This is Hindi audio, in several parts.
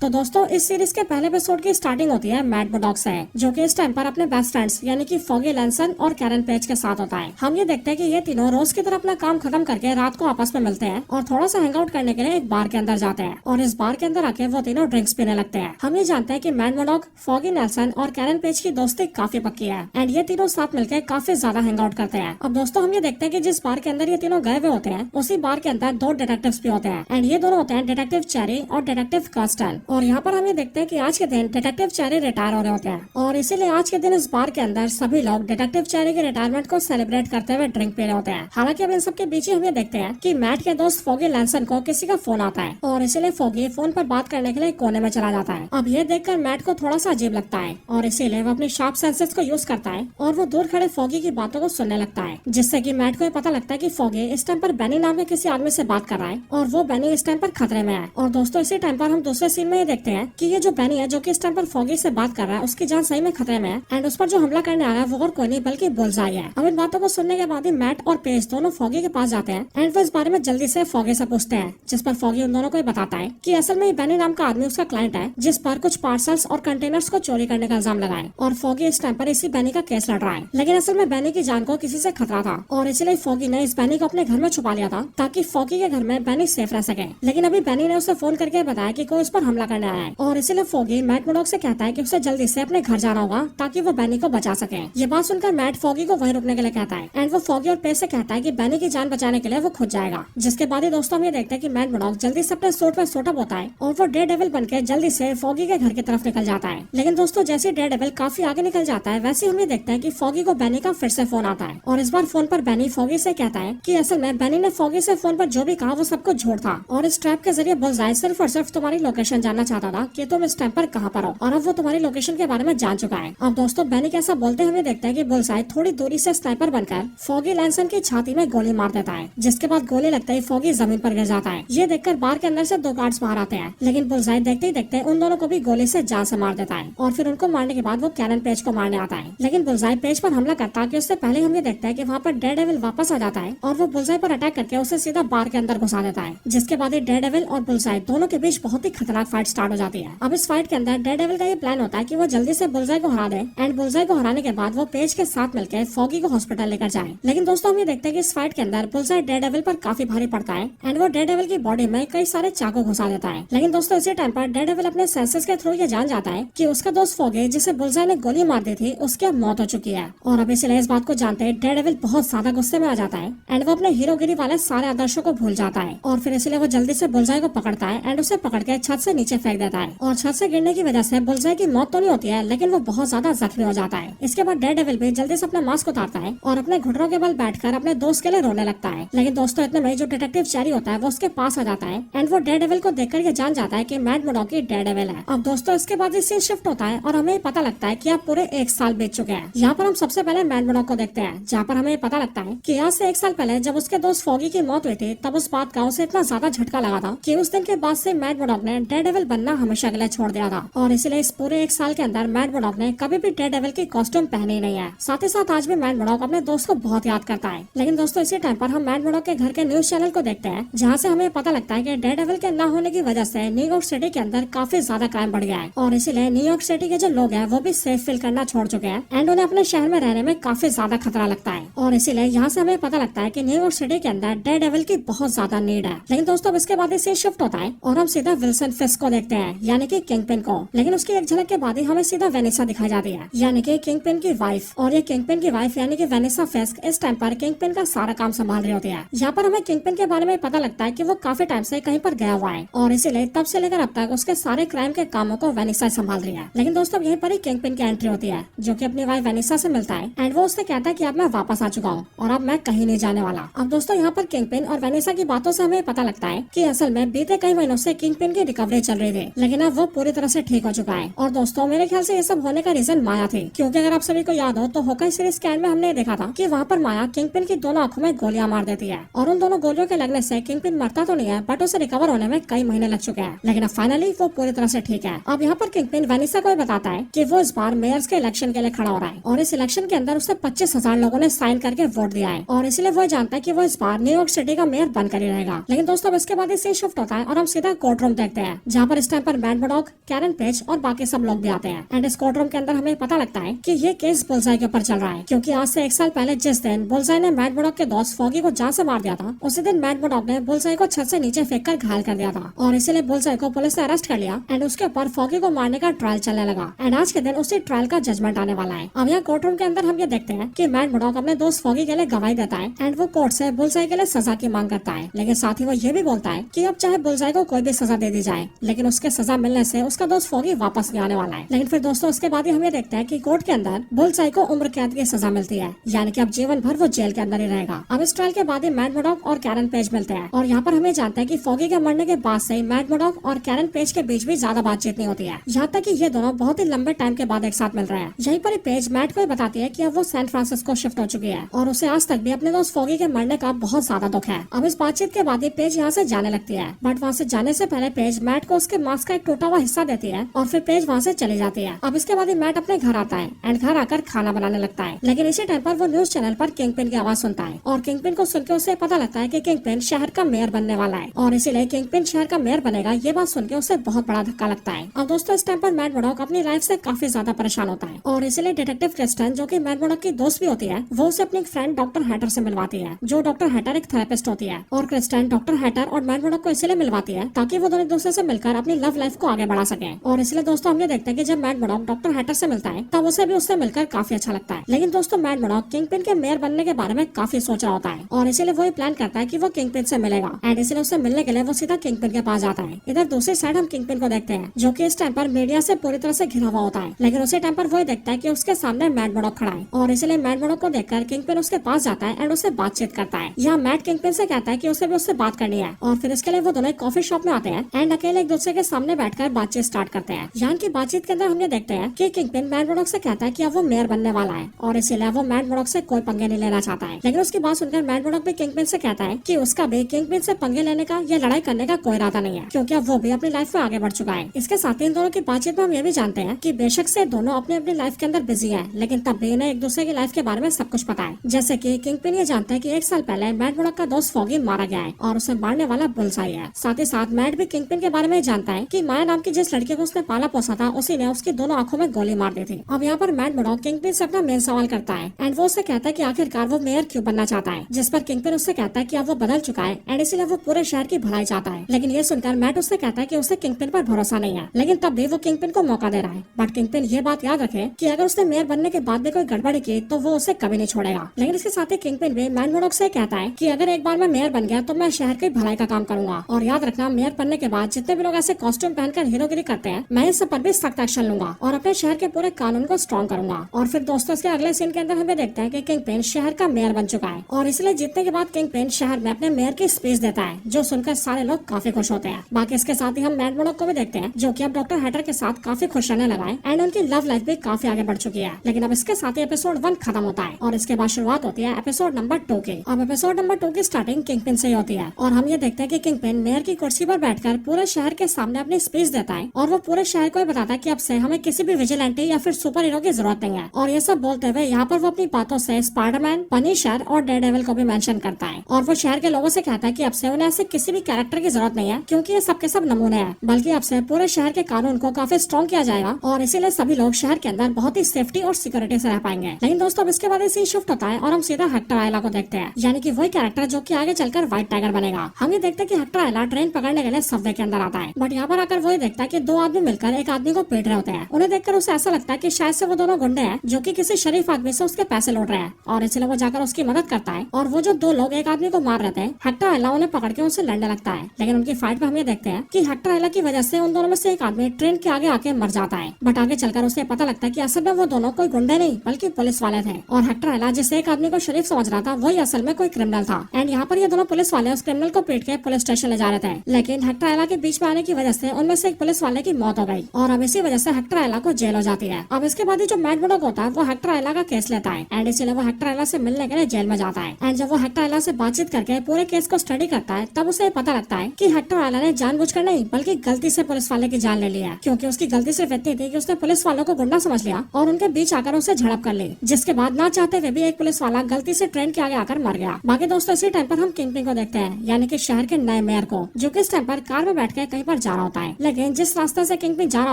तो दोस्तों इस सीरीज के पहले एपिसोड की स्टार्टिंग होती है मैट मोडॉक से, जो कि इस टाइम पर अपने बेस्ट फ्रेंड्स यानी कि फॉगी लैंसन और कैरन पेज के साथ होता है। हम ये देखते हैं कि ये तीनों रोज की तरह अपना काम खत्म करके रात को आपस में मिलते हैं और थोड़ा सा हैंग आउट करने के लिए एक बार के अंदर जाते हैं और इस बार के अंदर आके वो तीनों ड्रिंक्स पीने लगते हैं। हम ये जानते हैं कि मैट मोडॉक, फॉगी नेल्सन और कैरन पेज की दोस्ती काफी पक्की है एंड ये तीनों साथ मिलकर काफी ज्यादा हैंग आउट करते हैं। अब दोस्तों हम ये देखते हैं कि जिस बार के अंदर ये तीनों गए हुए होते हैं उसी बार के अंदर दो डिटेक्टिव्स भी होते हैं एंड ये दोनों होते हैं डिटेक्टिव चेरी और डिटेक्टिव कर्स्टन। और यहाँ पर हम ये देखते हैं कि आज के दिन डिटेक्टिव चेरी रिटायर हो रहे होते हैं और इसीलिए आज के दिन इस बार के अंदर सभी लोग डिटेक्टिव चेरी के रिटायरमेंट को सेलिब्रेट करते हुए ड्रिंक पी रहे होते हैं। हालांकि अब इन सबके बीच ही हम ये देखते हैं कि मैट के दोस्त फॉगी लैंसन को किसी का फोन आता है और इसीलिए फॉगी फोन पर बात करने के लिए कोने में चला जाता है। अब ये देखकर मैट को थोड़ा सा अजीब लगता है और इसीलिए वो अपनी शार्प सेंसेस को यूज करता है और वो दूर खड़े फॉगी की बातों को सुनने लगता है, जिससे कि मैट को ये पता लगता है कि फॉगी इस टाइम पर बेनी नाम के किसी आदमी से बात कर रहा है और वो बेनी इस टाइम पर खतरे में है। और दोस्तों इसी टाइम पर हम दूसरे सीन में ये देखते हैं कि ये जो बेनी है जो कि इस टाइम पर फॉगी से बात कर रहा है उसकी जान सही में खतरे में है एंड उस पर जो हमला करने आया है वो और कोई नहीं बल्कि बुलजाई है। अब इन बातों को सुनने के बाद ही मैट और पेज दोनों फॉगी के पास जाते हैं एंड वो इस बारे में जल्दी से फॉगी से पूछते हैं, जिस पर फॉगी उन दोनों को बताता है कि असल में बेनी नाम का आदमी उसका क्लाइंट है जिस पर कुछ पार्सल्स और कंटेनर्स को चोरी करने का इल्जाम लगाए और फॉगी इस टाइम पर इसी बेनी का केस लड़ रहा है। लेकिन असल में बेनी की जान को किसी से खतरा था और इसलिए फॉगी ने इस बेनी को अपने घर में छुपा लिया था ताकि फॉगी के घर में बेनी सेफ रह सके। लेकिन अभी बेनी ने उसे फोन करके बताया कि कोई उस पर हमला करने आया है और इसीलिए फॉगी मैट मोडॉक से कहता है कि उसे जल्दी से अपने घर जाना होगा ताकि वो बेनी को बचा सके। ये बात सुनकर मैट फॉगी को वहीं रुकने के लिए कहता है एंड वो फॉगी और पेज से कहता है कि बेनी की जान बचाने के लिए वो खुद जाएगा। जिसके बाद ही दोस्तों हम ये देखते हैं कि मैट मोडॉक जल्दी से अपने सूट में सूटअप होता है और वो डे डेविल बनकर जल्दी से फॉगी के घर की तरफ निकल जाता है। लेकिन दोस्तों जैसे डे डेविल काफी आगे निकल जाता है वैसे हम ये देखते हैं कि फॉगी को बेनी का फिर से फोन आता है और इस बार फोन पर बेनी फॉगी से कहता है कि असल में बेनी ने फॉगी से फोन पर जो भी कहा वो सब कुछ झूठ था और इस ट्रैप के जरिए बुलजाई सिर्फ और सिर्फ तुम्हारी लोकेशन जानना चाहता था कि तुम इस टाइम पर कहाँ पर हो और अब वो तुम्हारी लोकेशन के बारे में जान चुका है। अब दोस्तों बेनी कैसा बोलते हुए देखते हैं कि बुलजाई थोड़ी दूरी से स्नाइपर बनकर फॉगी लैंसन की छाती में गोली मार देता है, जिसके बाद गोली लगते ही फॉगी जमीन पर गिर जाता है। ये देखकर बार के अंदर से दो गार्ड्स बाहर आते हैं लेकिन बुलजाई देखते ही देखते उन दोनों को भी गोली से जान से मार देता है और फिर उनको मारने के बाद वो कैरन पेज को मारने आता है। लेकिन बुलजाई पेज पर हमला करता है कि उससे पहले हम ये देखते हैं कि वहाँ पर डे डेविल वापस आ जाता है और वो बुलजाई पर अटैक करके उसे सीधा बार के अंदर घुसा देता है। जिसके बाद डे डेविल और बुलजाई दोनों के बीच बहुत ही खतरनाक फाइट स्टार्ट हो जाती है। अब इस फाइट के अंदर डे डेविल का ये प्लान होता है कि वो जल्दी से बुलजाई को हरा दे एंड बुलजाई को हराने के बाद वो पेज के साथ मिलकर फॉगी को हॉस्पिटल लेकर जाए। लेकिन दोस्तों हम ये देखते हैं कि इस फाइट के अंदर बुलजाई डे डेविल पर काफी भारी पड़ता है एंड वो डे डेविल की बॉडी में कई सारे चाकू घुसा देता है। लेकिन दोस्तों इसी टाइम पर डे डेविल अपने सेंसेस के थ्रू ये जान जाता है कि उसका दोस्त फॉगी जिसे बुलजाई ने गोली मार दी थी उसकी अब मौत हो चुकी है और अब इसलिए इस बात को जानते हैं डे डेविल बहुत ज्यादा गुस्से में आ जाता है एंड वो अपने हीरोगिरी वाले सारे आदर्शों को भूल जाता है और फिर इसलिए वो जल्दी से बुलजाई को पकड़ता है एंड उसे पकड़ के छत से नीचे फेंक देता है और छत से गिरने की वजह से बुलजाई की मौत तो नहीं होती है लेकिन वो बहुत ज्यादा जख्मी हो जाता है। इसके बाद डे डेविल भी जल्दी से अपना मास्क उतारता है और अपने घुटनों के बल बैठकर अपने दोस्त के लिए रोने लगता है। लेकिन दोस्तों इतने में जो डिटेक्टिव चेरी होता है वो उसके पास आ जाता है एंड वो डे डेविल को देखकर ये जान जाता है कि मैट मोडॉक की डे डेविल है। अब दोस्तों इसके बाद सीन शिफ्ट होता है और हमें पता लगता है कि अब पूरे 1 साल बीत चुके हैं। यहाँ पर हम सबसे पहले मैट मोडॉक को देखते हैं जहाँ पर हमें पता लगता है कि आज से 1 साल पहले जब उसके दोस्त फॉगी की मौत हुई थी तब उस बात का उसे इतना ज्यादा झटका लगा था कि उस दिन के बाद से मैट मोडॉक ने डे डेविल बनना हमेशा के लिए छोड़ दिया था और इसलिए इस पूरे 1 साल के अंदर मैट मोडॉक ने कभी भी डे डेविल की कॉस्ट्यूम पहनी नहीं है। साथ ही साथ आज भी मैट मोडॉक अपने दोस्त को बहुत याद करता है। लेकिन दोस्तों इसी टाइम पर हम मैट मोडॉक के घर के न्यूज चैनल को देखते हैं जहाँ से हमें पता लगता है कि डे डेविल के न होने की वजह से न्यूयॉर्क सिटी के अंदर काफी ज्यादा क्राइम बढ़ गया है और इसीलिए न्यूयॉर्क सिटी के जो लोग हैं वो भी सेफ फील करना छोड़ चुके हैं एंड उन्हें अपने शहर में रहने में काफी ज्यादा खतरा लगता है और इसीलिए यहाँ से हमें पता लगता है कि न्यूयॉर्क सिटी के अंदर डे डेविल की बहुत ज्यादा नीड है। लेकिन दोस्तों अब इसके बाद इसे शिफ्ट होता है और हम सीधा विल्सन फिस्क को देखते हैं यानी कि किंगपिन को। लेकिन उसकी एक झलक के बाद ही हमें सीधा वेनिसा दिखाई जाती है यानी कि किंगपिन की वाइफ और ये किंगपिन की वाइफ यानी कि वेनिसा फिस्क इस टाइम पर किंगपिन का सारा काम संभाल रही होती है। यहाँ पर हमें किंगपिन के बारे में पता लगता है कि वो काफी टाइम से कहीं पर गया हुआ है और इसीलिए तब से लेकर अब तक उसके सारे क्राइम के कामों को वेनिसा संभाल रही है। लेकिन दोस्तों यहीं पर ही किंगपिन की एंट्री होती है जो कि अपनी वाइफ वेनिसा से मिलता है एंड वो उससे कहता है कि अब मैं वापस आ चुका हूँ और अब मैं कहीं नहीं जाने वाला। अब दोस्तों यहाँ पर किंगपिन और वेनिसा की बातों से हमें पता लगता है कि असल में बीते कई महीनों से किंगपिन की रिकवरी चल रही थी लेकिन अब वो पूरी तरह से ठीक हो चुका है। और दोस्तों मेरे ख्याल से ये सब होने का रीजन माया थी, क्योंकि अगर आप सभी को याद हो तो होकाई सीरीज के एंड में हमने देखा था कि वहाँ पर माया किंगपिन की दोनों आंखों में गोलियां मार देती है और उन दोनों गोलियों के लगने से किंगपिन मरता तो नहीं है बट उसे रिकवर होने में कई महीने लग चुके हैं लेकिन अब फाइनली वो पूरी तरह से ठीक है। अब यहाँ पर किंगपिन वेनिसा को बताता है कि वो इस बार मेयर्स के इलेक्शन के लिए खड़ा हो रहा है और इस इलेक्शन के अंदर उसे 25,000 लोगों ने साइन करके वोट दिया है और इसलिए वो जानता है कि वो इस बार न्यूयॉर्क सिटी का मेयर बनकर ही रहेगा। लेकिन दोस्तों इसके बाद इसे शिफ्ट होता है और हम सीधा कोर्ट रूम देखते हैं जहाँ पर इस टाइम पर मैट मर्डॉक, कैरन पेज और बाकी सब लोग भी आते हैं। एंड इस कोर्ट रूम के अंदर हमें पता लगता है कि ये केस बुलसाई के ऊपर चल रहा है, क्योंकि आज से 1 साल पहले जिस दिन बुलसाई ने मैट मर्डॉक के दोस्त फॉगी को जान से मार दिया था, उसी दिन मैट मर्डॉक ने बुलसाई को छत से नीचे फेंक कर घायल कर दिया था और इसीलिए बुलसाई को पुलिस ने अरेस्ट कर लिया एंड उसके ऊपर फॉगी को मारने का ट्रायल चलने लगा। एंड आज के दिन उसी ट्रायल का जजमेंट आने वाला है। अब यहाँ कोर्ट रूम के अंदर हम ये देखते हैं कि मैट मर्डॉक अपने दोस्त फॉगी के लिए गवाही देता है एंड वो कोर्ट से बुलसाई के लिए सजा की मांग करता है, लेकिन साथ ही वो ये भी बोलता है कि अब चाहे बुलसाई को कोई भी सजा दे दी जाए, लेकिन उसके सजा मिलने से उसका दोस्त फॉगी वापस नहीं आने वाला है। लेकिन फिर दोस्तों उसके बाद ही हम ये देखते हैं कि कोर्ट के अंदर बुलसाई को उम्र कैद की सजा मिलती है, यानी कि अब जीवन भर वो जेल के अंदर ही रहेगा। अब इस ट्रायल के बाद ही मैट मर्डॉक और कैरन पेज मिलते हैं और यहाँ पर हमें जानते हैं कि फॉगी के मरने के बाद से मैट मर्डॉक और कैरन पेज के बीच भी ज्यादा बातचीत नहीं होती है, यहाँ तक कि ये दोनों बहुत ही लंबे टाइम के बाद एक साथ मिल रहे हैं। यहीं पर पेज मैट को बताती है कि अब वो सैन फ्रांसिस्को शिफ्ट हो चुकी है और उसे आज तक भी अपने दोस्त फॉगी के मरने का बहुत ज्यादा दुख है। अब इस बातचीत के बाद ही पेज यहाँ से जाने लगती है, बट वहाँ से जाने से पहले पेज मैट को उसके मास्क का एक टूटा हुआ हिस्सा देती है और फिर पेज वहाँ से चली जाती है। अब इसके बाद ही मैट अपने घर आता है एंड घर आकर खाना बनाने लगता है, लेकिन इसी टाइम पर वो न्यूज चैनल पर किंगपिन की आवाज सुनता है और किंगपिन को सुनकर उसे पता लगता है कि किंगपिन शहर का मेयर बनने वाला है और इसीलिए किंगपिन शहर का मेयर बनेगा। ये बात सुनकर उसे बहुत बड़ा धक्का लगता है। अब दोस्तों इस टाइम पर मैट मर्डॉक अपनी लाइफ से काफी ज्यादा परेशान होता है और इसीलिए डिटेक्टिव क्रिस्टन, जो कि मैट मर्डॉक की दोस्त भी होती है, वो उसे अपनी फ्रेंड डॉक्टर हैटर से मिलवाती है, जो डॉक्टर हैटर एक थेरेपिस्ट होती है। और क्रिस्टन डॉक्टर हैटर और मैट मर्डॉक को इसलिए मिलवाती है ताकि वो दोनों एक दूसरे से मिलकर अपनी लव लाइफ को आगे बढ़ा सके। और इसलिए दोस्तों हम ये देखते हैं कि जब मैट मर्डॉक डॉक्टर हैटर से मिलता है तब उसे भी उससे मिलकर काफी अच्छा लगता है। लेकिन दोस्तों मैट मर्डॉक किंगपिन के मेयर बनने के बारे में काफी सोच रहा होता है और इसीलिए वो ये प्लान करता है कि वो किंगपिन से मिलेगा एंड इसलिए उससे मिलने के लिए वो सीधा किंगपिन के पास जाता है। इधर दूसरी साइड हम किंगपिन को देखते हैं, जो कि इस टाइम पर मीडिया से पूरी तरह से घिरा हुआ होता है, लेकिन उसी टाइम पर वो देखता है कि उसके सामने मैट मर्डॉक खड़ा है और इसलिए मैट मर्डॉक को देखकर किंगपिन उसके पास जाता है एंड उससे बातचीत करता है। यहाँ मैट किंगपिन से कहता है कि उसे भी उससे बात करनी है और फिर इसके लिए वो दोनों कॉफी शॉप में आते हैं एंड अकेले एक दूसरे के सामने बैठकर बातचीत स्टार्ट करते हैं। यहाँ की बातचीत के अंदर हम ये देखते हैं कि किंगपिन मैट मर्डॉक से कहता है कि अब वो मेयर बनने वाला है और इसीलिए वो मैट मर्डॉक से कोई पंगे नहीं लेना चाहता है। लेकिन उसकी बात सुनकर मैट मर्डॉक भी किंगपिन से कहता है कि उसका भी किंगपिन से पंगे लेने का या लड़ाई करने का कोई इरादा नहीं है, क्योंकि अब वो भी अपनी लाइफ में आगे बढ़ चुका है। इसके साथ ही इन दोनों की बातचीत में हम ये भी जानते हैं कि बेशक से दोनों अपनी अपनी लाइफ के अंदर बिजी है, लेकिन तब भी इन्हें एक दूसरे की लाइफ के बारे में सब कुछ पता है। जैसे कि किंगपिन ये जानता है कि 1 साल पहले मैट मर्डॉक का दोस्त फॉगी मारा गया है और उसे मारने वाला बुलसाई है। साथ ही साथ मैट भी किंगपिन के बारे में जानता है कि माया नाम की जिस लड़की को उसने पाला पोसा था, उसी ने उसकी दोनों आंखों में गोली मार दी थी। अब यहाँ पर मैट मर्डॉक किंगपिन से अपना मेन सवाल करता है एंड वो उससे कहता है कि आखिरकार वो मेयर क्यों बनना चाहता है, जिस पर किंगपिन उससे कहता है कि अब वो बदल चुका है एंड इसीलिए वो पूरे शहर की भलाई चाहता है। लेकिन ये सुनकर मैट उससे कहता है कि उसे किंगपिन पर भरोसा नहीं है, लेकिन तब भी वो किंगपिन को मौका दे रहा है। बट किंगपिन ये बात याद रखे कि अगर उसने मेयर बनने के बाद भी कोई गड़बड़ी की तो वो उसे कभी नहीं छोड़ेगा। लेकिन इसके साथ ही किंगपिन भी मैट मर्डॉक से कहता है कि अगर एक बार मैं मेयर बन गया तो मैं शहर की भलाई का काम करूंगा और याद रखना मेयर बनने के बाद जितने भी लोग ऐसे कॉस्ट्यूम पहनकर हीरोगिरी करते हैं, मैं इस सब पर भी सख्त एक्शन लूंगा और अपने शहर के पूरे कानून को स्ट्रॉन्ग करूंगा। और फिर दोस्तों इसके अगले सीन के अंदर हमें देखते हैं कि किंगपिन शहर का मेयर बन चुका है और इसलिए जीतने के बाद किंगपिन शहर में अपने मेयर की स्पीच देता है, जो सुनकर सारे लोग काफी खुश होते हैं। बाकी इसके साथ ही हम मैट मर्डॉक को भी देखते हैं, जो कि अब डॉक्टर हैटर के साथ काफी खुश रहने लगा है एंड उनकी लव लाइफ भी काफी आगे बढ़ चुकी है। लेकिन अब इसके साथ ही एपिसोड 1 खत्म होता है और इसके बाद शुरुआत होती है एपिसोड नंबर 2 की। अब एपिसोड नंबर 2 की स्टार्टिंग किंगपिन से ही होती है और हम ये देखते हैं कि किंगपिन मेयर की कुर्सी पर बैठकर पूरे शहर के सामने अपनी स्पीच देता है और वो पूरे शहर को बताता है कि अब से हमें किसी भी विजिलेंटी या फिर सुपर हीरो की जरूरत नहीं है। और ये सब बोलते हुए यहाँ पर वो अपनी बातों से स्पाइडरमैन, पनिशर और डेयरडेविल को भी मेंशन करता है और वो शहर के लोगों से कहता है कि अब से उन्हें ऐसे किसी भी कैरेक्टर की जरूरत नहीं है, क्योंकि ये सबके सब नमूने हैं, बल्कि अब से पूरे शहर के कानून को काफी स्ट्रॉन्ग किया जाएगा और इसीलिए सभी लोग शहर के अंदर बहुत ही सेफ्टी और सिक्योरिटी से रह पाएंगे। लेकिन दोस्तों अब इसके बाद सीन शिफ्ट होता है और हम सीधा हेक्टर आयला को देखते हैं, यानी कि वही कैरेक्टर जो कि आगे चलकर व्हाइट टाइगर बनेगा। हम ये देखते हैं कि हेक्टर आयला ट्रेन पकड़ने के लिए सबवे के अंदर आता है, बट यहाँ पर आकर वही देखता है कि 2 आदमी मिलकर एक आदमी को पीट रहे होते हैं। उन्हें देखकर उसे ऐसा लगता है कि शायद से वो दोनों गुंडे हैं जो कि किसी शरीफ आदमी से उसके पैसे लूट रहे हैं और इसलिए वो जाकर उसकी मदद करता है और वो जो 2 लोग एक आदमी को मार रहे थे, हेक्टर आयला उन्हें पकड़ के उनसे लड़ने लगता है। लेकिन उनकी फाइट में हम ये देखते हैं कि हेक्टर आयला की वजह से उन दोनों में से एक आदमी ट्रेन के आगे आके मर जाता है, बट आगे चलकर उसे पता लगता है कि असल में वो दोनों कोई गुंडे नहीं बल्कि पुलिस वाले थे और हेक्टर आयला जिसे एक आदमी को शरीफ समझ रहा था वही असल में कोई क्रिमिनल था। एंड यहाँ पर ये दोनों पुलिस वाले उस क्रिमिनल को पीट के पुलिस स्टेशन ले जा रहे थे, लेकिन हेक्टर आयला के बीच में आने की वजह से उनमें से एक पुलिस वाले की मौत हो गई और अब इसी वजह से हेक्टर आयला को जेल हो जाती है। अब इसके बाद ही जो मैट मर्डॉक होता है वो हेक्टर आयला का केस लेता है एंड इसलिए वो हेक्टर आयला से मिलने के लिए जेल में जाता है। एंड जब वो हेक्टर आयला से बातचीत करके पूरे केस को स्टडी करता है तब उसे पता लगता है कि हेक्टर आयला ने जानबूझकर नहीं बल्कि गलती से पुलिस वाले की जान ले ली है, क्योंकि उसकी गलती सिर्फ इतनी थी कि उसने पुलिस वालों को गुंडा समझ लिया और उनके बीच आकर उसे झड़प कर ली, जिसके बाद ना चाहते हुए भी एक पुलिस वाला गलती से ट्रेन के आगे आकर मर गया। बाकी दोस्तों इसी टाइम पर हम किंगपिन को देखते हैं, यानी कि शहर के नए मेयर को, जो कि इस टाइम पर कार में बैठ के कहीं पर जा रहा होता है। लेकिन जिस रास्ते से किंगपिन जा रहा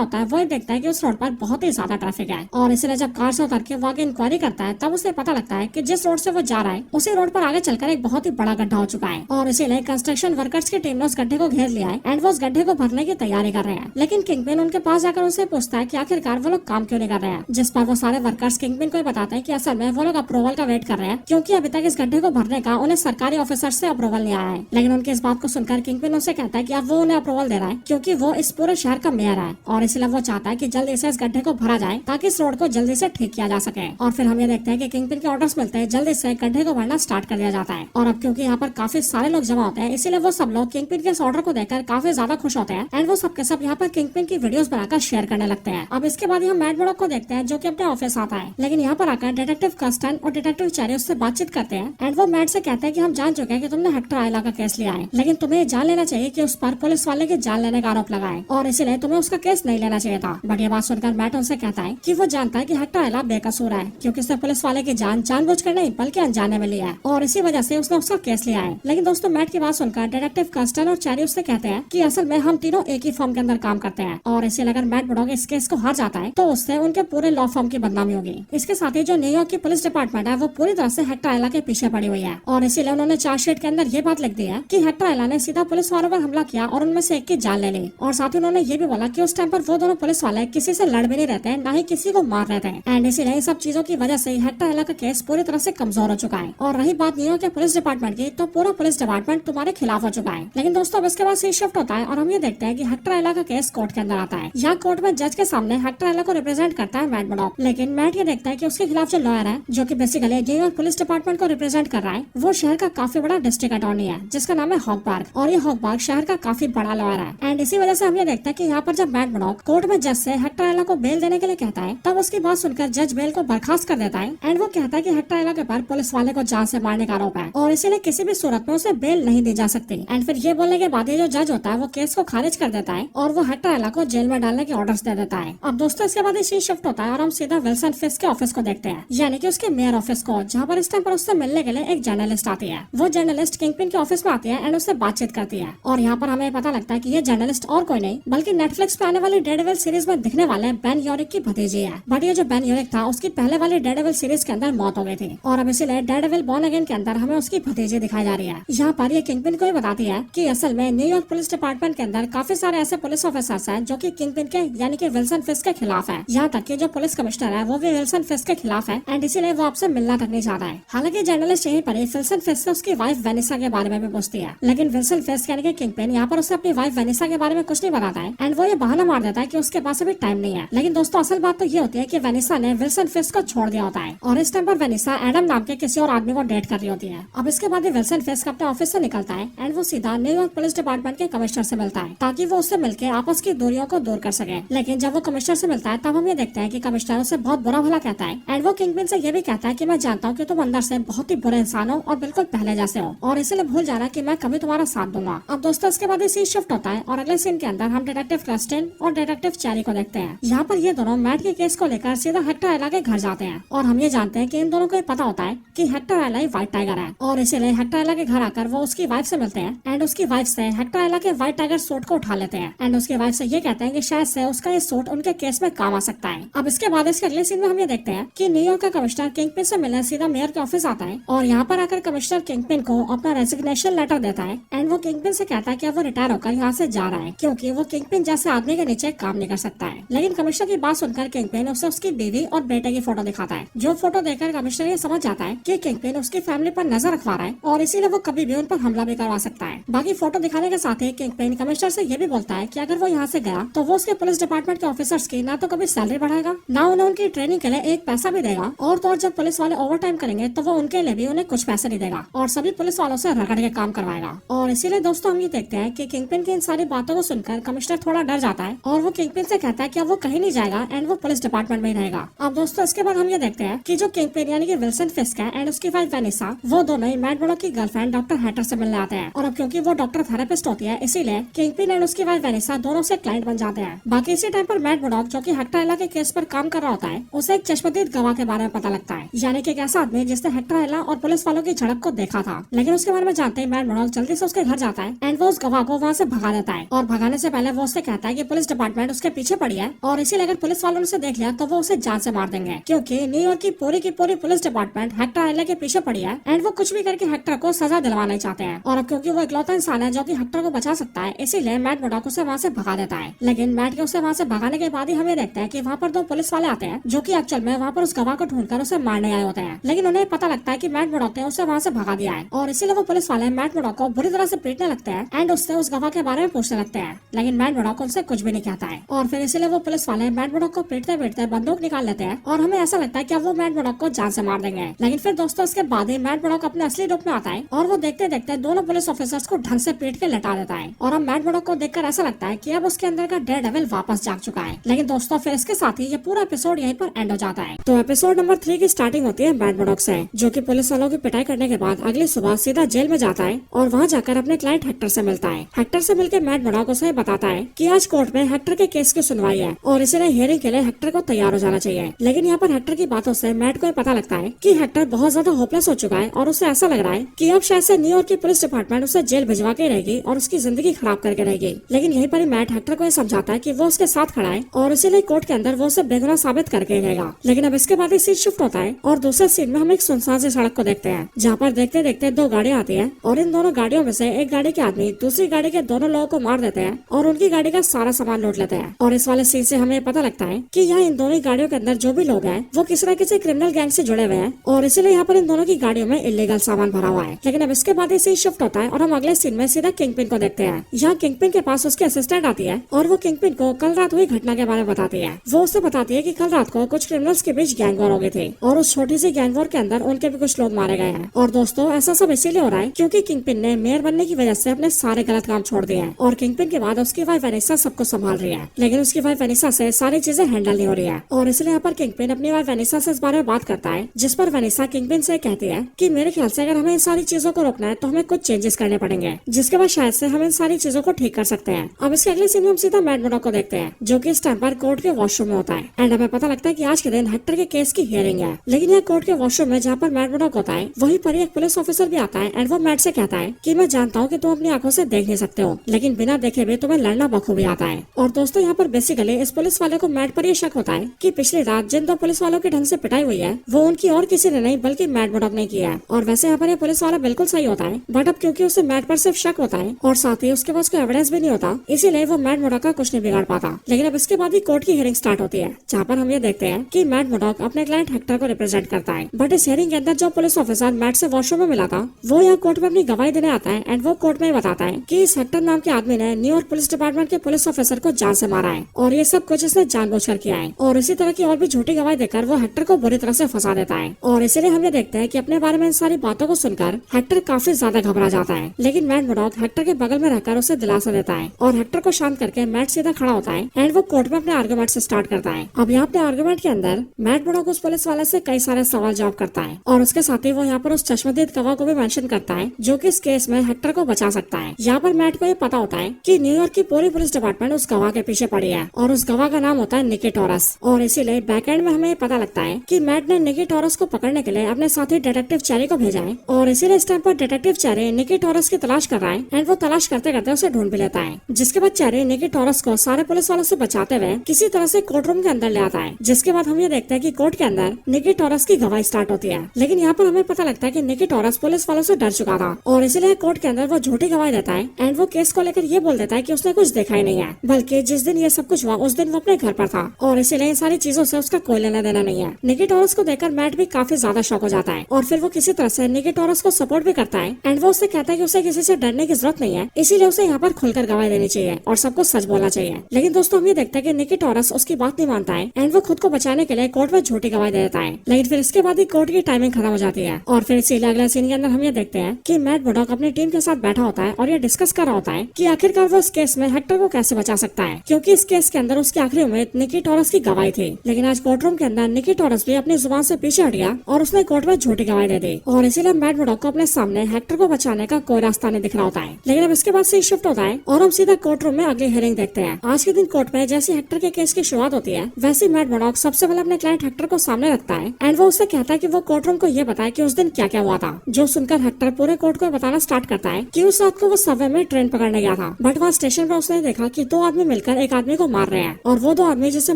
होता है वो देखता है कि उस रोड पर बहुत ही ज्यादा ट्रैफिक है और इसलिए जब कार से उतर के वो आगे इंक्वायरी करता है तब उसे पता लगता है कि जिस रोड से वो जा रहा है उसी रोड पर आगे चलकर एक बहुत ही बड़ा गड्ढा हो चुका है और इसीलिए कंस्ट्रक्शन वर्कर्स की टीम ने उस गड्ढे को घेर लिया है एंड वो उस गड्ढे को भरने की तैयारी कर रहे हैं। लेकिन किंगपिन उनके पास जाकर उनसे पूछता है कि आखिरकार वो लोग काम क्यों नहीं कर रहे हैं, जिस पर वो सारे वर्कर्स किंगपिन को बताते हैं कि असल में वो लोग अप्रूवल का वेट कर रहे हैं क्योंकि अभी तक इस गड्ढे को भरने का उन्हें सरकारी ऑफिसर से अप्रूवल नहीं आया है। लेकिन उनकी इस बात को सुनकर किंगपिन उनसे कहता है कि अब वो उन्हें अप्रूवल दे रहा है क्योंकि वो इस पूरे शहर का मेयर है और इसलिए वो चाहता है कि जल्दी से इस गड्ढे को भरा जाए ताकि इस रोड को जल्दी से ठीक किया जा सके। और फिर हम ये देखते हैं कि किंगपिन के ऑर्डर्स मिलते हैं, जल्दी से गड्ढे को भरना स्टार्ट कर दिया जाता है। और अब क्योंकि यहाँ पर काफी सारे लोग जमा होते हैं इसीलिए वो सब लोग किंगपिन के इस ऑर्डर को देखकर काफी ज्यादा खुश होते हैं एंड वो सबके सब यहाँ पर किंगपिन की वीडियोस बनाकर शेयर करने लगते हैं। अब इसके बाद हम मैड मर्डॉक को देखते हैं जो कि अपने ऑफिस आता है, लेकिन यहाँ पर आकर डिटेक्टिव कस्टन और डिटेक्टिव चेरी उससे बातचीत करते हैं एंड वो मैड से कहते हैं कि हम जान चुके हैं कि तुमने हेक्टर आयला का केस लिया है, लेकिन तुम्हें जान लेना चाहिए कि उस पर पुलिस वाले की जान लेने का आरोप लगा है और इसीलिए तुम्हें उसका केस नहीं लेना चाहिए था। बट ये बात सुनकर मैट उनसे कहता है कि वो जानता है कि हेक्टर आयला बेकसूर है क्योंकि उसने पुलिस वाले की जान जानबूझकर नहीं बल्कि अनजाने में लिया है और इसी वजह से उसने उसका केस लिया है। लेकिन दोस्तों मैट की बात सुनकर डिटेक्टिव कस्टन और चेरी उससे कहते हैं कि असल में हम तीनों एक ही फर्म के अंदर काम करते हैं और इसीलिए अगर मैट मर्डॉक इस केस को हार जाता है तो उससे उनके पूरे लॉ फर्म की बदनामी होगी। इसके साथ ही जो न्यूयॉर्क की पुलिस डिपार्टमेंट है वो पूरी तरह से हेक्टर आयला के पीछे पड़ी हुई है और इसीलिए उन्होंने चार्जशीट के अंदर ये बात लिख दी है कि हेक्टर आयला ने सीधा पुलिस वालों पर हमला किया और उनमें से एक की जान ले ली और साथ ही उन्होंने ये भी बोला कि उस टाइम पर वो दोनों पुलिस वाले किसी से लड़ भी नहीं रहते, न ही किसी को मार रहे थे एंड इसीलिए इन सब चीजों की वजह से हेक्टर आयला का केस पूरी तरह से कमजोर हो चुका है। और रही बात न्यूयॉर्क के पुलिस डिपार्टमेंट की तो पूरा पुलिस डिपार्टमेंट तुम्हारे खिलाफ हो चुका है। लेकिन दोस्तों अब इसके बाद सीन शिफ्ट होता है और हम ये देखते हैं कि हेक्टर आयला का केस कोर्ट के अंदर आता है। यहाँ कोर्ट में जज के सामने हेक्टर आयला को रिप्रेजेंट करता है मैट मर्डॉक, लेकिन मैट ये देखता है कि उसके खिलाफ जो लॉयर है जो कि बेसिकली न्यूयॉर्क पुलिस डिपार्टमेंट को रिप्रेजेंट कर रहा है वो शहर का काफी बड़ा डिस्ट्रिक्ट अटॉर्नी है जिसका नाम है हॉगबार्ग और ये हॉगबार्ग शहर का काफी बड़ा लॉयर है एंड इसी वजह से हम ये देखते हैं कि यहाँ पर जब मैट मर्डॉक कोर्ट में जज से हेक्टर आयला को बेल देने के लिए कहता है तब उसकी बात सुनकर जज बेल को बर्खास्त कर देता है एंड वो कहता है कि हेक्टर आयला के पर पुलिस वाले को जान से मारने का आरोप है और इसीलिए किसी भी सूरत में उसे बेल नहीं दी जा सकती। एंड फिर ये बोलने के बाद ये जो जज होता है वो केस को खारिज कर देता है और वो हेक्टर आयला को जेल में डालने के ऑर्डर्स दे देता है। अब दोस्तों इसके बाद सीन शिफ्ट होता है और हम सीधा विल्सन फिस्क के ऑफिस को देखते हैं, यानी कि उसके मेयर ऑफिस को, जहाँ पर इस टाइम पर उससे मिलने के लिए एक जर्नलिस्ट आती है। वो जर्नलिस्ट किंगपिन के ऑफिस में आती है एंड उससे बातचीत करती है और यहाँ पर हमें पता लगता है कि ये जर्नलिस्ट और कोई नहीं बल्कि नेटफ्लिक्स पे आने वाली डेयरडेविल सीरीज में दिखने वाले बेन योरिक की भतीजी है। बट ये जो बेन योरिक था उसकी पहले वाली डेयरडेविल सीरीज के अंदर मौत हो गई थी और अब इसीलिए डेयरडेविल बॉर्न अगेन के अंदर हमें उसकी भतीजी दिखाई जा रही है। यहाँ पर ये किंगपिन को ही बताती है कि असल में न्यूयॉर्क पुलिस डिपार्टमेंट के अंदर काफी सारे ऐसे पुलिस ऑफिसर्स हैं जो कि किंगपिन के यानी कि विल्सन फिस्क के खिलाफ है। यहाँ तक कि जो पुलिस कमिश्नर है वो भी विल्सन फिस्क के खिलाफ है एंड इसीलिए वो आपसे मिलना तक नहीं चाहता है। हालांकि जर्नलिस्ट यहीं पर विल्सन फिस्क से उसकी वाइफ वेनिसा के बारे में भी पूछती है, लेकिन विल्सन फिस्क यानी कि किंगपिन यहाँ पर उसे अपनी वाइफ वेनिसा के बारे में कुछ नहीं बताता है एंड वो ये बहाना मार देता है कि उसके पास अभी टाइम नहीं है। लेकिन दोस्तों असल बात तो ये होती है कि वेनिसा ने विल्सन फिस्क को छोड़ दिया होता है और इस टाइम पर वेनिसा एडम नाम के किसी और आदमी को डेट कर रही होती है। अब इसके बाद विल्सन फिस्क अपने ऑफिस से निकलता है एंड वो सीधा न्यूयॉर्क पुलिस डिपार्टमेंट के कमिश्नर से मिलता है ताकि वो उससे मिलकर आपस की दूरियों को दूर कर सके। लेकिन जब वो कमिश्नर से मिलता है तब हम ये देखते हैं कि कमिश्नर उसे बहुत बुरा भला कहता है एंड वो किंगपिन से ये भी कहता है कि मैं जानता हूँ कि तुम अंदर से बहुत ही बुरे इंसान हो और बिल्कुल पहले जैसे हो और इसलिए भूल जाना कि मैं कभी तुम्हारा साथ दूंगा। अब दोस्तों इसके बाद सीन शिफ्ट होता है और अगले सीन के अंदर हम डिटेक्टिव क्रिस्टिन और डिटेक्टिव चेरी को देखते हैं। यहाँ पर ये दोनों मैट के केस को लेकर सीधा हेक्टर आयला के घर जाते हैं और हम ये जानते हैं कि इन दोनों को ये पता होता है कि हेक्टर आयला ही व्हाइट टाइगर है और इसीलिए हेक्टर आयला के घर आकर वो उसकी वाइफ से मिलते हैं एंड उसकी वाइफ से हेक्टर आयला के व्हाइट टाइगर सूट को उठा लेते हैं एंड उसकी वाइफ से ये कहते हैं कि शायद से उसका ये सूट उनके केस में काम आ सकता है। अब इसके बाद इसके अगले सीन में हम ये देखते हैं कि न्यूयॉर्क का कमिश्नर किंगपिन से मिलने सीधा मेयर के ऑफिस आता है और यहाँ पर आकर कमिश्नर किंगपिन को अपना रेजिग्नेशन लेटर देता है एंड वो किंगपिन से कहता है कि वो रिटायर होकर यहाँ से जा रहा है क्योंकि वो किंगपिन जैसे आदमी के नीचे काम नहीं कर सकता है। लेकिन कमिश्नर की बात सुनकर किंगपिन उसे उसकी बीवी और बेटे की फोटो दिखाता है, जो फोटो देखकर कमिश्नर ये समझ जाता है कि किंगपिन उसकी फैमिली पर नजर रखवा रहा है और इसीलिए वो कभी भी उन पर हमला भी करवा सकता है। बाकी फोटो दिखाने के साथ ही किंगपिन कमिश्नर से ये भी बोलता है कि अगर वो यहाँ से गया तो वो उसके पुलिस डिपार्टमेंट के ऑफिसर्स की ना तो कभी सैलरी बढ़ाएगा ना उन्हें उनकी ट्रेनिंग के लिए एक पैसा भी देगा और तो और जब पुलिस वाले ओवर टाइम करेंगे तो वो उनके लिए भी उन्हें कुछ पैसे नहीं देगा और सभी पुलिस वालों से रगड़ के काम करवाएगा। और इसीलिए दोस्तों हम ये देखते हैं कि किंगपिन की इन सारी बातों को सुनकर कमिश्नर थोड़ा डर जाता है और वो किंगपिन से कहता है कि अब वो कहीं नहीं जाएगा एंड वो पुलिस डिपार्टमेंट में ही रहेगा। अब दोस्तों इसके बाद हम ये देखते हैं कि जो किंगपिन यानी कि विल्सन फिस्क है एंड उसकी वाइफ वेनिसा वो दोनों ही मैट मर्डॉक की गर्लफ्रेंड डॉक्टर हैटर से मिलने आते हैं और अब क्योंकि वो डॉक्टर थेरेपिस्ट होती है इसीलिए किंगपिन एंड उसकी वाइफ वेनिसा दोनों से क्लाइंट बन जाते हैं। बाकी इसी टाइम पर मैट मर्डॉक जो कि हेक्टर आयला के केस पर काम कर रहा होता है उसे एक चश्मदीद गवाह के बारे में पता लगता है, यानी कि एक ऐसा आदमी जिसने हेक्टर आयला और पुलिस वालों की झड़प को देखा था। लेकिन उसके बारे में जानते ही मैट मर्डॉक जल्दी से उसके घर जाता है एंड वो उस गवाह को वहाँ से भगा देता भगाता है और भगाने से पहले वो उससे कहता है कि पुलिस डिपार्टमेंट उसके पीछे पड़ी है और इसीलिए अगर पुलिस वालों ने उसे देख लिया तो वो उसे जान से मार देंगे, क्योंकि न्यूयॉर्क की पूरी पुलिस डिपार्टमेंट हेक्टर आइलैंड के पीछे पड़ी है एंड वो कुछ भी करके हेक्टर को सजा दिलवाना चाहते हैं। और अब क्योंकि वो इकलौता इंसान है जो कि हेक्टर को बचा सकता है, इसीलिए मैट मर्डॉक उसे वहाँ से भगा देता है। लेकिन मैट के उसे वहाँ से भगाने के बाद ही हमें देखते हैं कि वहाँ पर दो पुलिस वाले आते हैं जो कि एक्चुअल में वहाँ पर उस गवाह को ढूंढकर उसे मारने आए होते हैं। लेकिन उन्हें पता लगता है कि मैट मर्डॉक ने उसे वहाँ से भगा दिया है और इसीलिए वो पुलिस वाले मैट मर्डॉक को बुरी तरह से पीटने लगते हैं एंड उससे उस गवाह के बारे में पूछने लगते हैं। लेकिन मैट मर्डॉक उनसे कुछ भी नहीं कहता है और फिर इसीलिए वो पुलिस वाले मैट मर्डॉक को पीटते पीटते बंदूक निकाल लेते हैं और हमें ऐसा लगता है कि अब वो मैट मर्डॉक को जान से मार देंगे। लेकिन फिर दोस्तों इसके बाद ही मैट मर्डॉक अपने असली रूप में आता है और वो देखते देखते दोनों पुलिस ऑफिसर्स को ढंग से पीट के लटा देता है और अब मैट मर्डॉक को देखकर ऐसा लगता है कि अब उसके अंदर का डेयरडेविल वापस जाग चुका है। लेकिन दोस्तों फिर इसके साथ ही ये पूरा एपिसोड यहीं पर एंड हो जाता है। तो एपिसोड नंबर 3 की स्टार्टिंग होती है मैट मर्डॉक से, जो कि पुलिस वालों की पिटाई करने के बाद अगली सुबह सीधा जेल में जाता है और वहाँ जाकर अपने क्लाइंट हेक्टर से मिलता है। हेक्टर से मिलकर मैट मर्डॉक उसे बताता है कि आज कोर्ट में हेक्टर के केस की सुनवाई है और इसीलिए हियरिंग के लिए हेक्टर को तैयार हो जाना चाहिए। लेकिन यहाँ पर हेक्टर की बातों से मैट को पता लगता है कि हेक्टर बहुत ज्यादा होपलेस हो चुका है और उसे ऐसा लग रहा है कि अब शायद से न्यूयॉर्क की पुलिस डिपार्टमेंट उसे जेल भिजवा के रहेगी और उसकी जिंदगी खराब करके रहेगी। लेकिन यहीं पर मैट हेक्टर को समझाता है कि वो उसके साथ खड़ा है और इसीलिए कोर्ट के अंदर वो उसे बेगुनाह साबित करके रहेगा। लेकिन अब इसके बाद सीन शिफ्ट होता है और दूसरे सीन में हम एक सुनसान सी सड़क को देखते हैं जहाँ पर देखते देखते दो गाड़ियाँ आती है और इन दोनों गाड़ियों में से एक गाड़ी के आदमी दूसरी गाड़ी के दोनों लोगों को मार देते हैं और उनकी गाड़ी का सारा सामान लूट लेते हैं। और इस वाले सीन से हमें पता लगता है कि यहाँ इन दोनों गाड़ियों के अंदर जो भी लोग हैं वो किसी न किसी क्रिमिनल गैंग से जुड़े हुए हैं और इसीलिए यहाँ पर इन दोनों की गाड़ियों में इलीगल सामान भरा हुआ है। लेकिन अब इसके बाद सीन शिफ्ट होता है और हम अगले सीन में सीधा किंगपिन को देखते हैं। यहाँ किंगपिन के पास उसकी असिस्टेंट आती है और वो किंगपिन को कल रात हुई घटना के बारे में बताती है। वो उससे बताती है कि कल रात को कुछ क्रिमिनल्स के बीच गैंग वॉर हो गई थी और उस छोटी सी गैंग वॉर के अंदर उनके भी कुछ लोग मारे गए हैं। और दोस्तों ऐसा सब इसीलिए हो रहा है क्योंकि किंगपिन ने मेयर बनने की वजह से अपने सारे गलत काम छोड़ दिए हैं और किंगपिन के बाद उसकी वाइफ वेनिसा सबको संभाल रही है। लेकिन उसकी वाइफ वेनिसा से सारी चीजें हैंडल नहीं हो रही है और इसलिए यहाँ पर किंगपिन अपनी वाइफ वेनिसा से इस बारे में बात करता है, जिस पर वेनिसा किंगपिन से कहती है कि मेरे ख्याल से अगर हमें इन सारी चीजों को रोकना है तो हमें कुछ चेंजेस करने पड़ेंगे, जिसके बाद शायद से हम इन सारी चीजों को ठीक कर सकते हैं। अब इसके अगले सीन में हम सीधा मैट मर्डॉक को देखते हैं जो कि इस टाइम पर कोर्ट के वॉशरूम में होता है एंड हमें पता लगता है कि आज के दिन हेक्टर के केस की हियरिंग है। लेकिन यह कोर्ट के वॉशरूम में जहाँ पर मैट मर्डॉक होता है वहीं पर एक पुलिस ऑफिसर भी आता है एंड वो मैट से कहता है कि मैं जानता हूँ कि तुम अपनी आंखों से देख नहीं सकते हो, लेकिन बिना देखे भी तुम्हें लड़ना बखूबी आता है। और दोस्तों यहाँ पर बेसिकली इस पुलिस वाले को मैट पर यह शक होता है कि पिछली रात जिन दो पुलिस वालों की ढंग से पिटाई हुई है वो उनकी और किसी ने नहीं बल्कि मैट मर्डॉक ने किया है। और वैसे यहाँ पर ये पुलिस वाला बिल्कुल सही होता है, बट अब क्योंकि उसे मैट पर सिर्फ शक होता है और साथ ही उसके पास कोई एविडेंस भी नहीं होता, इसीलिए वो मैट मर्डॉक का कुछ नहीं बिगाड़ पाता। लेकिन अब इसके बाद ही कोर्ट की हियरिंग स्टार्ट होती है जहाँ पर हम ये देखते हैं कि मैट मर्डॉक अपने क्लाइंट हेक्टर को रिप्रेजेंट करता है। बट इस हियरिंग के अंदर जो पुलिस ऑफिसर मैट से वॉशरूम में मिला था वो यहाँ कोर्ट में अपनी गवाही देने आता है एंड वो कोर्ट में बताता है कि इस हेक्टर नाम के आदमी ने न्यूयॉर्क पुलिस डिपार्टमेंट के पुलिस ऑफिसर को जान से मारा है और ये सब कुछ इसने जानबूझकर किया है। और इसी तरह की और भी झूठी गवाही देकर वो हेक्टर को बुरी तरह से फंसा देता है और इसीलिए हम ये देखते हैं कि अपने बारे में इन सारी बातों को सुनकर हेक्टर काफी ज्यादा घबरा जाता है। लेकिन मैट मर्डॉक हेक्टर के बगल में रहकर उसे दिलासा देता है और हेक्टर को शांत करके मैट सीधा खड़ा होता है एंड वो कोर्ट में अपने आर्गुमेंट से स्टार्ट करता है। अब यहाँ अपने आर्गुमेंट के अंदर मैट मर्डॉक उस पुलिस वाले से कई सारे सवाल जवाब करता है और उसके साथ ही वो यहाँ पर उस चश्मदीद गवाह को भी मेंशन करता है जो कि इस केस में हेक्टर को बचा सकता है। यहाँ पर मैट को ये पता होता है कि न्यूयॉर्क की पूरी पुलिस डिपार्टमेंट उस गवाह के पीछे पड़ी है और उस गवाह का नाम होता है निकी टॉरस। और इसीलिए बैकएंड में हमें पता लगता है कि मैट ने निकी टॉरस को पकड़ने के लिए अपने साथी डिटेक्टिव चेरी को भेजा है और इसीलिए इस टाइम पर डिटेक्टिव चेरी निकी टॉरस की तलाश कर रहा है एंड वो तलाश करते करते उसे ढूंढ भी लेता है। जिसके बाद चेरी निकी टॉरस को सारे पुलिस वालों से बचाते हुए किसी तरह से कोर्ट रूम के अंदर ले आता है। जिसके बाद हम ये देखते हैं कि कोर्ट के अंदर निकी टॉरस की गवाही स्टार्ट होती है। लेकिन यहाँ पर हमें पता लगता है कि निकी टॉरस पुलिस वालों से डर चुका था और इसीलिए कोर्ट के अंदर वो झूठी गवाही देता है एंड वो केस को लेकर ये बोल देता है कि उसने कुछ देखा ही नहीं है, बल्कि जिस दिन ये सब कुछ हुआ उस दिन वो अपने घर पर था और इसीलिए इन सारी चीजों से उसका कोई लेना देना नहीं है। निकी टॉरस को देखकर मैट भी काफी ज्यादा शॉक हो जाता है और फिर वो किसी तरह से निकी टॉरस को सपोर्ट भी करता है एंड वो उससे कहता है कि उसे किसी से डरने की जरूरत नहीं है, इसीलिए उसे यहाँ पर खुलकर गवाही देनी चाहिए और सबको सच बोलना चाहिए। लेकिन दोस्तों हम ये देखते हैं कि निकी टॉरस उसकी बात नहीं मानता है एंड वो खुद को बचाने के लिए कोर्ट में झूठी गवाही दे देता है। लेकिन फिर इसके बाद ही कोर्ट की टाइमिंग खत्म हो जाती है और फिर इसीलिए अगले सीन के अंदर हम ये देखते हैं कि मैट मर्डॉक अपनी टीम के साथ बैठा होता है और ये डिस्कस कर रहा होता है कि आखिरकार वो इस केस में हेक्टर को कैसे बचा सकता है, क्योंकि इस केस के अंदर उसकी आखिरी उम्मीद निकी टॉरस की गवाही थी। लेकिन आज कोर्ट रूम के अंदर निकी टॉरस भी अपनी जुबान से पीछे हट गया और उसने कोर्ट में झूठी गवाही दे दी और इसीलिए मैट मर्डॉक को अपने सामने हेक्टर को बचाने का कोई रास्ता नहीं दिख रहा होता है। लेकिन अब इसके बाद से शिफ्ट होता है और हम सीधा कोर्ट रूम में अगली हियरिंग देखते हैं। आज के दिन कोर्ट में जैसे हेक्टर के केस की शुरुआत होती है वैसे मैट मर्डॉक सबसे पहले अपने क्लाइंट हेक्टर को सामने रखता है एंड वो उससे कहता है कि वो कोर्ट रूम को ये बताए कि उस दिन क्या क्या हुआ था। जो सुनकर हेक्टर पूरे कोर्ट को बताना स्टार्ट करता है कि उस रात को वो सबवे में ट्रेन पकड़ने गया था। बट वहाँ स्टेशन पर उसने देखा कि 2 आदमी मिलकर एक आदमी को मार रहे हैं और वो 2 आदमी जिसे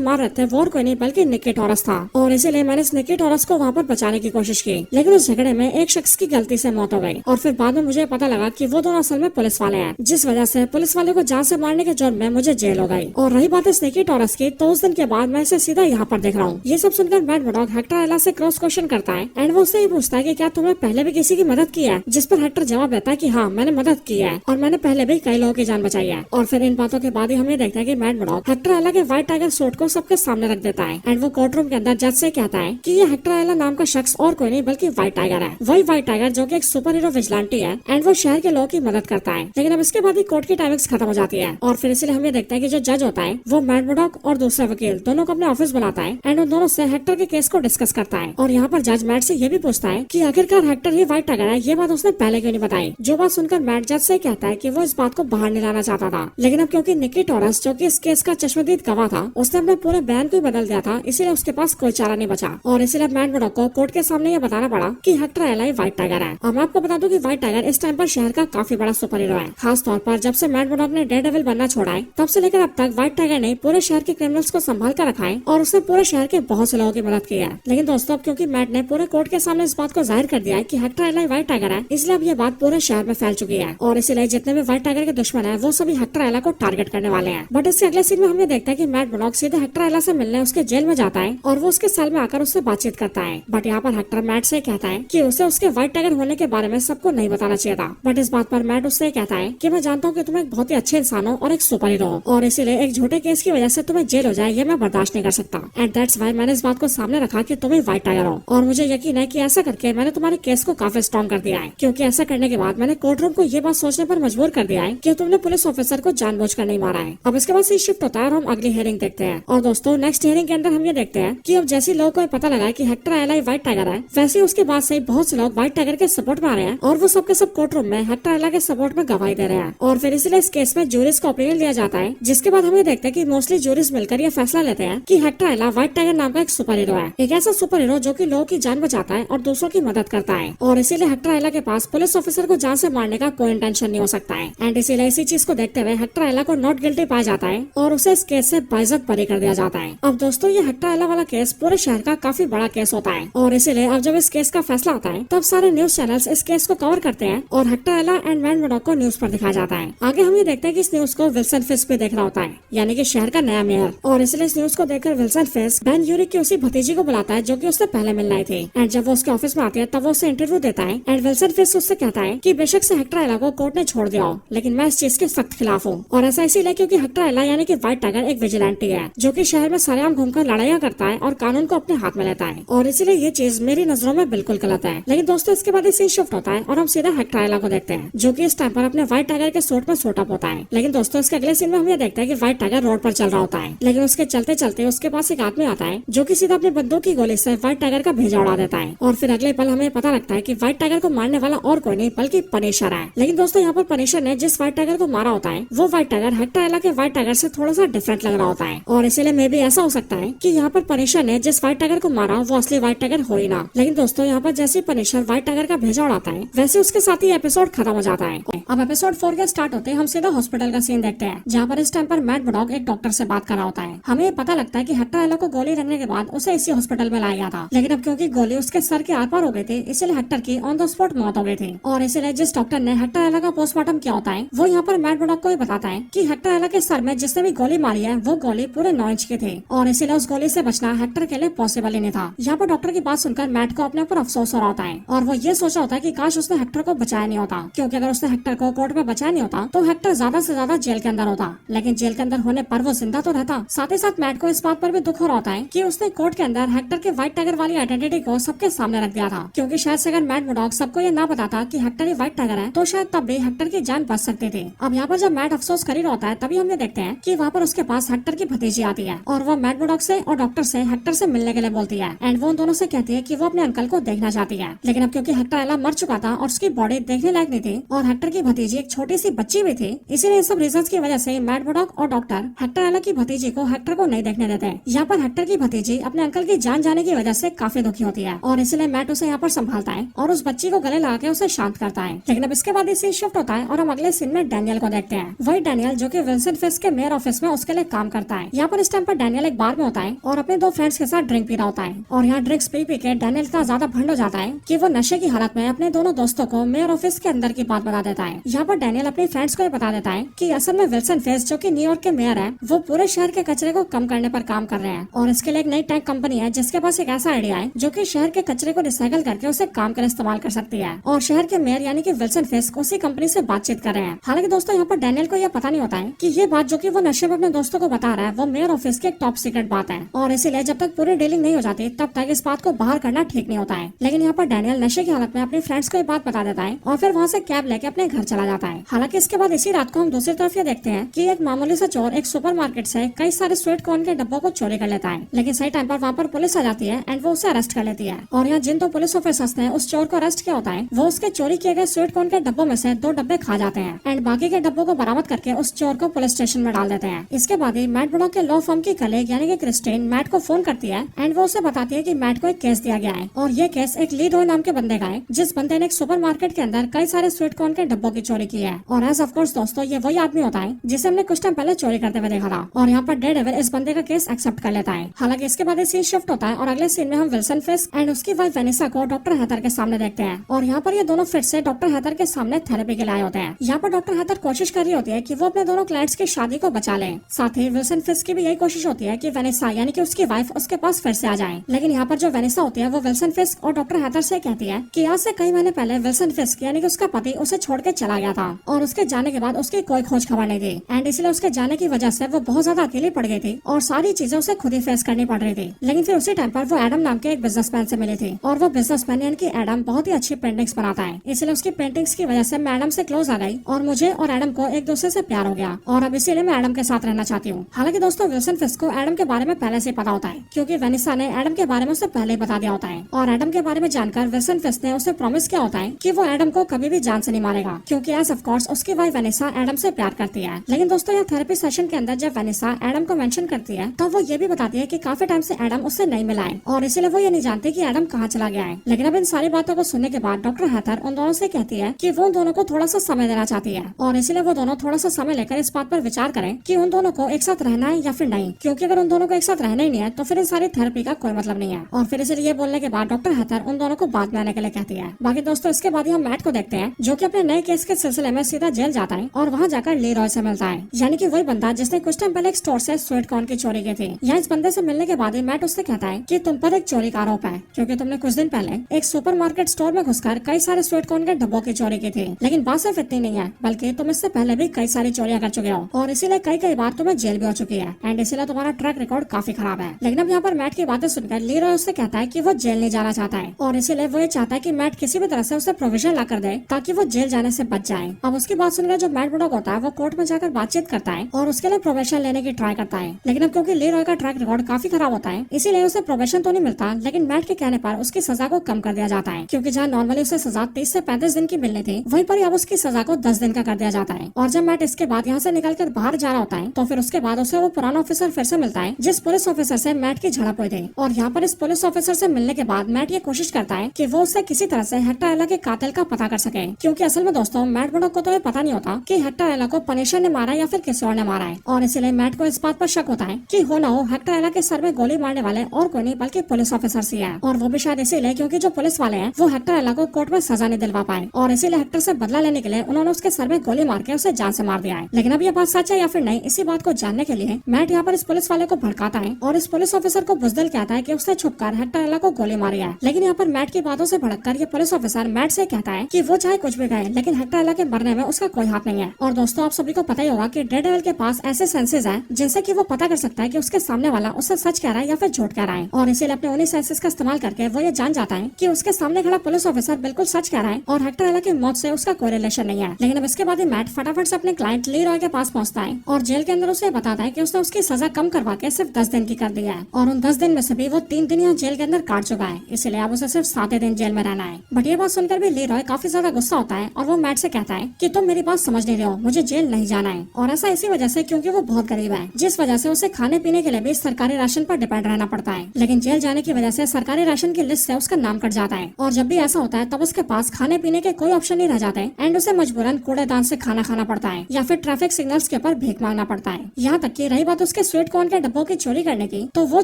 मार रहे थे वो और कोई नहीं बल्कि निकी टॉरस था। और इसीलिए मैंने इस निकी टॉरस को वहाँ पर बचाने की कोशिश की, लेकिन उस झगड़े में एक शख्स की गलती से मौत हो गई। और फिर बाद में मुझे पता लगा कि वो दोनों असल में पुलिस वाले हैं, जिस वजह से पुलिस वाले को जान से मारने के जुर्म में मुझे जेल हो गई। और रही बात इस निकी टॉरस की, तो उस दिन के बाद मैं इसे सीधा यहाँ पर देख रहा हूँ। ये सब सुनकर मैट मर्डॉक हेक्टर आयला से क्रॉस क्वेश्चन करता है एंड वो उससे ये पूछता है कि क्या तुमने पहले भी किसी की मदद की है, जिस पर हेक्टर जवाब देता है कि हाँ मैंने मदद की है और मैंने पहले भी कई लोगों की जान बचाई है। और फिर इन बातों के बाद ही हमें देखता है कि मैट मर्डॉक हेक्टर आयला के व्हाइट टाइगर सूट को सबके सामने रख देता है एंड वो कोर्ट रूम के अंदर जज से कहता है कि ये हेक्टर आयला नाम का शख्स और कोई नहीं बल्कि व्हाइट टाइगर है। वही व्हाइट टाइगर जो कि एक सुपर हीरो विजिलेंटी है एंड वो शहर के लोगों की मदद करता है। लेकिन अब इसके बाद ही कोर्ट की टाइमिंग्स खत्म हो जाती है और फिर इसलिए हमें देखता है कि जो जज होता है वो मैट मर्डॉक और दूसरा वकील दोनों को अपने ऑफिस बुलाता है एंड उन दोनों से हेक्टर के केस को डिस्कस करता है। और यहाँ पर जज मैट से ये भी पूछता है कि आखिरकार हेक्टर ही व्हाइट टाइगर है, ये बात उसने पहले क्यों नहीं बताई। जो बात सुनकर मैट जज से कहता है कि वो इस बात को बाहर नहीं लाना चाहता था, लेकिन अब क्योंकि निकी टॉरस जो कि इस केस का चश्मदीद गवाह था उसने अपने पूरे बयान को बदल दिया था, इसीलिए उसके पास कोई चारा नहीं बचा और इसीलिए मैट मर्डॉक को कोर्ट के सामने ये बताना पड़ा कि हेक्टर आयला व्हाइट टाइगर है। और मैं आपको बता दूं कि व्हाइट टाइगर इस टाइम पर शहर का काफी बड़ा सुपर हीरो है। खास तौर पर जब से मैट मर्डॉक ने डेयरडेविल बनना छोड़ा है तब से लेकर अब तक व्हाइट टाइगर ने पूरे शहर के क्रिमिनल्स को संभाल कर रखा है और उसने पूरे शहर के बहुत से लोगों की मदद की है। लेकिन दोस्तों अब क्योंकि मैट ने पूरे कोर्ट के सामने इस बात को जाहिर कर दिया है कि हेक्टर आयला व्हाइट टाइगर है, इसलिए अब ये बात पूरे शहर में फैल चुकी है और इसीलिए जितने भी व्हाइट टाइगर के दुश्मन है वो सभी हेक्टर आयला को टारगेट करने वाले हैं। बट इसके अगले सीन में हमें देखता है कि मैट मर्डॉक सीधे हेक्टर आयला से मिलने उसके जेल में जाता है और वो उसके सेल में आकर उससे बातचीत करता है। बट यहाँ पर हेक्टर मैट से कहता है कि उसे उसके व्हाइट टाइगर होने के बारे में सबको नहीं बताना चाहिए था। बट इस बात पर मैट उससे कहता है कि मैं जानता हूँ कि तुम एक बहुत ही अच्छे इंसान हो और एक सुपर हीरो हो और इसीलिए एक झूठे केस की वजह से तुम्हें जेल हो जाए ये मैं बर्दाश्त नहीं कर सकता एंड दैट्स व्हाई मैंने इस बात को सामने रखा कि तुम व्हाइट टाइगर हो। और मुझे यकीन है कि ऐसा करके मैंने तुम्हारे केस को काफी स्ट्रॉन्ग कर दिया है, क्योंकि ऐसा करने के बाद मैंने कोर्ट रूम को ये बात सोचने पर मजबूर कर दिया है कि तुमने पुलिस ऑफिसर को जानबूझकर नहीं मारा है। अब इसके बाद से शिफ्ट होता है और हम अगली हियरिंग देखते हैं। और दोस्तों नेक्स्ट हियरिंग के अंदर हम ये देखते हैं कि अब जैसे लोगों को पता लगा कि हेक्टर आयला व्हाइट टाइगर है, वैसे उसके बाद से बहुत से लोग व्हाइट टाइगर के सपोर्ट में आ रहे हैं और वो सबके सब कोर्ट रूम में हेक्टर आयला के सपोर्ट में गवाही दे रहे हैं। और फिर इसलिए इस केस में जूरीज को ओपिनियन दिया जाता है, जिसके बाद हमें देखते हैं कि मोस्टली जूरीज मिलकर ये फैसला लेते हैं कि हेक्टर आयला व्हाइट टाइगर नाम का एक सुपर हीरो है, एक ऐसा सुपर हीरो जो कि लोगों की जान बचाता है और दूसरों की मदद करता है। और इसीलिए हेक्टर आयला के पास पुलिस ऑफिसर को जान से मारने का कोई इंटेंशन नहीं हो सकता है एंड इसीलिए इसी चीज को देखते हुए हेक्टर आयला को नॉट गिल्टी पाया जाता है और उसे इस केस से बाइज्जत बरी कर दिया जाता है। अब दोस्तों ये हेक्टर आयला वाला केस पूरे शहर का काफी बड़ा केस होता है और इसीलिए अब जब इस केस का फैसला आता है तब सारे न्यूज चैनल्स इस केस को कवर करते हैं और हेक्टर आयला एंड मैट मर्डॉक को न्यूज पर दिखाया जाता है। आगे हम ये देखते हैं कि इस न्यूज को विल्सन फिस्क भी देख रहा होता है, यानी कि शहर का नया मेयर। और इसलिए इस न्यूज को देखकर विल्सन फिस्क बेन यूरिक की उसी भतीजी को बुलाता है जो कि उससे पहले मिलना आई थी एंड जब वो उसके ऑफिस में आती है तब वो उसे इंटरव्यू देता है एंड विल्सन फिस्क उससे कहता है कि बेशक से हेक्टर आयला को कोर्ट ने छोड़ दिया हो, लेकिन मैं इस चीज के सख्त खिलाफ हूँ। और ऐसा इसीलिए क्योंकि हेक्टर आयला यानी कि व्हाइट टाइगर एक विजिलेंटी है जो कि शहर में सरेआम घूमकर लड़ाइयाँ करता है और कानून को अपने हाथ में लेता है और इसीलिए ये चीज मेरी नजरों में बिल्कुल गलत है। लेकिन दोस्तों इसके बाद सीन शिफ्ट होता है और हम सीधा हेक्टर आयला को देखते हैं जो कि इस टाइम पर अपने व्हाइट टाइगर के सूट में सूट अप होता है। लेकिन दोस्तों इसके अगले सीन में हम ये देखते हैं कि व्हाइट टाइगर रोड पर चल रहा होता है, लेकिन उसके चलते चलते उसके पास एक आदमी आता है जो कि सीधा अपनी बंदूक की गोली से व्हाइट टाइगर का भेजा उड़ा देता है। और फिर अगले पल हमें पता लगता है कि व्हाइट टाइगर को मारने वाला और कोई नहीं बल्कि पनिशर है। लेकिन दोस्तों यहाँ पर पनिशर ने जिस व्हाइट टाइगर को मारा होता है वो व्हाइट टाइगर हेक्टर आयला के व्हाइट टाइगर से थोड़ा सा डिफरेंट लग रहा होता है और इसीलिए मे भी ऐसा हो सकता है कि यहाँ पर पनिशर ने जिस व्हाइट टाइगर को मारा वो असली व्हाइट टाइगर हो ही ना। लेकिन दोस्तों यहाँ पर जैसे पनिशर व्हाइट टाइगर का भेजा उड़ाता है वैसे उसके साथ ही एपिसोड खत्म हो जाता है। अब एपिसोड 4 के स्टार्ट होते हम सीधा हॉस्पिटल का सीन देखते हैं जहाँ पर इस टाइम पर मैट मर्डॉक एक डॉक्टर से बात कर रहा होता है। हमें पता लगता है कि हेक्टर आयला को गोली लगने के बाद उसे इसी हॉस्पिटल में लाया गया था, लेकिन अब क्योंकि गोली उसके सर के आर पार हो गई थी इसलिए हेक्टर की ऑन द स्पॉट मौत हो गई थी। और इसीलिए जिस डॉक्टर ने हेक्टर आयला का पोस्टमार्टम किया होता है वो यहाँ पर मैट मर्डॉक को भी बताता है कि हेक्टर आयला के सर में जिसने भी गोली मारी है वो गोली पूरे 9 इंच की थी और इसीलिए उस गोली से बचना हेक्टर के लिए पॉसिबल ही नहीं था। यहाँ पर डॉक्टर की बात सुनकर मैट को अपने ऊपर अफसोस हो रहा होता है और वो ये सोचा होता है कि काश उसने हेक्टर को बचाया नहीं होता, क्योंकि अगर उसने हेक्टर को कोर्ट में बचाया नहीं होता तो हेक्टर ज्यादा से ज्यादा जेल के अंदर होता, लेकिन जेल के अंदर होने पर वो जिंदा तो रहता। साथ ही साथ मैट को इस बात पर भी दुख हो रहा होता है कि उसने कोर्ट के अंदर हेक्टर के व्हाइट टाइगर वाली आइडेंटिटी को सबके सामने रख दिया था, क्योंकि शायद से अगर मैट मर्डॉक सबको ये ना बताता कि हेक्टर ही व्हाइट टाइगर है तो शायद तब भी हेक्टर की जान बच सकती थी। अब यहाँ पर जब मैट अफसोस कर ही होता है तभी हमने देखते हैं कि वहाँ पर उसके पास हेक्टर की भतीजी आती है और वो मैट मर्डॉक से और डॉक्टर से हेक्टर से मिलने के लिए बोलती है एंड वो उन दोनों से कहती है कि वो अपने अंकल को देखना चाहती है। लेकिन अब क्योंकि हेक्टर आयला मर चुका था और उसकी बॉडी देखने लायक नहीं थी और हेक्टर की भतीजी एक छोटी सी बच्ची भी थी, इसीलिए इन सब रीजंस की वजह से मैट मर्डॉक और डॉक्टर हेक्टर आयला की भतीजी को हेक्टर को नहीं देखने देते। यहाँ पर हेक्टर की भतीजी अपने अंकल की जान जाने की वजह से काफी दुखी होती है और इसलिए मैट उसे यहाँ पर संभालता है और उस बच्ची को गले लगा के उसे शांत करता है। लेकिन अब इसके बाद सीन शिफ्ट होता है और हम अगले सीन में डैनियल को देखते हैं। वही डैनियल जो कि विल्सन फिस्क के मेयर ऑफिस में उसके लिए काम करता है। यहाँ पर इस टाइम पर डैनियल एक बार में होता है और अपने 2 फ्रेंड्स के साथ ड्रिंक पी रहा होता है। और यहाँ ड्रिंक्स पी के डैनियल इतना ज्यादा भंड हो जाता है कि वो नशे की हालत में अपने दोनों दोस्तों को मेयर ऑफिस के अंदर की बात बता देता है। यहाँ पर डैनियल अपने फ्रेंड्स को ये बता देता है कि असल में विल्सन फिस्क जो कि न्यूयॉर्क के मेयर है, वो पूरे शहर के कचरे को कम करने पर काम कर रहे हैं और इसके लिए एक नई टैंक कंपनी है जिसके पास एक ऐसा आइडिया है जो कि शहर के कचरे को रिसाइकल करके उसे काम कर इस्तेमाल कर सकती है। और शहर के मेयर यानी कि विल्सन फिस्क उसी कंपनी से बातचीत कर रहे हैं। हालांकि दोस्तों यहाँ पर डैनियल को यह पता नहीं होता है कि ये बात जो कि वो नशे में अपने दोस्तों को बता रहा है वो मेयर ऑफिस की एक टॉप सीक्रेट बात है और इसीलिए जब तक पूरी डीलिंग नहीं हो जाती तब तक इस बात को बाहर करना ठीक नहीं होता है। लेकिन यहाँ पर डैनियल नशे की हालत में अपने फ्रेंड्स को ये बात बता देता है और फिर वहाँ से कैब लेके अपने घर चला जाता है। हालांकि इसके बाद इसी रात को हम दूसरी तरफ ये देखते हैं कि एक मामूली सा चोर एक सुपरमार्केट से कई सारे स्वीट कॉर्न के डब्बों को चोरी कर लेता है। लेकिन सही टाइम पर वहाँ पर पुलिस आ जाती है एंड वो उसे अरेस्ट कर लेती है। और यहाँ जिन 2 पुलिस ऑफिसर्स ने उस चोर को अरेस्ट किया होता है वो उसके चोरी किए गए स्वीट कॉर्न के डब्बों में से 2 डब्बे खा जाते हैं एंड बाकी के डब्बों को बरामद करके उस चोर को पुलिस स्टेशन में डाल देते हैं। इसके बाद ही मैट मर्डॉक के लॉ फर्म की कलीग यानी कि क्रिस्टीन मैट को फोन करती है एंड वो उसे बताती है कि मैट को एक केस दिया गया है और ये केस एक ली रॉय नाम के बंदे का है जिस बंदे ने एक सुपरमार्केट के अंदर कई सारे स्वीट कॉर्न के डब्बों की चोरी की है। और एज ऑफ कोर्स दोस्तों ये वही आदमी होता है जिसे हमने कुछ टाइम पहले चोरी करते हुए देखा था और यहाँ पर डेयरडेविल इस बंदे का केस एक्सेप्ट कर लेता है। हालांकि इसके बाद सीन शिफ्ट होता है और अगले सीन में हम विल्सन फिस्क एंड उसकी वाइफ वेनिसा को डॉक्टर हेथर के सामने देखते हैं और यहाँ पर ये दोनों फिर से डॉक्टर हेथर के सामने थेरेपी के लिए आए होते हैं। यहाँ पर डॉक्टर हेथर कोशिश कर रही होती है कि वो अपने दोनों क्लाइंट्स की शादी को बचा लें। साथ ही विल्सन फिस्क की भी यही कोशिश होती है कि वेनिसा यानी कि उसकी वाइफ उसके पास फिर से आ जाए। लेकिन यहाँ पर जो वेनिसा होती है वो विल्सन फिस्क और डॉक्टर हेथर से कहती है कि आज से कई महीने पहले विल्सन फिस्क यानी कि उसका पति उसे छोड़ के चला गया था और उसके जाने के बाद उसकी कोई खोज खबर नहीं थी एंड इसलिए उसके जाने की वजह से वो बहुत ज्यादा अकेली पड़ गई थी और सारी चीजें उसे खुद ही फेस करनी पड़ रही थी। लेकिन फिर उसी टाइम पर वो एडम नाम के एक बिजनेसमैन से मिली थी और वो बिजनेसमैन यानी कि एडम बहुत ही अच्छी पेंटिंग्स बनाता है, इसलिए उसकी पेंटिंग्स की वजह से मैं एडम से क्लोज आ गई और मुझे और एडम को एक दूसरे से प्यार हो गया और अब इसीलिए मैं एडम के साथ रहना चाहती हूँ। हालांकि दोस्तों विल्सन फिस्क को एडम के बारे में पहले से पता होता है क्योंकि वेनिसा ने एडम के बारे में उसे पहले ही बता दिया होता है और एडम के बारे में जानकर विल्सन फिस्क ने उसे प्रॉमिस किया होता है कि वो एडम को कभी भी जान से नहीं मारेगा क्योंकि एज ऑफ कोर्स उसकी वाइफ वेनिसा एडम से प्यार करती है। लेकिन दोस्तों यह थेरेपी सेशन के अंदर जब वेनिसा एडम को मेंशन करती है तो वो ये भी बताती है कि काफी टाइम से एडम उससे नहीं मिला है और इसलिए वो ये नहीं जानती कि एडम कहाँ चला गया है। लेकिन अब इन सारी बातों को सुनने के बाद डॉक्टर हेथर उन दोनों से कहती है कि वो दोनों को थोड़ा सा समय देना चाहती है और इसलिए वो दोनों थोड़ा सा समय लेकर इस बात पर विचार करें कि उन दोनों को एक साथ रहना है या फिर नहीं, क्योंकि अगर उन दोनों को एक साथ रहना ही नहीं है तो फिर इन सारी थेरेपी का कोई मतलब नहीं है। और फिर इसलिए बोलने के बाद डॉक्टर हेथर उन दोनों को बाद में आने के लिए कहती है। बाकी दोस्तों इसके बाद हम मैट को देखते हैं जो कि अपने नए केस के सिलसिले में सीधा जेल जाता है और वहाँ जाकर ली रॉय से मिलता है, यानी कि वही बंदा जिसने कुछ टाइम पहले एक स्टोर से स्वीट कॉर्न की चोरी की थी। यहाँ इस बंदे से मिलने के बाद ही मैट उससे कहता है कि तुम पर एक चोरी का आरोप है क्योंकि तुमने कुछ दिन पहले एक सुपरमार्केट स्टोर में घुसकर कई सारे स्वीट कॉर्न के डब्बों की चोरी की थी। लेकिन बात सिर्फ इतनी नहीं है बल्कि तुम इससे पहले भी कई सारी चोरियां कर चुके हो और इसीलिए कई बार तुम्हें जेल भी हो चुकी है एंड इसीलिए तुम्हारा ट्रैक रिकॉर्ड काफी खराब है। लेकिन अब यहाँ पर मैट की बातें सुनकर ली रॉय उससे कहता है कि वो जेल नहीं जाना चाहता है और इसीलिए वो ये चाहता है कि मैट किसी भी तरह से उसे प्रोविजन ला कर दे ताकि वो जेल जाने से बच जाए। अब उसकी बात सुनकर जो मैट मर्डॉक होता है वो कोर्ट में जाकर बातचीत करता है और उसके लिए प्रोबेशन लेने की ट्राई करता है। लेकिन अब क्योंकि ली रॉय का ट्रैक रिकॉर्ड काफी खराब होता है इसीलिए उसे प्रोबेशन तो नहीं मिलता, लेकिन मैट के कहने पर उसकी सजा को कम कर दिया जाता है क्योंकि जहाँ नॉर्मली उसे सजा 30 से 35 दिन की मिलनी थी वहीं पर अब उसकी सजा को 10 दिन का कर दिया जाता है। और जब मैट इसके बाद यहाँ से निकलकर बाहर जा रहा होता है तो फिर उसके बाद उसे वो पुराना ऑफिसर फिर से मिलता है जिस पुलिस ऑफिसर से मैट की झड़प हुई थी। और यहाँ पर इस पुलिस ऑफिसर से मिलने के बाद मैट ये कोशिश करता है कि वो उससे किसी तरह से हेक्टर एला के कातिल का पता कर सके, क्योंकि असल में दोस्तों मैट मर्डॉक को तो ये पता नहीं होता कि हेक्टर एला को पनिशर ने मारा या फिर किसी और ने मारा है। और इसीलिए मैट को इस बात पर शक होता है कि हो ना हो हेक्टर एला के सर में गोली मारने वाले और कोई नहीं बल्कि पुलिस ऑफिसर ही है। और वो भी शायद इसीलिए क्योंकि जो पुलिस वाले हैं वो हेक्टर एला को कोर्ट में सजा नहीं दिलवा पाए और इसीलिए हेक्टर से बदला लेने के लिए उन्होंने उसके सर में गोली मार के उसे जान से मार दिया है। लेकिन अब ये बात सच है या फिर नहीं, इसी बात को जानने के लिए मैट यहाँ पर इस पुलिस वाले को भड़काता है और इस पुलिस ऑफिसर को बुजदिल कहता है कि उसने छुपकर हेक्टर एला को गोली मारी है। लेकिन यहाँ पर मैट की बातों से भड़ककर ये पुलिस ऑफिसर मैट से कहता है कि वो चाहे कुछ भी कहे लेकिन हेक्टर एला के मरने में उसका कोई हाथ नहीं है। और दोस्तों आप सभी को पता ही होगा कि डेयरडेविल के पास ऐसे सेंसेस है जिनसे कि वो पता कर सकता है कि उसके सामने वाला उससे सच कह रहा है या फिर झूठ कह रहा है। और इसीलिए अपने उन्हीं सेंसेस का इस्तेमाल करके वो ये जान जाता है कि उसके सामने खड़ा पुलिस ऑफिसर बिल्कुल सच कह रहा है और हेक्टर एला की मौत से उसका कोई रिलेशन नहीं है। लेकिन अब इसके बाद मैट फटाफट से अपने क्लाइंट ली रॉय के पास पहुंचता है और जेल के अंदर उसे बताता है कि उसने उसकी सजा कम करवा के सिर्फ 10 दिन की कर दी है और उन 10 दिन में से भी वो 3 दिन यहाँ जेल के अंदर काट चुका है, इसलिए अब उसे सिर्फ 7 दिन जेल में रहना है। बट ये बात सुनकर भी ली रॉय काफी ज्यादा गुस्सा होता है और वो मैट से कहता है कि तुम मेरी बात समझ नहीं रहे हो, मुझे जेल नहीं जाना है। और ऐसा इसी वजह से क्योंकि वो बहुत गरीब है, जिस वजह से उसे खाने पीने के लिए भी सरकारी राशन पर डिपेंड रहना पड़ता है। लेकिन जेल जाने की वजह से सरकारी राशन की लिस्ट से उसका नाम कट जाता है और जब भी ऐसा होता है तब उसके पास खाने पीने के कोई ऑप्शन नहीं रह जाते एंड उसे मजबूरन कूड़ेदान से खाना खाना पड़ता है या फिर ट्रैफिक सिग्नल्स के ऊपर भीख मांगना पड़ता है। यहाँ तक कि रही बात उसके स्वीट कॉर्न के डब्बों की चोरी करने की, तो वो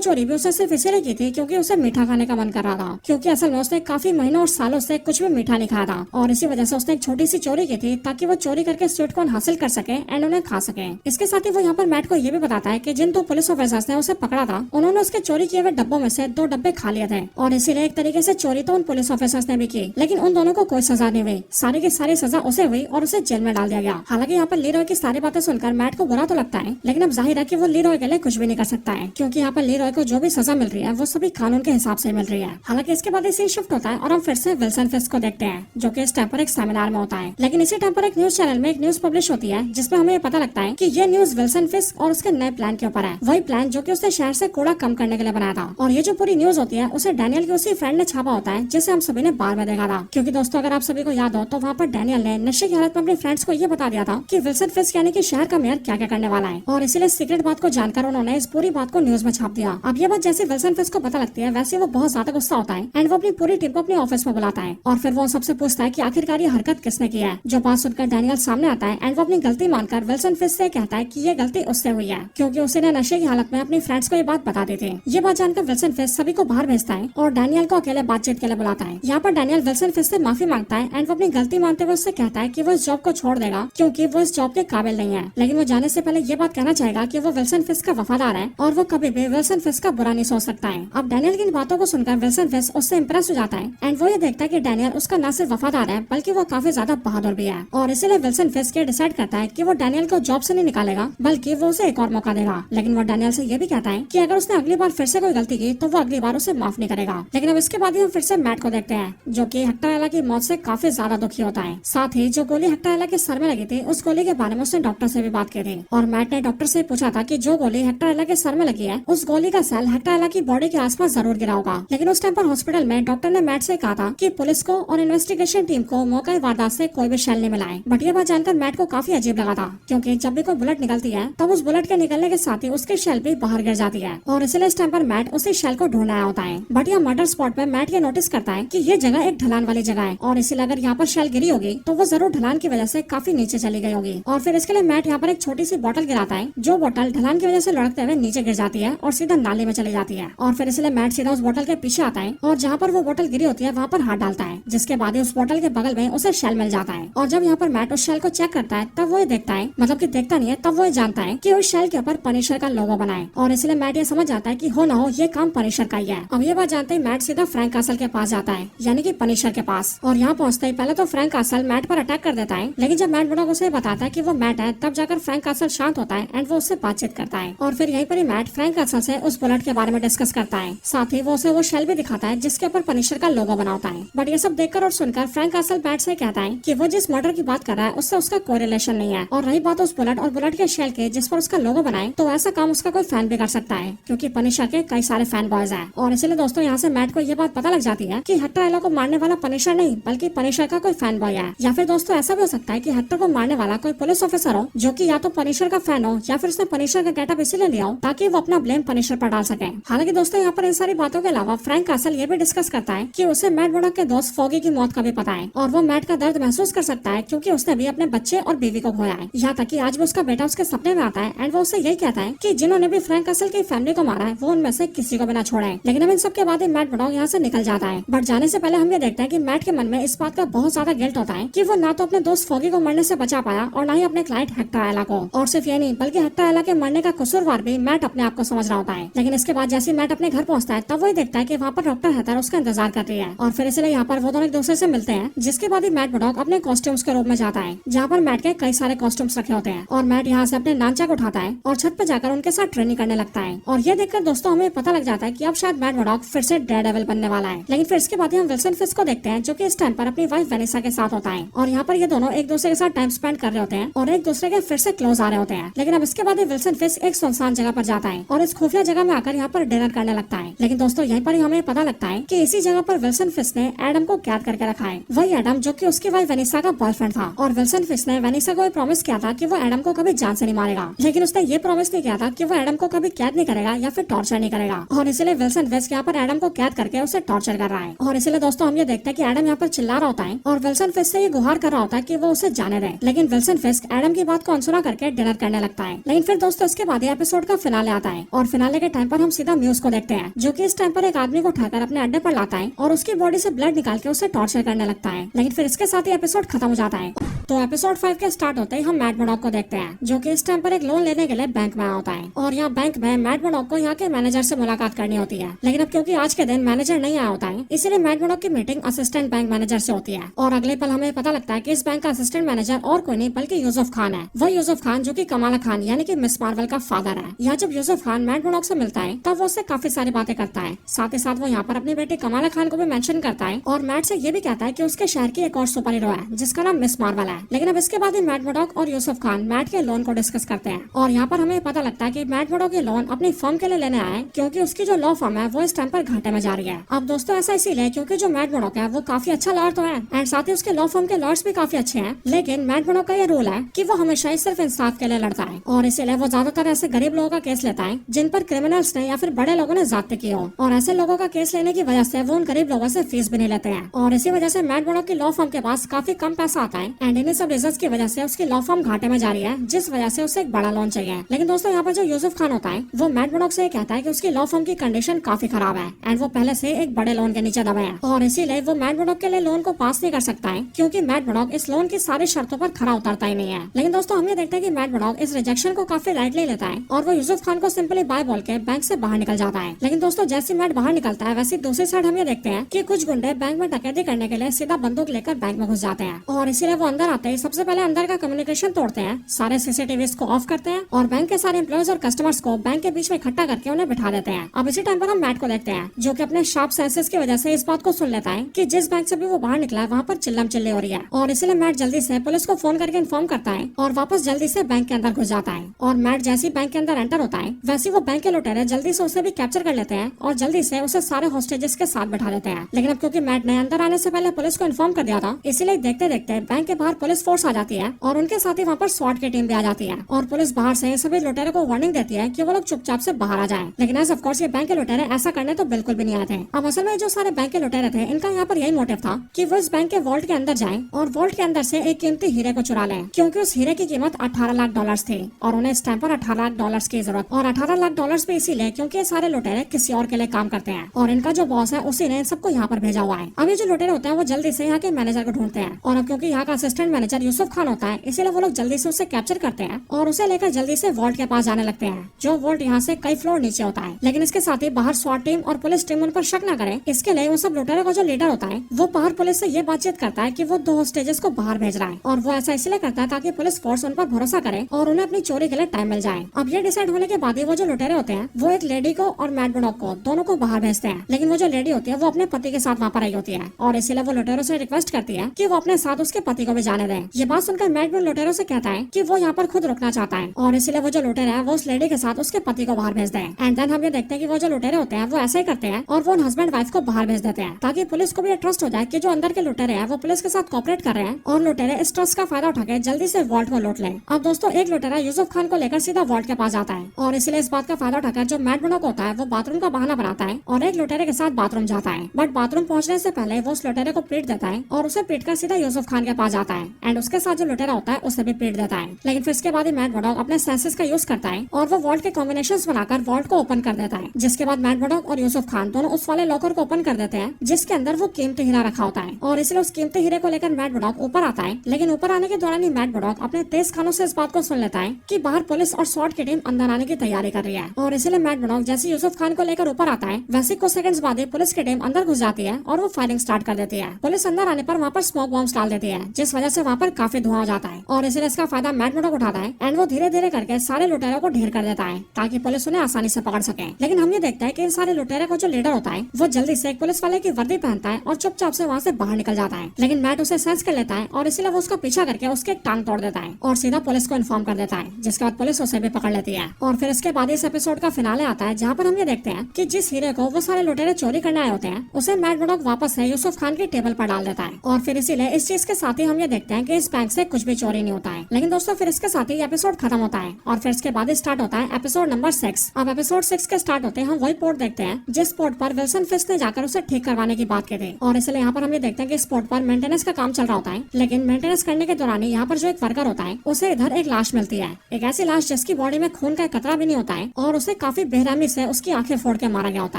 चोरी भी उसे सिर्फ इसलिए की थी क्योंकि उसे मीठा खाने का मन कर रहा था, क्योंकि असल में उसने काफी महीनों और सालों से कुछ भी मीठा नहीं खाया था और इसी वजह से उसने एक छोटी सी चोरी की थी ताकि वो चोरी करके स्वीट कॉर्न हासिल कर सके एंड उन्हें खा सके। इसके साथ ही वो यहाँ पर मैट को ये भी बताता है कि जिन 2 पुलिस ऑफिसर्स ने उसे पकड़ा था उन्होंने उसके चोरी किए हुए डब्बों में से 2 डब्बे खा लिए थे और इसीलिए एक तरीके से चोरी तो उन पुलिस ऑफिसर्स ने भी की, लेकिन उन दोनों को कोई सजा नहीं हुई। सारी की सारी सजा उसे हुई और उसे जेल में डाल दिया गया। हालांकि यहाँ पर लीरॉय की सारी बातें सुनकर मैट को बुरा तो लगता है, लेकिन अब जाहिर है कि वो लीरॉय के लिए कुछ भी नहीं कर सकता है, क्योंकि यहाँ पर लीरॉय को जो भी सजा मिल रही है वो सभी कानून के हिसाब से मिल रही है। हालांकि इसके बाद सीन शिफ्ट होता है और हम फिर से विल्सन फिस्क को देखते हैं, जो कि इस टाइम पर एक सेमिनार में होता है। लेकिन इसी टाइम पर एक न्यूज चैनल में एक न्यूज पब्लिश होती है जिसमें हमें पता लगता है कि ये न्यूज विल्सन फिस्क और उसके नए प्लान के ऊपर है, वही प्लान जो कि उसने शहर से कूड़ा कम करने के लिए बनाया था। और ये जो पूरी न्यूज होती है उसे डैनियल के उसी फ्रेंड ने छापा होता है जिसे हम सभी ने बार में देखा था। क्योंकि दोस्तों अगर आप सभी को याद हो तो वहाँ पर डैनियल ने नशे की हालत में अपने फ्रेंड्स को ये बता दिया था कि विल्सन फिस्क यानी कि शहर का मेयर क्या क्या करने वाला है, और इसीलिए सीक्रेट बात को जानकर उन्होंने इस पूरी बात को न्यूज में छाप दिया। अब ये बात जैसे विल्सन फिस्क को पता लगती है वैसे वो बहुत ज्यादा गुस्सा होता है एंड वो अपनी पूरी टीम को अपने ऑफिस में बुलाता है और फिर वो सबसे पूछता है कि आखिरकार ये हरकत किसने की है। जो बात सुनकर डैनियल सामने आता है एंड वो अपनी गलती मानकर विल्सन फिस्क से कहता है कि ये गलती उससे हुई है क्योंकि उसने नशे की हालत में अपने फ्रेंड्स को ये बात बता दी थी। ये बात जानकर विल्सन फिस्क सभी को बाहर भेजता है और डैनियल को अकेले बातचीत के लिए बुलाता है। यहाँ पर डैनियल विल्सन फिस्क से माफी मांगता है एंड वो अपनी गलती मानते हुए उससे कहता है कि वो इस जॉब को छोड़ देगा क्योंकि वो इस जॉब के काबिल नहीं है, लेकिन वो जाने से पहले ये बात कहना चाहेगा कि वो विल्सन फिस्क का वफादार है और वो कभी भी विल्सन फिस्क का बुरा नहीं सोच सकता है। अब डैनियल की इन बातों को सुनकर विल्सन फिस्क उससे इम्प्रेस हो जाता है एंड वो ये देखता है कि डैनियल उसका न सिर्फ वफादार है बल्कि वो काफी ज्यादा बहादुर भी है, और इसीलिए विल्सन फिस्क ये डिसाइड करता है कि वो डैनियल को जॉब से नहीं निकालेगा बल्कि वो उसे एक और मौका देगा। लेकिन वो डैनियल से ये भी कहता है कि अगर उसने अगली बार फिर से कोई गलती की तो वो अगली बार उसे माफ नहीं करेगा। लेकिन अब इसके बाद ही हम फिर से मैट को देखते हैं जो कि हेक्टर एला की मौत से काफी ज्यादा दुखी होता है। साथ ही जो गोली हेक्टर एला के सर में लगी थी उस गोली के बारे में उसने डॉक्टर से भी बात की थी और मैट ने डॉक्टर से पूछा था कि जो गोली हेक्टर एला के सर में लगी है उस गोली का सेल हेक्टर एला की बॉडी के आसपास जरूर गिरा होगा। लेकिन उस टाइम पर हॉस्पिटल में डॉक्टर ने मैट से कहा था कि पुलिस को और इन्वेस्टिगेशन टीम को मौका वारदात से कोई भी शेल नहीं मिला है। बट ये बात जानकर मैट को काफी अजीब लगा था क्योंकि जब भी कोई बुलेट निकलती है तब उस बुलेट के निकलने के साथ ही उसकी शेल भी बाहर गिर जाती है और इसलिए इस टाइम पर मैट उसी शेल को ढूंढ रहा होता है। बट यहाँ मर्डर स्पॉट पे मैट ये नोटिस करता है कि ये जगह एक ढलान वाली जगह है और इसलिए अगर यहाँ पर शेल गिरी होगी तो वो जरूर ढलान की वजह से काफी नीचे चली गई होगी। और फिर इसके लिए मैट यहाँ पर एक छोटी सी बोतल गिराता है जो बोतल ढलान की वजह से लुढ़कते हुए नीचे गिर जाती है और सीधा नाले में चली जाती है। और फिर इसलिए मैट सीधा उस बोतल के पीछे आता है और जहाँ पर वो बोतल गिरी होती है वहाँ पर हाथ डालता है, जिसके बाद उस बोतल के बगल में उसे शेल मिल जाता है। और जब यहाँ पर मैट उस शेल को चेक करता है तब वो ये देखता है, मतलब कि देखता नहीं है, तब वो ये जानता है कि उस शेल के ऊपर पनिशर का लोगो बना है और इसलिए मैट ये समझ जाता है कि हो ना हो ये काम पनिशर का ही है। अब ये बात जानते ही मैट सीधा फ्रैंक कासल के पास जाता है, यानी कि पनिशर के पास, और यहाँ पहुँचते ही पहले तो फ्रैंक कासल मैट पर अटैक कर देता है, लेकिन जब मैट मर्डॉक उसे बताता है कि वो मैट है तब जाकर फ्रैंक कासल शांत होता है एंड वो उससे बातचीत करता है। और फिर यहीं पर ही मैट फ्रैंक कासल से उस बुलेट के बारे में डिस्कस करता है, साथ ही वो उसे वो शेल भी दिखाता है जिसके ऊपर पनिशर का लोगो बना होता है। बट ये सब देखकर और सुनकर फ्रैंक कासल मैट से कहता है कि वो जिस मर्डर की बात कर रहा है उससे उसका कोई रिलेशन नहीं है, और रही बात उस बुलेट और बुलेट के शेल के जिस पर उसका लोगो बनाए तो ऐसा काम उसका कोई फैन भी कर सकता है क्योंकि पनिशर के कई सारे फैन बॉयज हैं। और इसलिए दोस्तों यहाँ से मैट को ये बात पता लग जाती है कि हेक्टर एला को मारने वाला पनिशर नहीं बल्कि पनिशर का कोई फैन बॉय है। या फिर दोस्तों ऐसा भी हो सकता है कि हेक्टर को मारने वाला कोई पुलिस ऑफिसर हो जो कि या तो पनिशर का फैन हो या फिर उसने पनिशर का गेटअप इसीलिए लिया हो ताकि वो अपना ब्लेम पनिशर पर डाल सके। हालांकि दोस्तों यहाँ पर इन सारी बातों के अलावा फ्रैंक कासल ये भी डिस्कस करता है कि उसे मैट मर्डॉक के दोस्त फॉगी की मौत का भी पता है और वो मैट का दर्द महसूस कर सकता है क्योंकि उसने भी अपने बच्चे और बीवी को खोया है। यहाँ तक कि आज भी उसका बेटा उसके सपने में आता है एंड वो उससे यही कहता है कि जिन्होंने भी फ्रैंक कासल की फैमिली को मारा है वो उनमें से किसी को भी ना छोड़े। लेकिन अब इन सब के बाद मैट मर्डॉक यहाँ से निकल जाता है। बट जाने से पहले हम ये देखते हैं कि मैट के मन में इस बात का बहुत ज्यादा गिल्ट होता है कि वो ना तो अपने दोस्त फॉगी को मरने से बचा पाया और ना ही अपने क्लाइंट हेक्टर एला को। और सिर्फ ये नहीं बल्कि हेक्टर एला के मरने का कसूरवार भी मैट अपने आप को समझ रहा होता है। लेकिन इसके बाद जैसे मैट अपने घर पहुंचता है तब वो देखता है कि वहाँ पर डॉक्टर हेथर उसका इंतजार कर रही है और फिर इसलिए यहाँ पर वो दोनों एक दूसरे से मिलते हैं, जिसके बाद ही मैट मर्डॉक अपने कॉस्ट्यूम्स के रूप में जाता है जहाँ पर मैट के कई सारे कॉस्ट्यूम्स रखे होते हैं और मैट यहाँ से अपने नानचा को उठाता है और छत पे जाकर उनके साथ ट्रेनिंग करने लगता है। और ये देखकर दोस्तों हमें पता लग जाता है कि अब शायद मैट मर्डॉक फिर से डेयरडेविल बनने वाला है। लेकिन फिर इसके बाद हम विल्सन फिस्क को देखते हैं जो कि इस टाइम पर अपनी वाइफ वेनिसा के साथ होता है और यहाँ पर ये दोनों एक दूसरे के साथ टाइम स्पेंड कर रहे होते हैं और एक दूसरे के फिर से क्लोज आ रहे होते हैं। लेकिन अब इसके बाद विल्सन फिस्क एक सुनसान जगह पर जाता है और इस खुफिया जगह में आकर यहाँ पर डिनर करने लगता है। लेकिन दोस्तों यहीं पर ही हमें पता लगता है कि इसी जगह पर विल्सन फिस्क ने एडम को कैद करके रखा है, वही एडम जो कि उसकी वाइफ वेनिसा का बॉयफ्रेंड था। और विल्सन फिस्क ने वेनिसा को प्रॉमिस किया था कि वो एडम को कभी जान से नहीं मारेगा, लेकिन उसने ये प्रॉमिस नहीं किया था कि वो एडम को कभी कैद नहीं करेगा या फिर टॉर्चर नहीं करेगा। और इसलिए विल्सन फिस्क यहाँ पर एडम को कैद करके उसे टॉर्चर कर रहा है। और इसलिए दोस्तों हम ये देखते हैं कि एडम यहाँ पर चिल्ला रहा होता है और विल्सन फिस्क से ये गुहार कर रहा होता है कि वो उसे जाने दें। लेकिन विल्सन फिस्क एडम की बात को अनसुना करके डिनर करने लगता है। लेकिन फिर दोस्तों इसके बाद एपिसोड का फिनाले आता है और फिनाले के टाइम पर हम सीधा म्यूज को देखते हैं, जो कि इस टाइम पर एक आदमी को उठाकर अपने अड्डे पर लाता है और उसकी बॉडी से ब्लड निकाल के उसे टॉर्चर करने लगता है। लेकिन फिर इसके साथ ही एपिसोड खत्म हो जाता है। तो एपिसोड 5 के स्टार्ट होते ही हम मैट मर्डॉक को देखते हैं, जो कि इस टाइम पर एक लोन लेने के लिए बैंक में आया होता है। और यहाँ बैंक में मैट मर्डॉक को यहाँ के मैनेजर से मुलाकात करनी होती है। लेकिन अब क्योंकि आज के दिन मैनेजर नहीं आया होता है, इसीलिए मैट मर्डॉक की मीटिंग असिस्टेंट बैंक मैनेजर से होती है। और अगले पल हमें पता लगता है कि इस बैंक का असिस्टेंट मैनेजर और कोई नहीं बल्कि यूसुफ खान है। वह यूसुफ खान जो कि कमाला खान यानी कि मिस मार्वल का फादर है। यहाँ जब यूसुफ खान मैट मर्डॉक से मिलता है तब वो उससे काफी सारी बातें करता है। साथ ही साथ वो यहाँ पर अपनी बेटी कमाला खान को भी मेंशन करता है और मैट से ये भी कहता है कि उसके शहर की एक और सुपर हीरो है जिसका नाम मिस मार्वल है। लेकिन अब इसके बाद मैट मर्डॉक और यूसुफ खान मैट के लोन को डिस्कस करते हैं और यहाँ पर हमें पता लगता है कि मैट मर्डॉक ये लोन अपनी फर्म के लिए लेने आया है, क्योंकि उसकी जो लॉ फर्म है वो इस टाइम पर घाटे में जा रही है। अब दोस्तों ऐसा इसीलिए क्योंकि जो मैट मर्डॉक है वो काफी अच्छा लॉयर तो है एंड साथ ही उसके लॉ फर्म के लॉयर्स भी काफी अच्छे हैं। लेकिन मैट मर्डॉक का ये रूल है कि वो हमेशा ही सिर्फ इंसाफ के लिए लड़ता है और इसीलिए वो ज्यादातर ऐसे गरीब लोगों का केस लेता है जिन पर क्रिमिनल्स ने या फिर बड़े लोगों ने ज्यादती की हो, और ऐसे लोगों का केस लेने की वजह से वो उन गरीब लोगों से फीस भी नहीं लेते हैं। और इसी वजह से मैट मर्डॉक की लॉ फर्म के पास काफी कम पैसा आता है एंड इन्हीं सब रीजंस की वजह से उसकी लॉ फर्म घाटे में जा रही है, जिस वजह से उसे एक बड़ा लोन चाहिए। लेकिन दोस्तों यहाँ पर जो यूसुफ खान होता है वो मैट मर्डॉक से कहता है कि उसकी लॉ फर्म की कंडीशन काफी खराब है एंड वो पहले से एक बड़े लोन के नीचे दबे हैं और इसीलिए वो मैट मर्डॉक के लिए लोन को पास नहीं कर सकता है, क्योंकि मैट मर्डॉक इस लोन की सारी शर्तों पर खरा उतरता ही नहीं है। लेकिन दोस्तों हम ये देखते हैं कि मैट मर्डॉक इस रिजेक्शन को काफी लाइटली लेता है और वो यूसुफ खान को सिंपली बाय बोल के बैंक से बाहर निकल जाता है। लेकिन दोस्तों जैसे मैट बाहर निकलता है वैसे दूसरी साइड हम ये देखते हैं कि कुछ गुंडे बैंक में डकैती करने के लिए सीधा बंदूक लेकर बैंक में घुस जाते हैं और इसीलिए वो अंदर आते ही सबसे पहले अंदर का कम्युनिकेशन तोड़ते हैं, सारे सीसीटीवी को ऑफ करते हैं और बैंक के सारे एम्प्लॉयज और कस्टमर्स को बैंक के बीच में इकट्ठा करके उन्हें बिठा देते हैं। अब इसी टाइम पर हम मैट को देखते हैं जो कि अपने शार्प सेंसेस की वजह से इस बात को सुन लेता है कि जिस बैंक से भी वो बाहर निकला है वहाँ पर चिल्लम चिल्ली हो रही है और इसलिए मैट जल्दी से पुलिस को फोन करके इन्फॉर्म करता है और वापस जल्दी से बैंक के अंदर घुस जाता है। और मैट जैसे ही बैंक के अंदर एंटर होता है वैसे वो बैंक के लुटेरे जल्दी से उसे भी कैप्चर कर लेते हैं और जल्दी से उसे सारे हॉस्टेजेस के साथ बैठा देते हैं। लेकिन अब क्योंकि मैट ने अंदर आने से पहले पुलिस को इन्फॉर्म कर दिया था, इसीलिए देखते देखते बैंक के बाहर पुलिस फोर्स आ जाती है और उनके साथ ही वहाँ पर स्वाट की टीम भी आ जाती है और पुलिस बाहर से सभी लुटेरे को वार्निंग देती है कि वो लोग चुपचाप से बाहर आ जाएं। लेकिन एज ऑफ कोर्स ये बैंक के लुटेरे ऐसा करने तो बिल्कुल भी नहीं आए थे। अब असल में जो सारे बैंक के लुटेरे थे इनका यहाँ पर यही मोटिव था कि वो इस बैंक के वॉल्ट के अंदर जाएं और वॉल्ट के अंदर से एक कीमती हीरे को चुरा लें, क्योंकि उस हीरे की कीमत 18 लाख डॉलर्स थी और उन्हें इस टाइम पर 18 लाख डॉलर्स की जरूरत। और 18 लाख डॉलर्स भी इसीलिए क्योंकि ये सारे लुटेरे किसी और के लिए काम करते हैं और इनका जो बॉस है उसी ने इन सबको यहाँ पर भेजा हुआ है। अब ये जो लुटेरे होते हैं वो जल्दी से यहाँ के मैनेजर को ढूंढते हैं और अब क्योंकि यहाँ का असिस्टेंट मैनेजर यूसुफ खान होता है इसीलिए वो लोग जल्दी से उसे कैप्चर करते हैं और उसे लेकर जल्दी से वॉल्ट के पास जाने लगते हैं, जो वॉल्ट यहाँ से कई फ्लोर नीचे होता है। लेकिन इसके साथ ही बाहर स्वाट टीम और पुलिस टीम उन पर शक न करे, इसके लिए उन सब लुटेरों का जो लीडर होता है वो बाहर पुलिस से ये बातचीत करता है कि वो 2 होस्टेजेस को बाहर भेज रहा है और वो ऐसा इसलिए करता है ताकि पुलिस फोर्स उन पर भरोसा करे और उन्हें अपनी चोरी के लिए टाइम मिल जाए। अब ये डिसाइड होने के बाद ही वो जो लुटेरे होते हैं वो एक लेडी को और मैट मर्डॉक को दोनों को बाहर भेजते हैं। लेकिन वो जो लेडी होती है वो अपने पति के साथ वहाँ पर आई होती है और इसीलिए वो लुटेरों से रिक्वेस्ट करती है कि वो अपने साथ उसके पति को भी जाने दें। ये बात सुनकर मैट भी लुटेरों से कहता है कि वो यहाँ पर खुद रुकना चाहता है और इसीलिए वो जो लुटेरे है वो उस लेडी के साथ उसके पति को बाहर भेजते हैं। एंड देन हम ये देखते हैं कि वो जो लुटेरे होते हैं वो ऐसे ही करते हैं और वो हस्बैंड वाइफ को बाहर भेज देते हैं ताकि पुलिस को भी ट्रस्ट हो जाए कि जो अंदर के लुटेरे हैं वो पुलिस के साथ कोऑपरेट कर रहे हैं और लुटेरे इस ट्रस्ट का फायदा उठाकर जल्दी से वॉल्ट को लूट लें। अब दोस्तों एक लुटेरा यूसुफ खान को लेकर सीधा वॉल्ट के पास जाता है और इसलिए इस बात का फायदा उठाकर जो मैट मर्डॉक होता है वो बाथरूम का बहाना बनाता है और एक लुटेरे के साथ बाथरूम जाता है। बट बाथरूम पहुंचने से पहले वो उस लुटेरे को पीट देता है और उसे पीट कर सीधा यूसुफ खान के पास जाता है एंड उसके साथ जो लुटेरा होता है उसे भी पीट देता है। लेकिन फिर इसके बाद ही मैट मर्डॉक अपने सेंसेस का यूज करता है और वो वॉल्ट के कॉम्बिनेशंस बनाकर वॉल्ट को ओपन कर देता है, जिसके बाद मैट मर्डॉक और यूसुफ खान दोनों उस वाले लॉकर को ओपन कर देते हैं जिसके अंदर वो कीमती हीरा रखा होता है और इसलिए उस कीमती हीरे को लेकर मैट मर्डॉक ऊपर आता है। लेकिन ऊपर आने के दौरान ही मैट मर्डॉक अपने तेज खानों से इस बात को सुन लेता है कि बाहर पुलिस और स्वाट की टीम अंदर आने की तैयारी कर रही है और इसलिए मैट मर्डॉक जैसे यूसुफ खान को लेकर ऊपर आता है वैसे कुछ सेकंड्स बाद ही पुलिस की टीम अंदर घुस जाती है और वो फायरिंग स्टार्ट कर देती है। पुलिस अंदर आने पर वहाँ पर स्मोक बॉम्ब्स डाल देती है जिस वजह से वहाँ पर काफी धुआं हो जाता है और इसलिए इसका फायदा मैट मर्डॉक उठाता है एंड वो धीरे धीरे करके सारे लुटेरों को ढेर कर देता है ताकि पुलिस उन्हें आसानी से पकड़ सके। लेकिन हम ये देखते हैं कि इन सारे लुटेरे को जो लीडर होता है वो जल्दी से एक पुलिस वाले की वर्दी पहनता है और चुपचाप से वहाँ से बाहर निकल जाता है। लेकिन मैट उसे सेंस कर लेता है और इसीलिए वो उसका पीछा करके उसके टांग तोड़ देता है और सीधा पुलिस को इन्फॉर्म कर देता है, जिसके बाद पुलिस उसे भी पकड़ लेती है। और फिर इसके बाद इस एपिसोड का फिनाले आता है जहाँ पर हम ये देखते हैं कि जिस हीरे को वो सारे लुटेरे चोरी करने आए होते हैं उसे मैट मर्डॉक वापस से यूसुफ खान की टेबल पर डाल देता है और फिर इसीलिए इस चीज के साथ ही हम ये देखते देखते हैं कि इस बैंक से कुछ भी चोरी नहीं होता है। लेकिन दोस्तों फिर इसके साथ ही एपिसोड खत्म होता है और फिर इसके बाद स्टार्ट होता है एपिसोड नंबर 6। अब एपिसोड 6 के स्टार्ट होते हैं हम वही पोर्ट देखते हैं जिस पोर्ट पर विल्सन फिस्क ने जाकर उसे ठीक करवाने की बात की थी। और इसलिए यहाँ पर हम ये देखते हैं कि इस पोर्ट पर मेंटेनेंस का काम चल रहा होता है। लेकिन मेंटेनेंस करने के दौरान यहाँ पर जो एक वर्कर होता है उसे इधर एक लाश मिलती है, एक ऐसी लाश जिसकी बॉडी में खून का कतरा भी नहीं होता है और उसे काफी बेरहमी से उसकी आंखें फोड़ के मारा गया होता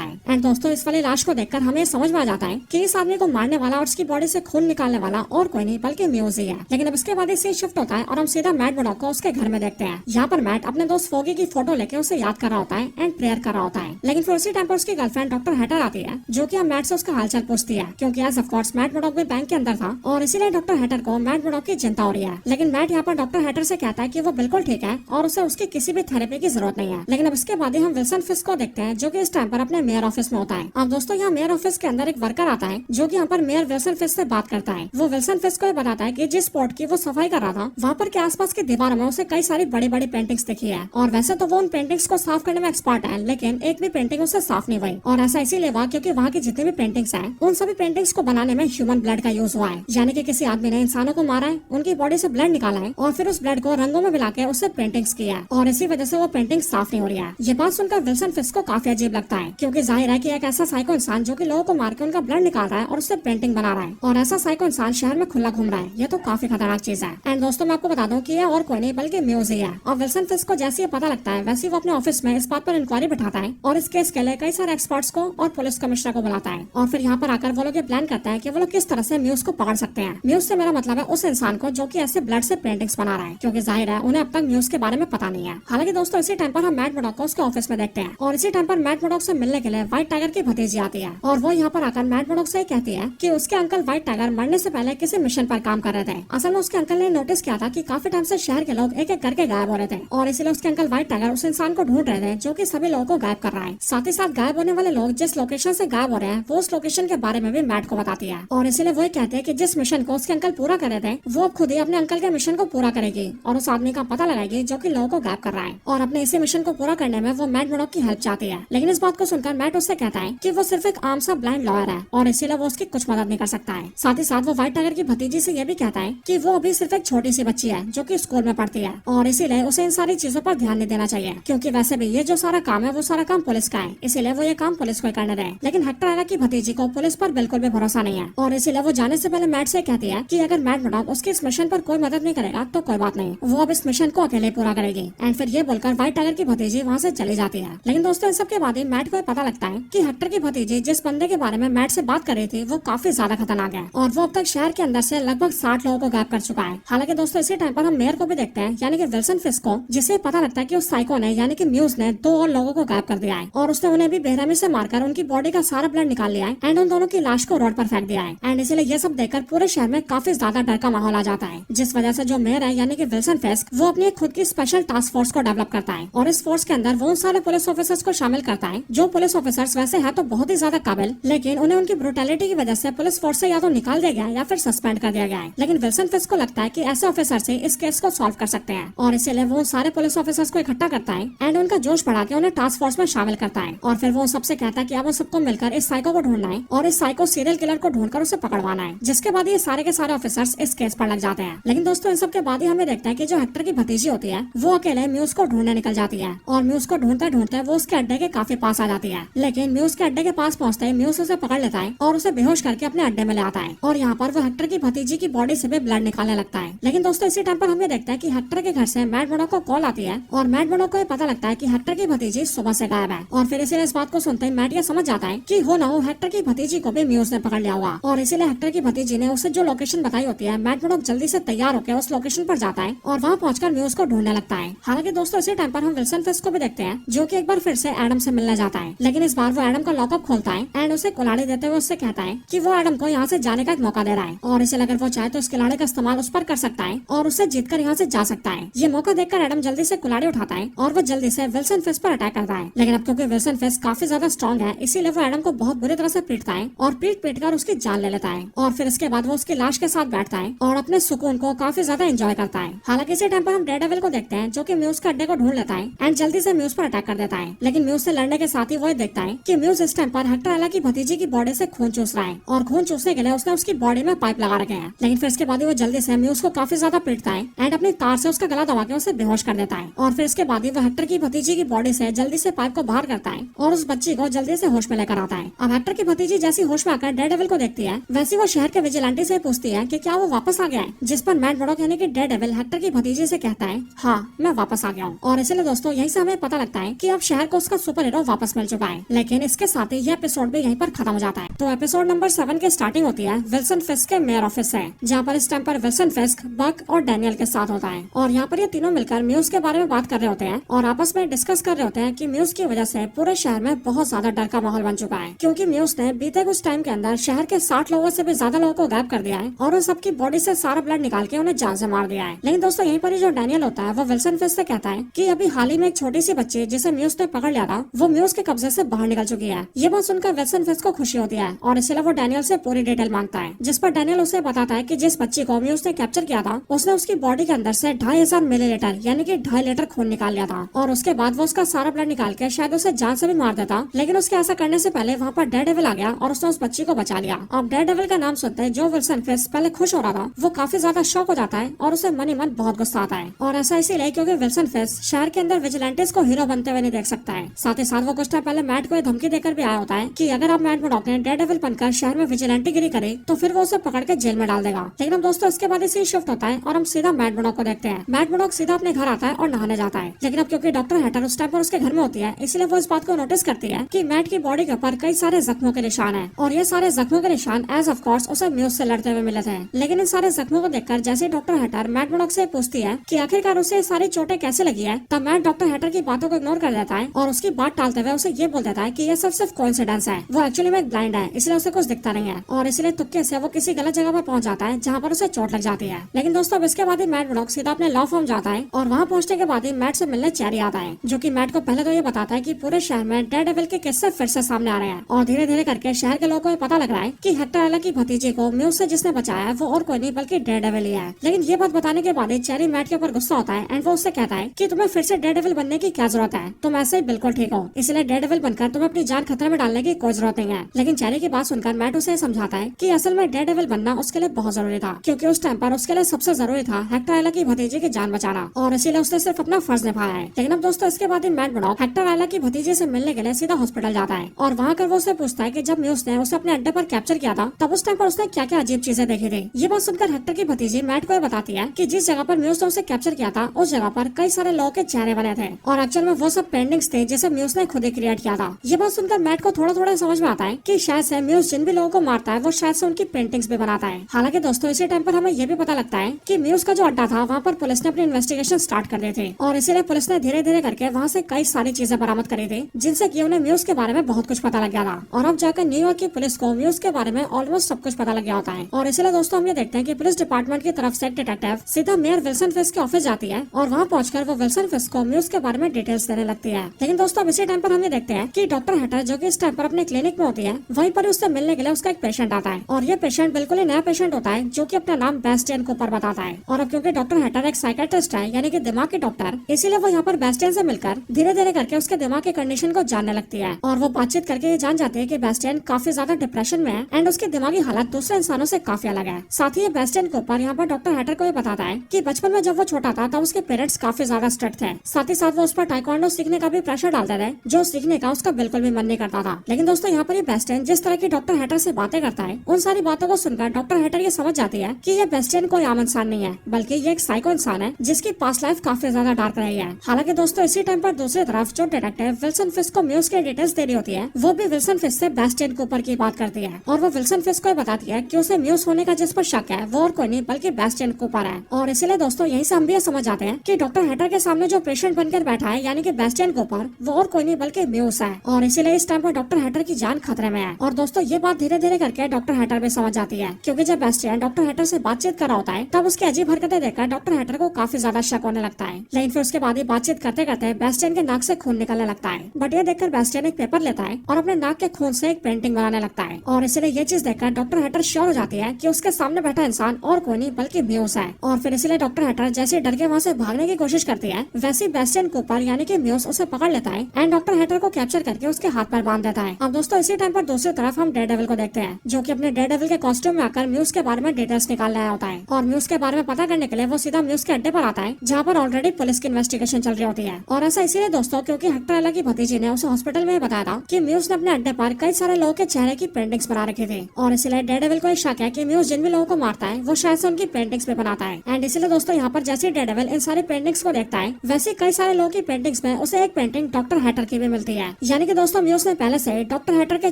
है। एंड दोस्तों इस वाली लाश को देखकर हमें समझ में आ जाता है कि इस आदमी को मारने वाला और उसकी बॉडी से खून निकालने वाला और कोई नहीं बल्कि म्यूज ही है। लेकिन अब इसके बाद सीन शिफ्ट होता है और हम सीधा मैट मर्डॉक को उसके घर में देखते हैं। यहाँ पर मैट अपने दोस्त फोगी की फोटो लेके उसे याद कर रहा होता है एंड प्रेयर कर रहा होता है। लेकिन फिर उसी टाइम पर उसकी गर्लफ्रेंड डॉक्टर हैटर आती है जो कि अब मैट से उसका हालचाल पूछती है, क्योंकि as of course Matt Murdock भी बैंक के अंदर था और इसीलिए डॉक्टर हैटर को मैट मर्डॉक की चिंता हो रही है। लेकिन मैट यहाँ पर डॉक्टर हैटर से कहता है कि वो बिल्कुल ठीक है और उसे उसकी किसी भी थेरेपी की जरूरत नहीं है। लेकिन अब इसके बाद हम विल्सन फिस्क को देखते हैं जो कि इस टाइम पर अपने मेयर ऑफिस में होता है। अब दोस्तों यहाँ मेयर ऑफिस के अंदर एक वर्कर आता है जो कि यहाँ पर मेयर विल्सन फिस्क से बात करता है। वो विल्सन फिस्क को बताता है कि जिस स्पॉट की वो सफाई कर रहा था वहाँ पर के आसपास की दीवारों में उसे कई सारी बड़ी बड़ी पेंटिंग्स दिखी है और वैसे तो वो उन पेंटिंग्स को साफ करने में एक्सपर्ट है, लेकिन एक भी पेंटिंग उससे साफ नहीं हुई। और ऐसा इसीलिए हुआ क्योंकि वहाँ की जितनी भी पेंटिंग्स हैं उन सभी पेंटिंग्स को बनाने में ह्यूमन ब्लड का यूज हुआ है, यानी कि किसी आदमी ने इंसानों को मारा है, उनकी बॉडी से ब्लड निकाला है और फिर उस ब्लड को रंगों में मिला के उससे पेंटिंग्स किया है और इसी वजह से वो पेंटिंग साफ नहीं हो रही है। ये बात सुनकर विल्सन फिस्क को काफी अजीब लगता है क्योंकि जाहिर है कि एक ऐसा साइको इंसान जो कि लोगों को मार के उनका ब्लड निकाल रहा है और उससे पेंटिंग बना रहा है और ऐसा साइको इंसान शहर में खुला घूम रहा है, ये तो काफी खतरनाक चीज है। एंड दोस्तों मैं आपको बता दूं कि ये और कोई नहीं बल्कि म्यूज ही है। और विल्सन फिस्क को जैसे ये पता लगता है वैसे वो अपने ऑफिस में इस बात पर इंक्वायरी बिठाता है और इस केस के लिए कई सारे एक्सपर्ट्स को और पुलिस कमिश्नर को बुलाता है और फिर यहाँ पर आकर वो लोग ये प्लान करता है कि वो लोग किस तरह से म्यूज को पकड़ सकते हैं। म्यूज से मेरा मतलब है उस इंसान को जो कि ऐसे ब्लड से पेंटिंग्स बना रहा है, क्योंकि जाहिर है उन्हें अब तक म्यूज के बारे में पता नहीं है। हालांकि दोस्तों इसी टाइम पर हम मैट मर्डॉक को उसके ऑफिस में देखते हैं और इसी टाइम पर मैट मर्डॉक से मिलने के लिए व्हाइट टाइगर की भतीजी आती है और वो यहाँ पर आकर मैट मर्डॉक से कहती है कि उसके अंकल व्हाइट टाइगर मरने से पहले किसी मिशन पर काम कर रहे थे। असल में उसके अंकल ने नोटिस किया था कि काफी टाइम से शहर के लोग एक एक करके गायब हो रहे थे और इसलिए उसके अंकल व्हाइट टाइगर उस इंसान को ढूंढ रहे थे जो कि सभी लोगों को गायब कर रहा है। साथ ही साथ गायब होने वाले लोग जिस लोकेशन से गायब हो रहे हैं वो उस लोकेशन के बारे में भी मैट को बताती है और इसीलिए वो कहते हैं कि जिस मिशन को उसके अंकल पूरा कर रहे थे वो अब खुद ही अपने अंकल के मिशन को पूरा करेगी और उस आदमी का पता लगाएगी जो कि लोगों को गायब कर रहा है और अपने इसी मिशन को पूरा करने में वो मैट मर्डॉक की हेल्प चाहती है। लेकिन इस बात को सुनकर मैट उससे कहता है कि वो सिर्फ एक आम सा ब्लाइंड लॉयर है और इसीलिए वो उसकी कुछ मदद नहीं कर सकता है। साथ ही साथ वो व्हाइट टाइगर की भतीजी से ये भी कहता है कि वो अभी सिर्फ एक छोटी सी बच्ची है जो कि स्कूल में पढ़ती है और इसीलिए उसे इन सारी चीजों पर ध्यान नहीं देना चाहिए, क्योंकि वैसे भी ये जो सारा काम है वो सारा काम पुलिस का है, इसीलिए वो ये काम पुलिस को करने दें। लेकिन हेक्टर आयरा की भतीजी को पुलिस पर बिल्कुल भी भरोसा नहीं है और इसीलिए वो जाने से पहले मैट से कहती है कि अगर मैट मर्डॉक उसके इस मिशन पर कोई मदद नहीं करेगा तो कोई बात नहीं, वो अब इस मिशन को अकेले पूरा करेगी। एंड फिर ये बोलकर व्हाइट टाइगर की भतीजी वहाँ से चली जाती है। लेकिन दोस्तों इन सब के बाद ही मैट को पता लगता है कि हेक्टर की भतीजी जिस बंदे के बारे में मैट से बात कर रही थी वो काफी ज्यादा खतरनाक है और वो अब तक शहर के अंदर से लगभग 60 लोगों को गायब कर चुका है। हालांकि दोस्तों इसी टाइम पर हम मेयर को भी देखते हैं, यानी कि विल्सन फिस्क को, जिसे पता लगता है कि उस साइको ने यानी कि म्यूज ने 2 और लोगों को गायब कर दिया है और उसने उन्हें भी बेरहमी से मारकर उनकी बॉडी का सारा ब्लड निकाल लिया है एंड उन दोनों की लाश को रोड पर फेंक दिया है। एंड इसलिए ये सब देखकर पूरे शहर में काफी ज्यादा डर का माहौल आ जाता है, जिस वजह से जो मेयर है यानी कि विल्सन फिस्क वो अपनी खुद की स्पेशल टास्क फोर्स को डेवलप करता है और इस फोर्स के अंदर वो सारे पुलिस ऑफिसर्स को शामिल करता है जो पुलिस ऑफिसर्स वैसे है तो बहुत ही ज्यादा काबिल, लेकिन उन्हें उनकी ब्रूटैलिटी की वजह से पुलिस फोर्स से या तो निकाल दिया गया या फिर सस्पेंड कर दिया गया है। लेकिन विल्सन फिस्क को लगता है कि ऐसे ऑफिसर से इस केस को सॉल्व कर सकते हैं और इसीलिए वो सारे पुलिस ऑफिसर्स को इकट्ठा करता है एंड उनका जोश बढ़ा के उन्हें टास्क फोर्स में शामिल करता है और फिर वो सबसे कहता है कि अब सबको मिलकर इस साइको को ढूंढना है और इस साइको सीरियल किलर को ढूंढकर उसे पकड़वाना है, जिसके बाद ये सारे के सारे ऑफिसर्स इस केस पर लग जाते हैं। लेकिन दोस्तों इन सब के बाद ही हमें देखता है कि जो हेक्टर की भतीजी होती है वो अकेले म्यूज को ढूंढने निकल जाती है और म्यूज को ढूंढते ढूंढते वो उसके अड्डे के काफी पास आ जाती है। लेकिन म्यूज के अड्डे के पास पहुंचते ही म्यूज उसे पकड़ लेता है और उसे बेहोश करके अपने अड्डे में ले आता है और यहाँ पर वो हेक्टर की भतीजी की बॉडी से भी ब्लड निकालने लगता है। लेकिन दोस्तों इसी टाइम पर हमें देखता है कि हेक्टर के घर से मैट मर्डॉक को कॉल आती है और मैट मर्डॉक को पता लगता है कि हेक्टर की भतीजी सुबह से गायब है और फिर इसीलिए इस बात को सुनते ही मैट ये समझ जाता है कि हो ना हो हेक्टर की भतीजी को भी म्यूज ने पकड़ लिया हुआ और इसीलिए हेक्टर की भतीजी ने उसे जो लोकेशन बताई होती है मैट मर्डॉक जल्दी से तैयार होकर उस लोकेशन पर जाता है और वहाँ पहुंचकर म्यूज को ढूंढने लगता है। हालांकि दोस्तों इसी टाइम पर हम विल्सन फिस्क को भी देखते हैं जो कि एक बार फिर से एडम से मिलने जाता है, लेकिन इस बार वो एडम का लॉकअप खोलता है एंड उसे कुल्हाड़ी देते हुए उससे कहता है कि वो एडम को यहाँ से जाने का एक मौका दे रहा है और इसे अगर वो चाहे तो उस कुल्हाड़ी का इस्तेमाल उस पर कर सकता है और उससे जीतकर यहाँ से जा सकता है। ये मौका देखकर एडम जल्दी से कुल्हाड़ी उठाता है और वो जल्दी से विल्सन फिस्क पर अटैक करता है। लेकिन अब क्योंकि विल्सन फिस्क काफी ज्यादा स्ट्रॉन्ग है इसीलिए वो एडम को बहुत बुरी तरह से पीटता है और पीट कर उसकी जान ले लेता है और फिर इसके बाद वो उसकी लाश के साथ बैठता है और अपने सुकून को काफी ज्यादा एंजॉय करता है। हालांकि इसी टाइम पर हम डेयरडेविल को देखते हैं जो कि म्यूज के अड्डे को ढूंढ लेता है एंड जल्दी से म्यूज पर अटैक कर देता है। लेकिन म्यूज से लड़ने के साथ ही वो देखता है कि म्यूज इस टाइम पर हेक्टर आयरा की भतीजी की बॉडी से खून चूस रहा है और खून चूसने के लिए उसने उसकी बॉडी में पाइप लगा रखे हैं। लेकिन फिर इसके इसके बाद वो जल्दी से म्यूज को काफी ज्यादा पीटता है एंड अपनी तार से उसका गला दबा के उसे बेहोश कर देता है। और फिर इसके बाद वो हेक्टर की भतीजी की बॉडी से जल्दी से पाइप को बाहर करता है और उस बच्ची को जल्दी से होश में लेकर आता है। अब हेक्टर की भतीजी जैसी होश में आकर डेयरडेविल को देखती है, वैसी वो शहर के विजिलेंटी से पूछती है कि क्या वो वापस आ गया है, जिस पर मैट मर्डॉक यानी कि डेयरडेविल हेक्टर की भतीजी से कहता है, हाँ मैं वापस आ गया हूँ। और इसलिए दोस्तों यहीं से हमें पता लगता है कि अब शहर को उसका सुपर हीरो वापस मिल चुका है। लेकिन इसके साथ ही यह एपिसोड भी यहीं पर खत्म हो जाता है। तो एपिसोड नंबर 7 की स्टार्टिंग होती है विल्सन फिस्क के मेयर ऑफिस से, जहाँ पर इस टाइम पर विल्सन फिस्क, बक और डैनियल के साथ होता है। और यहाँ पर ये तीनों मिलकर म्यूज के बारे में बात कर रहे होते हैं और आपस में डिस्कस कर रहे होते हैं कि म्यूज की वजह से पूरे शहर में बहुत ज्यादा डर का माहौल बन चुका है, क्योंकि म्यूज ने बीते कुछ टाइम के अंदर शहर के 60 लोगों से भी ज्यादा लोगों को गायब कर दिया है और उन सबकी बॉडी से सारा ब्लड निकाल के उन्हें जान से मार दिया है। लेकिन दोस्तों यहीं पर ही जो डैनियल होता है वो विल्सन फिस्क से कहता है कि अभी हाल ही में एक छोटी सी बच्ची जिसे म्यूज ने पकड़ लिया था वो म्यूज के कब्जे से बाहर निकल चुकी है। ये बात सुनकर विल्सन फिस्क को खुशी होती है और इसलिए वो डैनियल से पूरी डिटेल मांगता है, जिस पर डैनियल उसे बताता है कि जिस बच्ची को म्यूज ने कैप्चर किया था उसने उसकी बॉडी के अंदर से 2500 मिलीलीटर यानी कि 2.5 लीटर खून निकाल लिया था और उसके बाद वो उसका सारा ब्लड निकाल के शायद उसे जान से भी मार देता। लेकिन उसके ऐसा करने से पहले वहाँ पर डेयरडेविल आ गया और उसने उस बच्ची को बचा लिया। अब डेयरडेविल का नाम सुनते जो विल्सन फिस्क पहले खुश हो रहा था वो काफी ज्यादा शॉक हो जाता है और उसे मन ही मन बहुत गुस्सा आता है। और ऐसा इसीलिए क्योंकि विल्सन फिस्क शहर के अंदर विजिलेंटिस को हीरो बनते हुए नहीं देख सकता है। साथ ही साथ वो कुछ टाइम पहले मैट को धमकी देकर भी आया होता है कि अगर आप मैट मर्डॉक ने डेयरडेविल बनकर शहर में विजिलेंटी गिरी करे तो फिर वो उसे पकड़ के जेल में डाल देगा। लेकिन अब दोस्तों इसके बाद इसी शिफ्ट होता है और हम सीधा मैट मर्डॉक को देखते हैं। मैट मर्डॉक सीधा अपने घर आता है और नहाने जाता है। लेकिन अब क्योंकि डॉक्टर हैटर उस टाइम पर उसके घर में होती है इसलिए वो इस बात को नोटिस करती है कि मैट की बॉडी के ऊपर कई सारे जख्मों के निशान हैं और ये सारे जख्मों के निशान एज ऑफ कोर्स उसे म्यूज से लड़ते हुए मिले थे। लेकिन इन सारे जख्मों को देखकर जैसे डॉक्टर हैटर मैट मर्डॉक से पूछती है कि आखिरकार उसे सारी चोटें कैसे लगी है, तब मैट डॉक्टर हैटर की बातों को इग्नोर कर देता है और उसकी बात टालते हुए उसे ये बोल देता है कि ये सब सिर्फ कोइंसिडेंस है, वो एक्चुअली में ब्लाइंड है इसलिए उसे कुछ दिखता नहीं है और इसलिए तुक्के से वो किसी गलत जगह पर पहुंच जाता है जहाँ पर उसे चोट लग जाती है। लेकिन दोस्तों अब इसके बाद ही मैट मर्डॉक सीधा अपने लॉ फर्म जाता है और वहाँ पहुंचने के बाद ही मैट से मिलने चेरी आता है, जो कि मैट को पहले तो ये बताता है कि पूरे शहर में डेयरडेविल के किस्से फिर से सामने आ रहे हैं और धीरे धीरे करके शहर के लोगों को पता लग रहा है कि हेक्टर आइला की भतीजी को म्यूज से जिसने बचाया है वो और कोई नहीं बल्कि डेयरडेविल ही है। लेकिन ये बात बताने के बाद ही चेरी मैट के ऊपर गुस्सा होता है एंड वो उससे कहता है कि तुम्हें फिर से डेयरडेविल बनने की क्या जरूरत है, तुम ऐसे ही बिल्कुल ठीक हो, इसलिए डेयरडेविल बनकर तुम्हें अपनी जान खतरे में डालने की कोई जरूरत नहीं है। लेकिन चेरी की बात सुनकर मैट उसे समझाता है कि असल में डेयरडेविल बनना उसके लिए बहुत जरूरी था, क्योंकि उस टाइम पर उसके लिए सबसे जरूरी था हेक्टर आइला की भतीजी की जान बचाना और इसीलिए उसने सिर्फ अपना फर्ज निभाया है। लेकिन अब दोस्तों इसके बाद ही मैट मर्डॉक हेक्टर आइला की भतीजी से मिलने के लिए सीधा हॉस्पिटल जाता है और वहाँ कर वो उससे पूछता है कि जब म्यूज ने उसे अपने अड्डे पर कैप्चर किया था तब उस टाइम पर उसने क्या क्या अजीब चीजें देखी थी। ये बात सुनकर हेक्टर की भतीजी मैट को बताती है कि जिस जगह पर म्यूज ने उसे कैप्चर किया था उस जगह पर कई सारे लोगों के चेहरे बने थे और एक्चुअल में वो सब पेंटिंग्स थे जिसे म्यूज ने खुद ही क्रिएट किया था। ये बात सुनकर मैट को थोड़ा थोड़ा समझ में आता है कि शायद से म्यूज जिन भी लोगों को मारता है वो शायद से उनकी पेंटिंग्स भी बनाता है। हालांकि दोस्तों इसी टाइम पर हमें ये भी पता लगता है कि म्यूज का जो अड्डा था वहाँ पर पुलिस ने अपनी इन्वेस्टिगेशन स्टार्ट कर दी थी और इसीलिए पुलिस ने धीरे धीरे करके वहाँ से कई सारी चीजें बरामद करी थी जिनसे कि उन्हें म्यूज के बारे में बहुत कुछ पता लग गया था। और अब जाकर न्यूयॉर्क की पुलिस को म्यूज के बारे में ऑलमोस्ट सब कुछ पता लग गया होता है और इसलिए दोस्तों हम ये देखते हैं कि पुलिस डिपार्टमेंट की तरफ से डिटेक्टिव सीधा मेयर विल्सन फिस्क के ऑफिस जाती है और वहाँ पहुंचकर वो विल्सन फिस्क को म्यूज के बारे में डिटेल्स देने लगती है। लेकिन दोस्तों अब इसी टाइम पर हम ये देखते हैं कि डॉक्टर हैटर जो कि इस टाइम पर अपने क्लिनिक में होती है वहीं पर उससे मिलने के लिए उसका एक पेशेंट आता है और ये पेशेंट बिल्कुल ही नया पेशेंट होता है जो कि अपना नाम बेस्टियन कूपर बताता है। और अब क्योंकि डॉक्टर हैटर एक साइकेट्रिस्ट है यानी कि दिमाग के डॉक्टर, इसीलिए वो यहाँ पर बेस्टियन से मिलकर धीरे धीरे करके उसके दिमाग की कंडीशन को जानने लगती है और वो बातचीत करके ये जान जाती है कि बेस्टियन काफी ज्यादा डिप्रेशन में है एंड उसकी दिमागी हालत दूसरे इंसानों से काफी अलग है। साथ ही बेस्टियन कूपर यहाँ पर डॉक्टर हैटर को ये बताता है कि बचपन में जब वो छोटा था तब उसके पेरेंट्स काफी ज्यादा स्ट्रिक्ट थे, साथ ही साथ वो उस पर टाइक्वांडो सीखने का भी प्रेशर डालते थे जो सीखने का उसका बिल्कुल भी मन नहीं करता था। लेकिन दोस्तों यहाँ पर ये बेस्टियन जिस तरह की डॉक्टर हैटर से बातें करता है उन सारी बातों को सुनकर डॉक्टर हैटर ये समझ जाती है कि ये बेस्टियन कोई आम इंसान नहीं है बल्कि ये एक साइको इंसान है जिसकी पास्ट लाइफ काफी ज्यादा डार्क रही है। हालांकि दोस्तों इसी टाइम पर दूसरी तरफ जो डिटेक्टिव विल्सन फिस्क को म्यूज के डिटेल्स दे रही होती है वो भी विल्सन फिस्क से बेस्टियन कूपर की बात करती है और वो विल्सन फिस्क को बताती है कि उसे म्यूज होने का जिस पर शक है वो और कोई नहीं बल्कि बेस्टियन कूपर है। और इसीलिए दोस्तों यहीं से हम भी ये समझ जाते हैं कि डॉक्टर हैटर के सामने जो पेशेंट बनकर बैठा है यानी कि बेस्टियन कूपर वो और कोई नहीं बल्कि म्यूज है और इसीलिए इस टाइम पर डॉक्टर हैटर की जान खतरे में है। और दोस्तों ये बात धीरे धीरे करके डॉक्टर हैटर भी समझ जाती है क्योंकि जब बेस्टियन डॉक्टर हैटर से बातचीत कर रहा होता है तब उसकी अजीब हरकतें देखकर डॉक्टर हैटर को काफी ज्यादा शक होने लगता है। लेकिन फिर उसके बाद ही बातचीत करते करते बेस्टियन के नाक से खून निकलने लगता है। बट ये देखकर बेस्टियन एक पेपर लेता है और अपने नाक के खून से एक पेंटिंग बनाने लगता है और इसलिए ये चीज देखकर डॉक्टर हैटर श्योर हो जाती है कि उसके सामने बैठा इंसान और कोई नहीं बल्कि म्यूज है। और फिर इसलिए डॉक्टर हैटर जैसे डर के वहाँ से भागने की कोशिश करती है वैसे बेस्टियन कूपर यानी कि म्यूज उसे पकड़ लेता है एंड डॉक्टर हैटर को कैप्चर करके उसके हाथ पर बांध देता है। अब दोस्तों इसी टाइम पर दूसरी तरफ हम डेयरडेविल को देखते हैं जो कि अपने डेयरडेविल के कॉस्ट्यूम में आकर म्यूज के बारे में डिटेल्स निकालने आया होता है और म्यूज के बारे में पता करने के लिए वो सीधा म्यूज के अड्डे पर आता है जहाँ पर ऑलरेडी पुलिस की इन्वेस्टिगेशन चल रही होती है। और ऐसा इसीलिए दोस्तों क्योंकि हेक्टर एला की भतीजी ने उसे हॉस्पिटल में बताया था कि म्यूज ने अपने अड्डे पर कई सारे लोगों के चेहरे की पेंटिंग्स बना रखी थी और इसलिए डेयरडेविल को शक है कि म्यूज जिन भी लोगों को मारता है वो शायद से उनकी पेंटिंग्स भी बनाता है। एंड इसलिए दोस्तों यहाँ पर जैसे डेयरडेविल इन सारी पेंटिंग्स को देखता है वैसे कई सारे लोगों की पेंटिंग्स में उसे एक पेंटिंग डॉक्टर हैटर की भी मिलती है। यानी कि दोस्तों म्यूज ने पहले से डॉक्टर हैटर के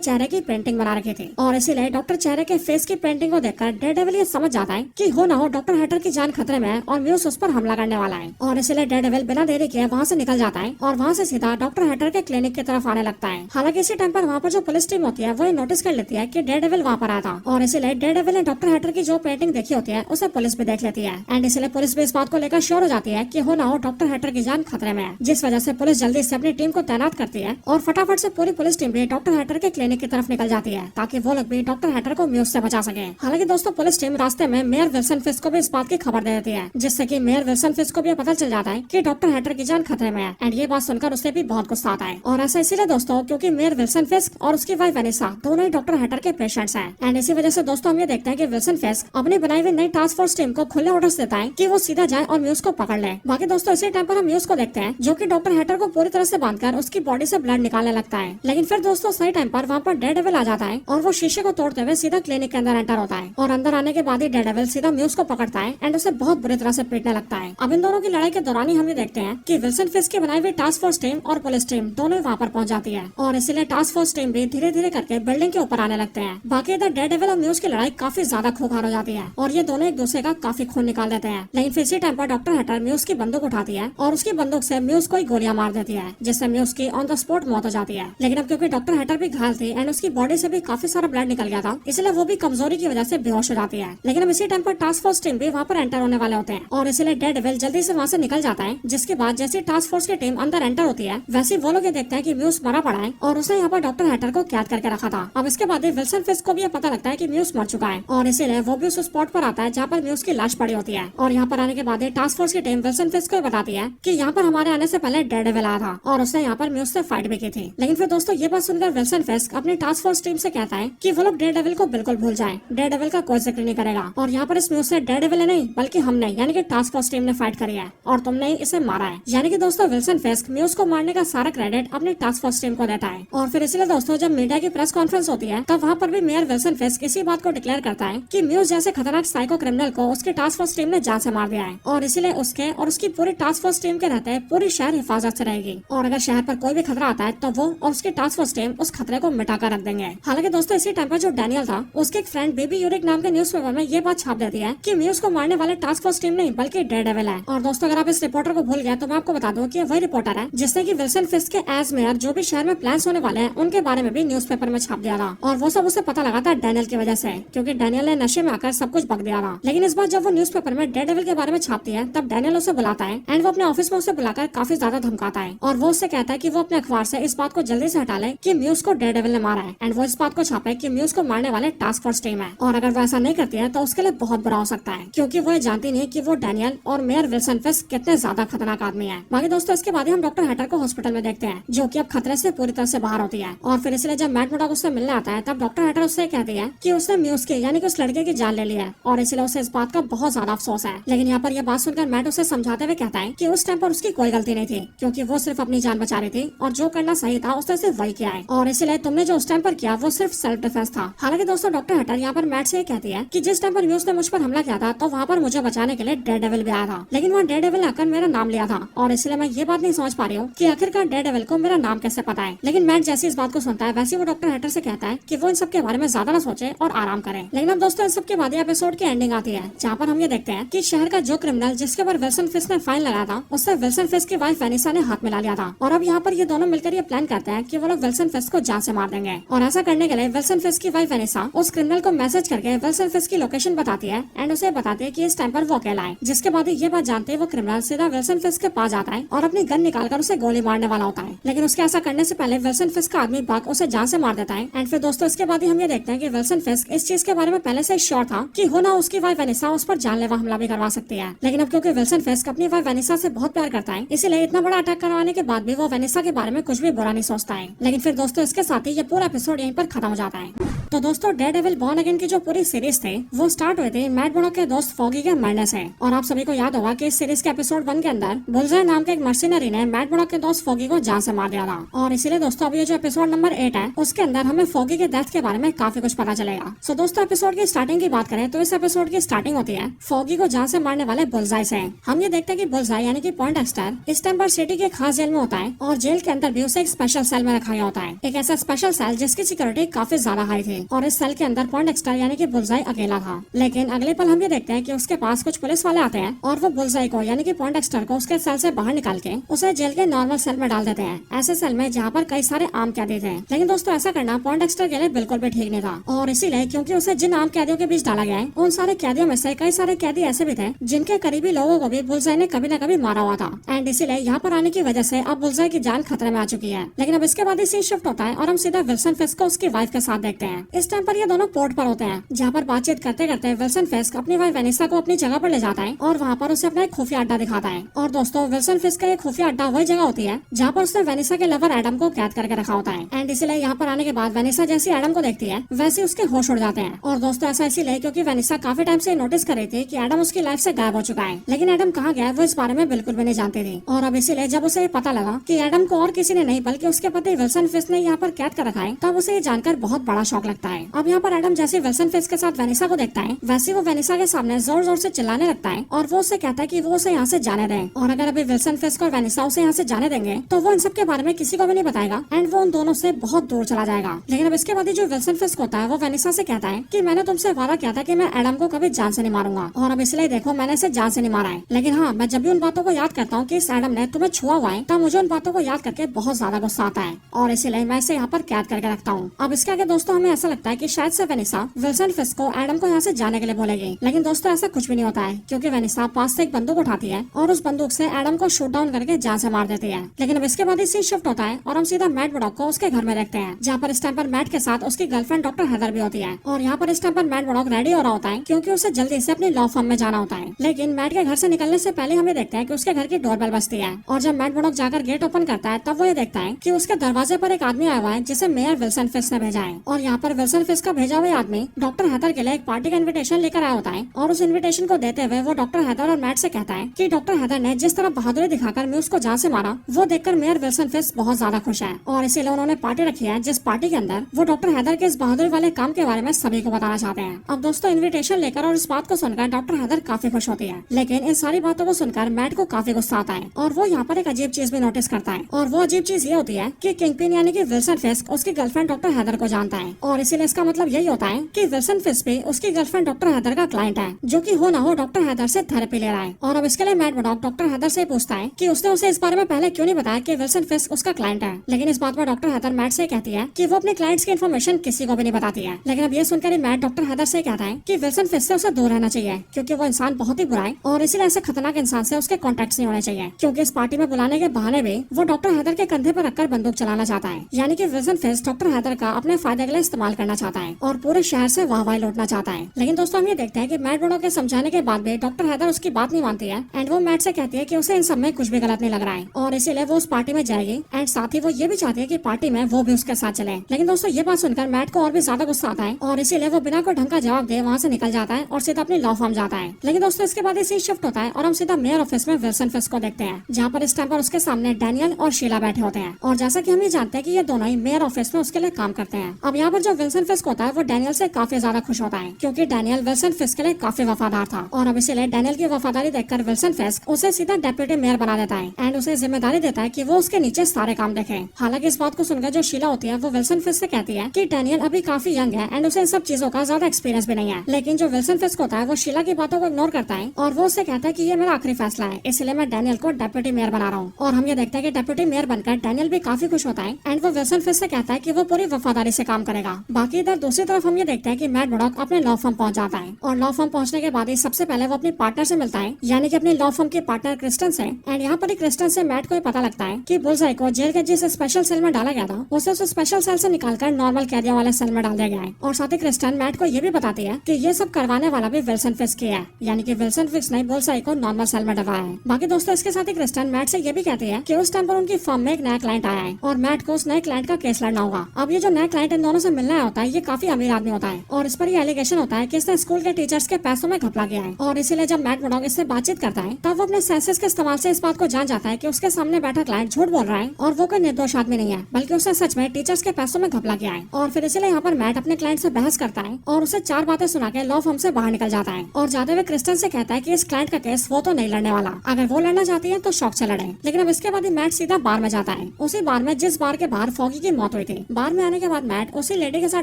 चेहरे की पेंटिंग बना रखी थी और इसीलिए डॉक्टर चेहरे के फेस की पेंटिंग को देखकर डेयरडेविल ये समझ जाता है कि हो ना हो डॉक्टर हैटर की जान खतरे में है और म्यूज उस पर हमला करने वाला है। और इसलिए डेयरडेविल बिना देरी किए वहाँ से निकल जाता है और वहाँ से सीधा डॉक्टर हैटर के क्लिनिक की तरफ आने लगता है। हालांकि इसी टाइम पर वहाँ पर जो पुलिस टीम होती है वो ये नोटिस कर लेती है कि डेयरडेविल वहाँ पर आया था और इसलिए डेयरडेविल ने डॉक्टर हैटर की जो पेंटिंग देखी होती है उसे पुलिस भी देख लेती है। एंड इसलिए पुलिस भी इस बात को लेकर श्योर हो जाती है कि हो ना हो डॉक्टर हैटर की जान खतरे में है, जिस वजह से पुलिस जल्दी से अपनी टीम को तैनात करती है और फटाफट से पूरी पुलिस टीम भी डॉक्टर हैटर के क्लिनिक की तरफ निकल जाती है ताकि वो लोग भी डॉक्टर हैटर को म्यूज से बचा सके। हालांकि दोस्तों पुलिस टीम रास्ते में मेयर विल्सन फिस्क को भी इस बात की खबर दे देती है जिससे कि मेयर विल्सन फिस्क को भी पता चल जाता है कि डॉक्टर हैटर की जान खतरे में है। एंड ये बात सुनकर उसे भी बहुत गुस्सा आता है और ऐसा इसीलिए दोस्तों क्योंकि मेयर विल्सन फिस्क और उसकी वाइफ वेनिसा दोनों ही डॉक्टर हैटर के पेशेंट्स हैं। एंड इसी वजह से दोस्तों हम ये देखते हैं कि विल्सन फिस्क अपनी बनाई हुई नई टास्क फोर्स टीम को खुले ऑर्डर्स देता है कि वो सीधा जाए और म्यूज को पकड़ ले। बाकी दोस्तों इसी टाइम पर हम म्यूज को देखते हैं जो कि डॉक्टर हैटर को पूरी तरह से बांधकर उसकी बॉडी से ब्लड निकालने लगता है। लेकिन फिर दोस्तों सही टाइम पर वहाँ पर डेयरडेविल आ जाता है और वो शीशे को तोड़ते हुए सीधा क्लिनिक के अंदर एंटर होता है और अंदर आने के बाद ही डेयरडेविल सीधा म्यूज को पकड़ता है एंड उसे बहुत बुरी तरह से पीटने लगता है। अब इन दोनों की लड़ाई के दौरान ही हम ये देखते हैं कि विल्सन फिस्क की बनाई हुई टास्क फोर्स टीम और पुलिस टीम दोनों ही वहाँ पर पहुंच जाती है और इसीलिए टास्क फोर्स टीम भी धीरे धीरे करके बिल्डिंग के ऊपर आने लगते हैं। बाकी इधर डेयरडेविल और म्यूज की लड़ाई काफी ज्यादा खूंखार हो जाती है और ये दोनों एक दूसरे का काफी खून निकाल देते हैं। लेकिन फिर इसी टाइम पर डॉक्टर हैटर म्यूज की बंदूक उठाती है और उसकी बंदूक से म्यूज को गोलियां मार देती है जिससे म्यूज की ऑन द स्पॉट मौत हो जाती है। लेकिन अब क्योंकि डॉक्टर हैटर भी घायल थी एंड उसकी बॉडी से भी काफी सारा ब्लड निकल गया था इसलिए वो भी कमजोरी की वजह से बेहोश हो जाती है। लेकिन अब इसी टाइम पर टास्क फोर्स टीम भी वहाँ पर एंटर होने वाले होते हैं और इसलिए डेयरडेविल जल्दी से वहाँ से निकल जाता है। जिसके बाद जैसे टास्क फोर्स की टीम अंदर एंटर होती है वैसे वो लोग ये देखते हैं कि म्यूज मरा पड़ा है और उसने यहाँ पर डॉक्टर हैटर को कैद करके रखा था। अब इसके बाद विल्सन फिस्क को भी पता लगता है कि म्यूज मर चुका है और इसीलिए वो भी उस स्पॉट पर आता है जहाँ पर म्यूज की लाश पड़ी होती है। और यहाँ पर आने के बाद टास्क फोर्स की टीम विल्सन फिस्क को बताती है कि यहाँ पर हमारे आने से पहले डेयरडेविल आया था और उसने यहाँ पर म्यूज से फाइट भी की थी। लेकिन फिर दोस्तों ये बात सुनकर विल्सन फिस्क अपनी टास्क फोर्स टीम से कहता है कि वो लोग डेयरडेविल को बिल्कुल भूल जाएं, डेयरडेविल का कोई जिक्र नहीं करेगा और यहाँ पर इस म्यूज से डेयरडेविल नहीं बल्कि हमने यानी कि टास्क फोर्स टीम ने फाइट करी है और तुमने ही इसे मारा है। यानी कि दोस्तों विल्सन फिस्क म्यूज को मारने का सारा क्रेडिट अपनी टास्क फोर्स टीम को देता है। और फिर इसलिए दोस्तों जब मीडिया की प्रेस कॉन्फ्रेंस होती है तब वहाँ पर भी मेयर विल्सन फिस्क इसी बात को डिक्लेयर करता है कि म्यूज जैसे खतरनाक साइको क्रिमिनल को उसकी टास्क फोर्स टीम ने जान से मार दिया है और इसीलिए उसके और उसकी पूरी टास्क फोर्स टीम के रहते पूरी शहर हिफाजत से रहेगी और अगर शहर पर कोई भी खतरा आता है तो वो और उसकी टास्क फोर्स टीम उस खतरे को मिटा कर रख देंगे। हालांकि दोस्तों इसी टाइम पर जो डैनियल था उसके एक फ्रेंड बेबी यूरिक नाम के न्यूज़पेपर में ये बात छाप देती है कि म्यूज को मारने वाले टास्क फोर्स टीम नहीं बल्कि डेयरडेविल है। और दोस्तों अगर आप इस रिपोर्टर को भूल गए तो मैं आपको बता दूं कि वही रिपोर्टर है जिसने की विल्सन फिस्क के एज मेयर जो भी शहर में प्लान होने वाले हैं उनके बारे में भी न्यूज़पेपर में छाप दिया था और वो सब उसे पता लगा था डैनियल की वजह से क्योंकि डैनियल ने नशे में आकर सब कुछ बक दिया था। लेकिन इस बार जब वो न्यूज़पेपर में डेयरडेविल के बारे में छापती है तब डैनियल उसे बुलाता है एंड वो अपने ऑफिस में उसे बुलाकर काफी ज्यादा धमकाता है और वो उससे कहता है कि वो अपने अखबार से इस बात को जल्दी से हटा ले कि म्यूज को डेयरडेविल ने मारा है एंड वो इस बात को छापे कि म्यूज को मारने वाले टास्क फोर्स टीम है और अगर वो ऐसा नहीं करती है तो उसके लिए बहुत बुरा हो सकता है क्योंकि वो जानती नहीं कि वो डैनियल और मेयर विल्सन फिस्क कितने ज्यादा खतरनाक आदमी है। बाकी दोस्तों इसके बाद हम डॉक्टर हैटर को हॉस्पिटल में देखते हैं जो कि अब खतरे से पूरी तरह से बाहर होती है और फिर इसलिए जब मैट मोडॉक उससे मिलने आता है तब डॉक्टर हैटर उससे कहती है कि उसने म्यूज की यानी कि उस लड़के की जान ले ली है और इसलिए उसे इस बात का बहुत ज्यादा अफसोस है। लेकिन यहाँ पर यह बात सुनकर मैट उसे समझाते हुए कहता है कि उस टाइम पर उसकी कोई गलती नहीं थी क्योंकि वो सिर्फ अपनी जान बचा रही थी और जो करना सही था उसने सिर्फ वही किया है और इसलिए तुमने जो उस टाइम पर किया वो सिर्फ सेल्फ डिफेंस था। हालांकि दोस्तों डॉक्टर हैटर यहाँ पर मैट से कहती है कि जिस टाइम पर म्यूज ने मुझ पर हमला किया था तो वहाँ पर मुझे बचाने के लिए डेयरडेविल भी आया था लेकिन वहाँ डेयरडेविल ने आकर मेरा नाम लिया था और इसलिए मैं ये बात नहीं समझ पा रही हूँ कि आखिरकार डेयरडेविल को मेरा नाम कैसे पता है। लेकिन मैट जैसे इस बात को सुनता है वैसे वो डॉक्टर हैटर से कहता है कि वो इन सब के बारे में ज्यादा न सोचे और आराम करे। लेकिन अब दोस्तों इन सब के बाद एपिसोड की एंडिंग आती है जहाँ पर हम ये देखते हैं कि शहर का जो क्रिमिनल जिसके ऊपर विल्सन फिस्क ने फाइन लगाया था उससे विल्सन फिस्क की वाइफ वेनिसा ने हाथ मिला लिया था और अब यहाँ पर ये दोनों मिलकर ये प्लान करते हैं कि वो लोग विल्सन फिस्क को जान से मार देंगे और ऐसा करने के लिए विल्सन फिस्क की वाइफ वेनिसा उस क्रिमिनल को मैसेज करके विल्सन फिस्क की लोकेशन बताती है एंड उसे बताती है कि इस टाइम पर वो अकेला है। जिसके बाद ये बात जानते वो क्रिमिनल सीधा विल्सन फिस्क के पास जाता है और अपनी गन निकालकर उसे गोली मारने वाला होता है। लेकिन उसके ऐसा करने से पहले विल्सन फिस्क का आदमी बक उसे जान से मार देता है। एंड फिर दोस्तों इसके बाद हम ये देखते हैं कि विल्सन फिस्क इस चीज के बारे में पहले से श्योर था कि हो ना उसकी वाइफ वेनिसा उस पर जानलेवा हमला भी करवा सकती है। लेकिन अब क्योंकि विल्सन फिस्क अपनी वाइफ वेनिसा से बहुत प्यार करता है इसीलिए इतना बड़ा अटैक करवाने के बाद भी वो वेनिसा के बारे में कुछ भी बुरा नहीं सोचता है। लेकिन फिर दोस्तों इसके साथ ही ये पूरा एपिसोड यहीं पर खत्म हो जाता है। तो दोस्तों डेयरडेविल बॉर्न अगेन की जो पूरी सीरीज थी वो स्टार्ट हुई थी मैट मर्डॉक के दोस्त फॉगी के मरने से। और आप सभी को याद होगा कि इस सीरीज के एपिसोड 1 के अंदर बुलजाई नाम के एक मर्सिनरी ने मैट मर्डॉक के दोस्त फॉगी को जान से मार दिया था। और इसीलिए दोस्तों अब ये जो एपिसोड नंबर 8 है उसके अंदर हमें फॉगी के डेथ के बारे में काफी कुछ पता चलेगा। सो दोस्तों एपिसोड की स्टार्टिंग की बात करें तो इस एपिसोड की स्टार्टिंग होती है फॉगी को जान से मारने वाले बुलजाई से। हम ये देखते हैं कि बुलजाई यानी कि पॉइंटएक्स्टर इस टाइम पर सिटी के खास जेल में होता है और जेल के अंदर भी उसे एक स्पेशल सेल में रखा गया होता है, एक ऐसा स्पेशल सेल जिसकी सिक्योरिटी काफी ज्यादा हाई थी। और इस सेल के अंदर पॉइंटएक्स्टर यानी कि बुलजाई अकेला था। लेकिन अगले पल हम ये देखते हैं कि उसके पास कुछ पुलिस वाले आते हैं और वो बुलजाई को यानी कि पॉइंटएक्स्टर को उसके सेल से बाहर निकाल के उसे जेल के नॉर्मल सेल में डाल देते हैं, ऐसे सेल में जहाँ पर कई सारे आम कैदी थे। लेकिन दोस्तों ऐसा करना पॉइंटएक्स्टर के लिए बिल्कुल भी ठीक नहीं था और इसीलिए क्योंकि उसे जिन आम कैदियों के बीच डाला गया है उन सारे कैदियों में से कई सारे कैदी ऐसे भी थे जिनके करीबी लोगों को भी बुलजाई ने कभी न कभी मारा हुआ था। एंड इसीलिए यहाँ पर आने की वजह से अब बुलजाई की जान खतरे में आ चुकी है। लेकिन अब इसके बाद सीन शिफ्ट होता है और हम सीधा विल्सन फिस्क को उसकी वाइफ के साथ देखते हैं। इस टाइम पर ये दोनों पोर्ट पर होते हैं जहाँ पर बातचीत करते करते विल्सन फिस्क अपनी वाइफ वेनिसा को अपनी जगह पर ले जाता है और वहाँ पर उसे अपना एक खुफिया अड्डा दिखाता है। और दोस्तों विल्सन फिस्क का एक खुफिया अड्डा वही जगह होती है जहाँ पर उसने वेनिसा के लवर एडम को कैद करके रखा होता है। एंड इसीलिए यहाँ पर आने के बाद वेनिसा जैसी एडम को देखती है वैसे उसके होश उड़ जाते हैं। और दोस्तों ऐसा इसीलिए क्योंकि वेनिसा काफी टाइम से नोटिस कर रही थी कि एडम उसकी लाइफ से गायब हो चुका है, लेकिन एडम कहाँ गया वो इस बारे में बिल्कुल भी नहीं जानती थी। और अब इसीलिए जब उसे पता लगा कि एडम को और किसी ने नहीं बल्कि उसके पति विल्सन फिस्क ने यहाँ पर कैद कर रखा है तब उसे ये जानकर बहुत बड़ा शौक लगता है। अब यहाँ पर एडम जैसे विल्सन फिस्क के साथ वेनिसा को देखता है वैसे वो वेनिसा के सामने जोर जोर से चिल्लाने लगता है और वो उसे कहता है कि वो उसे यहाँ से जाने दें। और अगर अभी विल्सन फिस्क और वेनिसा उसे यहाँ से जाने देंगे तो वो इन सब के बारे में किसी को भी नहीं बताएगा एंड वो उन दोनों से बहुत दूर चला जाएगा। लेकिन अब इसके बाद जो विल्सन फिस्क होता है वो वेनिसा से कहता है कि मैंने तुमसे वादा किया था कि मैं एडम को कभी जान से नहीं मारूंगा और अब इसलिए देखो मैंने इसे जान से नहीं मारा है। लेकिन हाँ मैं जब भी उन बातों को याद करता हूँ कि इस एडम ने तुम्हें छुआ हुआ है तब मुझे उन बातों को याद करके बहुत ज्यादा गुस्सा आता है और इसीलिए मैं इसे यहाँ पर कैद करके रखता हूँ। अब इसके आगे दोस्तों हमें ऐसा लगता है कि शायद से वेनिसा विल्सन फिस्क को एडम को यहाँ से जाने के लिए बोलेगी, लेकिन दोस्तों ऐसा कुछ भी नहीं होता है क्योंकि वेनिसा पास से एक बंदूक उठाती है और उस बंदूक से एडम को शूट डाउन करके जान से मार देती है। लेकिन अब इसके बाद सीन शिफ्ट होता है और हम सीधा मैट मर्डॉक को उसके घर में देखते हैं जहाँ पर इस टाइम पर मैट के साथ उसकी गर्लफ्रेंड डॉक्टर हेदर भी होती है। और यहाँ पर इस टाइम पर मैट मर्डॉक रेडी हो रहा होता है क्योंकि उसे जल्दी से अपनी लॉ फर्म में जाना होता है। लेकिन मैट के घर से निकलने से पहले हमें देखते हैं कि उसके घर की डोरबेल बजती है और जब मैट मर्डॉक जाकर गेट ओपन करता है तब वो ये देखता है कि उसके दरवाजे पर एक आदमी आया हुआ है जिसे मेयर विल्सन फिस्क ने भेजा है। और यहाँ पर विल्सन फिस्क का भेजा हुआ आदमी डॉक्टर हेदर के लिए एक पार्टी का इन्विटेशन लेकर आया होता है और उस इन्विटेशन को देते हुए वो डॉक्टर हेदर और मैट से कहता है कि डॉक्टर हेदर ने जिस तरह बहादुरी दिखाकर मैं उसको जान से मारा वो देखकर मेयर विल्सन फिस्क बहुत ज्यादा खुश है और इसीलिए उन्होंने पार्टी रखी है जिस पार्टी के अंदर वो डॉक्टर हेदर के इस बहादुरी वाले काम के बारे में सभी को बताना चाहते हैं। अब दोस्तों इन्विटेशन लेकर और इस बात को सुनकर डॉक्टर हेदर काफी खुश होती है, लेकिन इन सारी बातों को सुनकर मैट को काफी गुस्सा आता है और वो यहाँ पर एक अजीब चीज भी नोटिस करता है और वो अजीब चीज ये होती है कि किंगपिन यानी कि विल्सन फिस्क उसकी गर्लफ्रेंड डॉक्टर हेदर को जानता है और इसीलिए इसका मतलब यही होता है कि विल्सन फिस्क भी उसकी गर्लफ्रेंड डॉक्टर हेदर का क्लाइंट है जो कि हो ना हो डॉक्टर हेदर से थेरेपी ले रहा है। और अब इसके लिए मैट मर्डॉक डॉक्टर हेदर से पूछता है कि उसने उसे इस बारे में पहले क्यों नहीं बताया कि विल्सन फिस्क उसका क्लाइंट है। लेकिन इस बात पर डॉक्टर हेदर मैट से कहती है कि वो अपने क्लाइंट्स की इन्फॉर्मेशन किसी को भी नहीं बताती है। लेकिन अब ये सुनकर मैट डॉक्टर हेदर से कहता है कि विल्सन फिस्क से उसे दूर रहना चाहिए क्योंकि वो इंसान बहुत ही बुरा है और इसलिए ऐसे खतरनाक इंसान से उसके कॉन्टेक्ट नहीं होने चाहिए क्योंकि इस पार्टी में बुलाने के बहाने भी वो डॉक्टर हेदर के कंधे पर रखकर बंदूक चलाना चाहता है। यानी कि विल्सन फिस्क डॉक्टर हेदर का अपने फायदे के लिए इस्तेमाल करना चाहता है और पूरे शहर से वाहवाही लौटना चाहता है। लेकिन दोस्तों हम ये देखते हैं कि मैट मर्डॉक के समझाने के बाद भी डॉक्टर हेदर उसकी बात नहीं मानती है एंड वो मैट से कहती है कि उसे इन सब में कुछ भी गलत नहीं लग रहा है और इसीलिए वो उस पार्टी में जाएगी एंड साथ ही वो ये भी चाहती है कि पार्टी में वो भी उसके साथ चले। लेकिन दोस्तों ये बात सुनकर मैट को और भी ज्यादा गुस्सा आता है और इसीलिए वो बिना कोई ढंग का जवाब दे वहाँ से निकल जाता है और सीधा अपनी लॉ फर्म जाता है। लेकिन दोस्तों इसके बाद सीन शिफ्ट होता है और हम सीधा मेयर ऑफिस में विल्सन फिस्क को देखते हैं जहाँ पर इस टाइम पर उसके सामने डैनियल और शीला बैठे होते हैं और जैसा कि हम ये जानते हैं कि ये दोनों ही मेयर ऑफिस में उसके लिए काम करते हैं। अब यहाँ पर जो विल्सन फिस्क होता है वो डैनियल से काफी ज्यादा खुश होता है क्योंकि डैनियल विल्सन फिस्क के लिए काफी वफादार था और अब इसीलिए डैनियल की वफादारी देखकर विल्सन फिस्क उसे सीधा डेप्यूटी मेयर बना देता है एंड उसे जिम्मेदारी देता है कि वो उसके नीचे सारे काम देखे। हालांकि इस बात को सुनकर जो शीला होती है वो विल्सन फिस्क से कहती है कि डैनियल अभी काफी यंग है एंड उसे इन सब चीजों का ज्यादा एक्सपीरियंस भी नहीं है। लेकिन जो विल्सन फिस्क होता है वो शीला की बातों को इग्नोर करता है और वो उससे कहता है कि ये मेरा आखिरी फैसला है इसलिए मैं डैनियल को डेप्यूटी मेयर बना रहा हूँ। और हम ये देखते हैं कि डेप्यूटी मेयर बनकर डैनियल भी काफी खुश होता है एंड वो विल्सन फिस्क से कहता है कि वो पूरी वफादारी से काम करेगा। बाकी इधर दूसरी तरफ हम ये देखते हैं कि मैट मर्डॉक अपने लॉ फर्म पहुंच जाता है और लॉ फर्म पहुंचने के बाद ही सबसे पहले वो अपनी पार्टनर से मिलता है यानी कि अपनी लॉ फर्म के पार्टनर क्रिस्टन से। एंड यहाँ पर क्रिस्टन से मैट को पता लगता है कि बुलजाई को जेल के जिस स्पेशल सेल में डाला गया था उसे उस स्पेशल सेल से निकालकर नॉर्मल कैदियों वाले सेल में डाल दिया गया है। और साथ ही क्रिस्टन मैट को ये भी बताती है कि ये सब करवाने वाला भी विल्सन फिस्क है यानी कि विल्सन फिस्क ने बुलजाई को नॉर्मल सेल में डलवाया है। बाकी दोस्तों इसके साथ ही क्रिस्टन मैट से ये भी कहती है कि उस टाइम पर उनकी फर्म में एक नया क्लाइंट आया है और मैट को उस नए क्लाइंट का केस लड़ना होगा। अब ये जो नया क्लाइंट इन दोनों से मिलने आया होता है ये काफी अमीर आदमी होता है और इस पर ये एलिगेशन होता है कि इसने स्कूल के टीचर्स के पैसों में घपला किया है। और इसीलिए जब मैट मुर्डॉक इससे बातचीत करता है तब वो अपने सेंसेस के इस्तेमाल से इस बात को जान जाता है कि उसके सामने बैठा क्लाइंट झूठ बोल रहा है और वो कोई निर्दोष आदमी नहीं है, बल्कि उसने सच में टीचर्स के पैसों में घपला किया है। और फिर इसीलिए यहाँ पर मैट अपने क्लाइंट से बहस करता है और उसे 4 बातें सुना के लॉ फर्म से बाहर निकल जाता है और जाते हुए क्रिस्टन से कहता है कि इस क्लाइंट का केस वो तो नहीं लड़ने वाला, अगर वो लड़ना चाहती है तो शौक से लड़े। लेकिन अब इसके बाद मैट सीधा बार में जाता है, उसी बार में जिस बार के बाहर फॉगी की मौत हुई थी। बार में आने के बाद मैट उसी लेडी के साथ